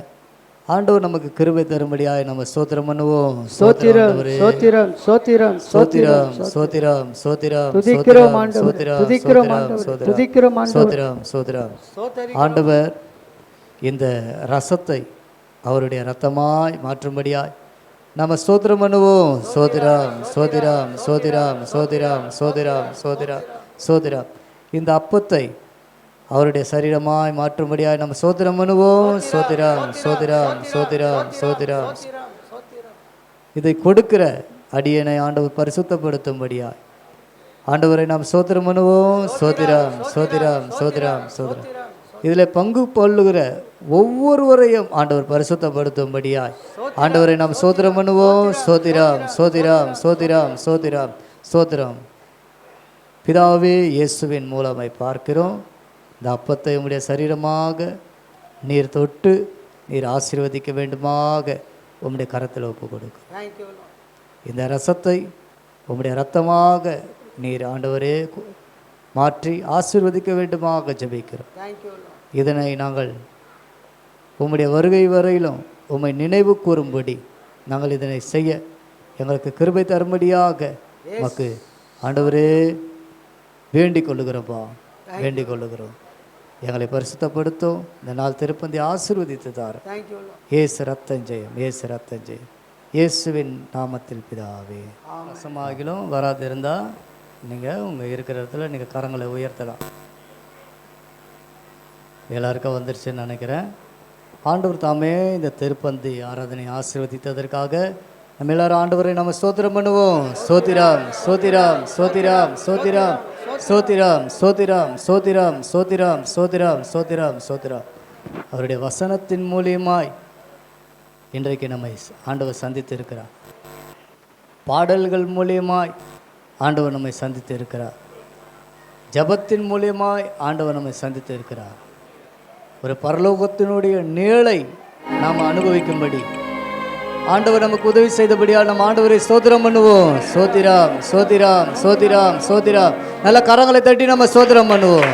ஆண்டவர் நமக்கு கிருபை தரும்படியாய் நம்ம ஸ்தோத்திரம் பண்ணுவோம். ஸ்தோத்திரம் ஸ்தோத்திரம் ஸ்தோத்திரம் ஸ்தோத்திரம் ஸ்தோத்திரம் ஸ்தோத்திரம் துதிக்கிறோம் ஆண்டவரே துதிக்கிறோம் ஆண்டவரே துதிக்கிறோம் ஆண்டவரே ஸ்தோத்திரம் ஸ்தோத்திரம். ஆண்டவர் இந்த ரசத்தை அவருடைய ரத்தமாய் மாற்றும்படியாய் நம்ம ஸ்தோத்திரம் பண்ணுவோம். ஸ்தோத்திரம் ஸ்தோத்திரம் ஸ்தோத்திரம் ஸ்தோத்திரம் ஸ்தோத்திரம் ஸ்தோத்திரம் ஸ்தோத்திரம். இந்த அப்பத்தை அவருடைய சரீரமாய் மாற்றும்படியாய் நம்ம ஸ்தோத்திரம் பண்ணுவோம். ஸ்தோத்திரம் ஸ்தோத்திரம் ஸ்தோத்திரம் ஸ்தோத்திரம். இதை கொடுக்கிற அடியனை ஆண்டவர் பரிசுத்தப்படுத்தும்படியாய் ஆண்டவரை நாம் ஸ்தோத்திரம் பண்ணுவோம். ஸ்தோத்திரம் ஸ்தோத்திரம் ஸ்தோத்திரம் ஸ்தோத்திரம். இதில் பங்கு கொள்ளுகிற ஒவ்வொருவரையும் ஆண்டவர் பரிசுத்தப்படுத்தும்படியாய் ஆண்டவரை நாம் ஸ்தோத்திரம் பண்ணுவோம். ஸ்தோத்திரம் ஸ்தோத்திரம் ஸ்தோத்திரம் ஸ்தோத்திரம் ஸ்தோத்திரம். பிதாவே இயேசுவின் மூலமாய் பார்க்கிறோம். இந்த அப்பத்தை உம்முடைய சரீரமாக நீர் தொட்டு நீர் ஆசீர்வதிக்க வேண்டுமாக உம்முடைய கரத்தில் ஒப்பு கொடுக்கும். இந்த ரசத்தை உம்முடைய இரத்தமாக நீர் ஆண்டவரே மாற்றி ஆசீர்வதிக்க வேண்டுமாக ஜெபிக்கிறோம். இதனை நாங்கள் உம்முடைய வருகை வரையிலும் உம்மை நினைவு கூறும்படி நாங்கள் இதனை செய்ய எங்களுக்கு கிருபை தரும்படியாக நமக்கு ஆண்டவரே வேண்டிக் கொள்ளுகிறோம்ப்பா, வேண்டிக் கொள்ளுகிறோம். எங்களை பரிசுத்தப்படுத்தும். இந்த நாள் திருப்பந்தி ஆசீர்வதித்து தார். ஏசு ரத்தம் ஜெயம், ஏசு ரத்தம் ஜெயம், இயேசுவின் நாமத்தில் பிதாவே. ரசமாகிலும் வராதிருந்தால் நீங்கள் உங்கள் இருக்கிற இடத்துல நீங்கள் கரங்களை உயர்த்தலாம். எல்லாருக்கும் வந்துருச்சுன்னு நினைக்கிறேன். ஆண்டவர் தாமே இந்த திருப்பந்தி ஆராதனை ஆசீர்வதித்ததற்காக நம்ம எல்லாரும் ஆண்டவரை நம்ம ஸ்தோத்திரம் பண்ணுவோம். ஸ்தோத்திரம் ஸ்தோத்திரம் ஸ்தோத்திரம் ஸ்தோத்திரம் ஸ்தோத்திரம் ஸ்தோத்திரம் ஸ்தோத்திரம் ஸ்தோத்திரம் ஸ்தோத்திரம் ஸ்தோத்திரம் ஸ்தோத்திரம். அவருடைய வசனத்தின் மூலியமாய் இன்றைக்கு நம்மை ஆண்டவர் சந்தித்து இருக்கிறார். பாடல்கள் மூலியமாய் ஆண்டவர் நம்மை சந்தித்து இருக்கிறார். ஜபத்தின் மூலியமாய் ஆண்டவர் நம்மை சந்தித்து இருக்கிறார். ஒரு பரலோகத்தினுடைய நிழலை நாம் அனுபவிக்கும்படி ஆண்டவர் நமக்கு உதவி செய்தபடியால் நம்ம ஆண்டவரை ஸ்தோத்திரம் பண்ணுவோம். ஸ்தோத்திரம் ஸ்தோத்திரம் ஸ்தோத்திரம் ஸ்தோத்திரம். நல்ல கரங்களை தட்டி நம்ம ஸ்தோத்திரம் பண்ணுவோம்.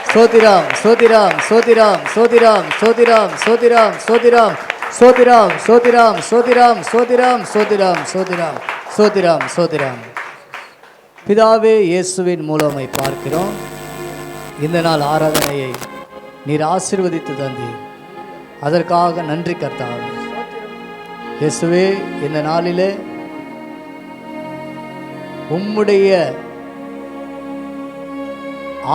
ஸ்தோத்திரம் ஸ்தோத்திரம் ஸ்தோத்திரம் ஸ்தோத்திரம் ஸ்தோத்திரம் ஸ்தோத்திரம் ஸ்தோத்திரம் ஸ்தோத்திரம் ஸ்தோத்திரம் ஸ்தோத்திரம் ஸ்தோத்திரம் ஸ்தோத்திரம் ஸ்தோத்திரம் ஸ்தோத்திரம் ஸ்தோத்திரம். பிதாவே இயேசுவின் மூலமை பார்க்கிறோம். இந்த நாள் ஆராதனையை நீர் ஆசீர்வதித்து தந்தீர். அதற்காக நன்றி கர்த்தாவே. இயேசுவே, இந்த நாளிலே உம்முடைய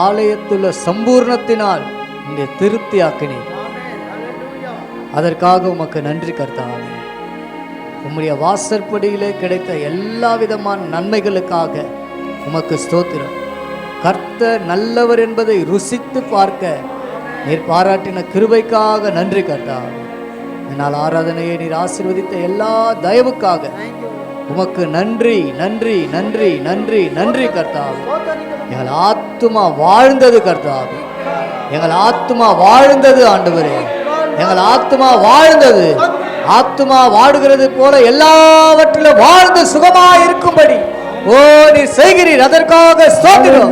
ஆலயத்துள்ள சம்பூர்ணத்தினால் இங்கே திருப்தி ஆக்கினீர். அதற்காக உமக்கு நன்றி கர்த்தாவே. உம்முடைய வாசற்படியிலே கிடைத்த எல்லா விதமான நன்மைகளுக்காக உமக்கு ஸ்தோத்திரம். கர்த்தர் நல்லவர் என்பதை ருசித்து பார்க்க நீர் பாராட்டின கிருபைக்காக நன்றி கர்த்தாவே. இதனால் ஆராதனையை நீர் ஆசீர்வதித்த எல்லா தயவுக்காக உமக்கு நன்றி நன்றி நன்றி நன்றி நன்றி கர்த்தாவே. எங்கள் ஆத்துமா வாழ்ந்தது கர்த்தாவே, எங்கள் ஆத்துமா வாழ்ந்தது ஆண்டவரே, எங்கள் ஆத்துமா வாழ்ந்தது. ஆத்துமா வாடுகிறது போல எல்லாவற்றிலும் வாழ்ந்து சுகமாய் இருக்கும்படி ஓ நீர் செய்கிறீர். அதற்காக ஸ்தோத்திரம்,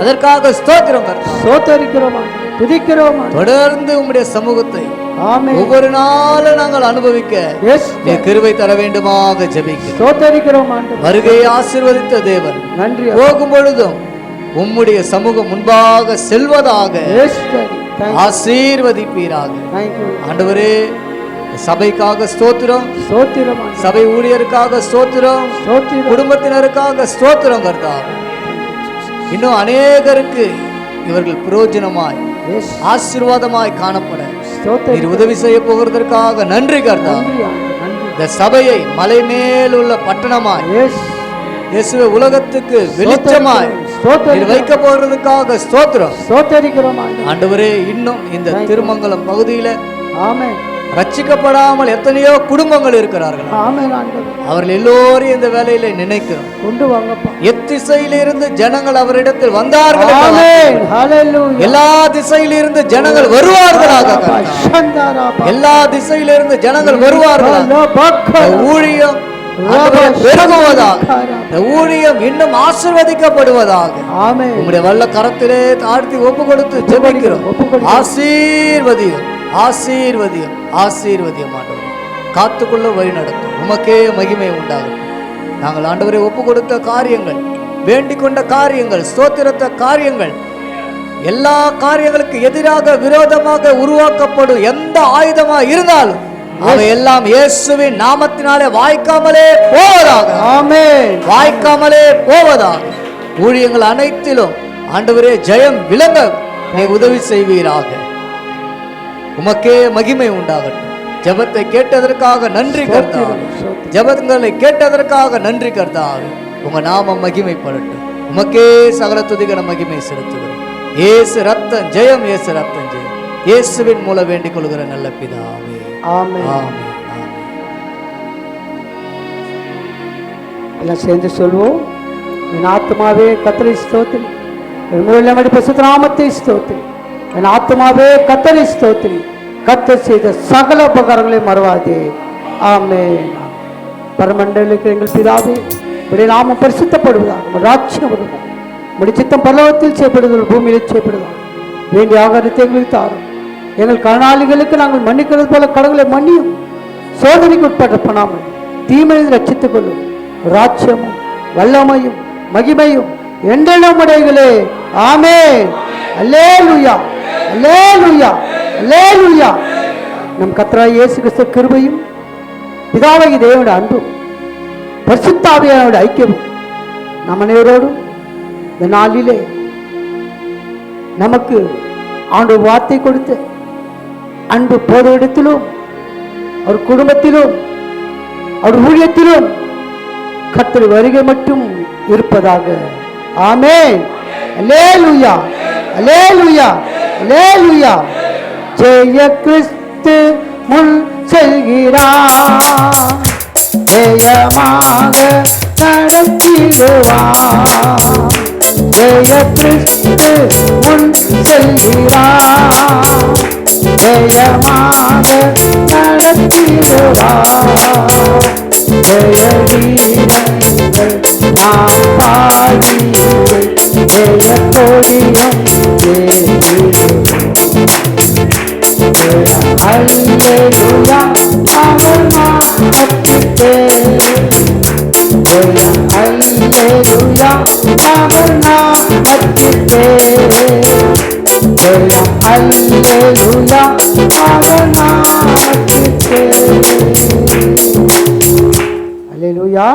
அதற்காக ஸ்தோத்திரம் ஸ்தோத்திரிக்கிறோம், துதிக்கிறோம். தொடர்ந்து உம்முடைய சமூகத்தை ஒவ்வொரு நாளும் நாங்கள் அனுபவிக்க நீர் கிருபை தர வேண்டுமாக ஜெபிக்கிறோம். வருகையை ஆசீர்வதித்த தேவன் நன்றி. போகும் பொழுதும் உம்முடைய சமூகம் முன்பாக செல்வதாக ஆசீர்வதிப்பீராக. ஆண்டவரே, சபைக்காக ஸ்தோத்திரம், சபை ஊழியருக்காக ஸ்தோத்திரம், குடும்பத்தினருக்காக ஸ்தோத்திரம் கர்த்தாவே. இன்னும் அநேகருக்கு இவர்கள் பிரயோஜனமாய் ஆசீர்வாதமாய் காணப்பட நீர் உதவி செய்ய போகிறதற்காக நன்றி கர்த்தாவே. இந்த சபையை மலை மேல் உள்ள பட்டணமாய் இயேசுவே உலகத்துக்கு வெளிச்சமாய் வைக்க போறதுக்காக ஸ்தோத்திரம். ஆண்டவரே, இன்னும் இந்த திருமங்கலம் பகுதியில ரட்சிக்கப்படாமல் எத்தனையோ குடும்பங்கள் இருக்கிறார்கள். ஆமென் ஆண்டவரே. அவர்கள் எல்லோரையும் இந்த வேலையில நினைக்கிறோம். கொண்டு வாங்கப்பா. எத்திசையிலிருந்து ஜனங்கள் அவரிடத்தில் வந்தார்கள். ஆமென். ஹalleluya. எல்லா திசையிலிருந்து ஜனங்கள் வருவார்களாக. எல்லா திசையிலிருந்து ஜனங்கள் வருவார்களாக. ஊழியம் பெருகுவதாக, இந்த ஊழியம் இன்னும் ஆசீர்வதிக்கப்படுவதாக. ஆமென். உம்முடைய வல்ல கரத்திலே தாழ்த்தி ஒப்பு கொடுத்து ஜெபிக்கிறோம். ஆசீர்வதியும், ஆசீர்வதியும், ஆசீர்வதியும் ஆண்டவரே. காத்துக்குள்ள வழி நடத்தும். உமக்கே மகிமை உண்டாகும். நாங்கள் ஆண்டவரை ஒப்பு கொடுத்த காரியங்கள், வேண்டிக் கொண்ட காரியங்கள், ஸ்தோத்திரத்த காரியங்கள், எல்லா காரியங்களுக்கு எதிராக விரோதமாக உருவாக்கப்படும் எந்த ஆயுதமா இருந்தாலும் அவை எல்லாம் இயேசுவின் நாமத்தினாலே வாய்க்காமலே போவதாக. ஆமென். வாய்க்காமலே போவதாக. ஊழியங்கள் அனைத்திலும் ஆண்டவரே ஜெயம் விளங்க நீ உதவி செய்வீராக. உமக்கே மகிமை உண்டாகட்டும். ஜெபத்தை கேட்டதற்காக நன்றி கர்த்தாவே. ஜெபங்களை கேட்டதற்காக நன்றி கர்த்தாவே. உங்க நாமம் மகிமைப்படட்டும். உமக்கே சகல துதிகன மகிமை செலுத்துகிறோம். இயேசு ரத்தம் ஜெயம், இயேசு ரத்தம் ஜெயம். இயேசுவின் மூலம் வேண்டிக் கொள்கிற நல்ல பிதாவே. ஆமென். ஆமென். எல்லாம் சேர்ந்து சொல்வோம். என் ஆத்மாவே கர்த்தரை ஸ்தோத்திரி, என் மூலமடி பரிசுத்த நாமத்தை ஸ்தோத்திரி. என் ஆத்மாவே கர்த்தரை ஸ்தோத்திரி, கர்த்தர் செய்த சகல உபகாரங்களை மறவாதே. ஆமென். பரமண்டலுக்கு எங்கள் பிதாவே, உடைய நாமம் பரிசுத்தப்படுவதாக, உங்கள் ராஜ்யம் வருவதாக, உடைய சித்தம் பரலோகத்தில் செய்யப்படுவதால் பூமியில் செய்யப்படுவதாக. வேண்டிய ஆகாரத்தை எங்களுக்கு தாரும். எங்கள் கடனாளிகளுக்கு நாங்கள் மன்னிக்கிறது போல கடவுளை மன்னியும். சோதனைக்கு உட்பட்ட பண்ணாமல் தீமையை ரட்சித்துக் கொள்ளும். ராஜ்யமும் வல்லமையும் மகிமையும் என்றெல்லாம் உடையகளே. ஆமென். அல்லேலூயா, அல்லேலூயா, அல்லேலூயா. நம் கர்த்தராகிய இயேசு கிறிஸ்து கிருபையும், பிதாவாகிய தேவனுடைய அன்பும், பரிசுத்த ஆவியானவருடைய ஐக்கியமும் நம் அனைவரோடும் இந்த நாளிலே நமக்கு ஆண்டவர் வார்த்தை கொடுத்து அன்பு போதவிடத்திலும், அவர் குடும்பத்திலும், அவர் ஊழியத்திலும் கர்த்தர் வருகை மட்டும் இருப்பதாக. ஆமென். அல்லேலூயா, அல்லேலூயா, அல்லேலூயா. ஜெய கிறிஸ்து முன் செல்கிறார், ஜெயமாக நடத்திடுவார். ஜெய கிறிஸ்து முன் செல்கிறார், ஜெயமாக நடத்திடுவார். ஜெய வீரர்கள் நாம் பாடிடுவோம், ஜெய கொடியும் அல்லேலூயா. அவர் நாமத்திலே ஜெய அல்லேலூயா. அவர் நாமத்திலே ஜெய அல்லேலூயா. அவர் நாமத்திலே அல்லேலூயா.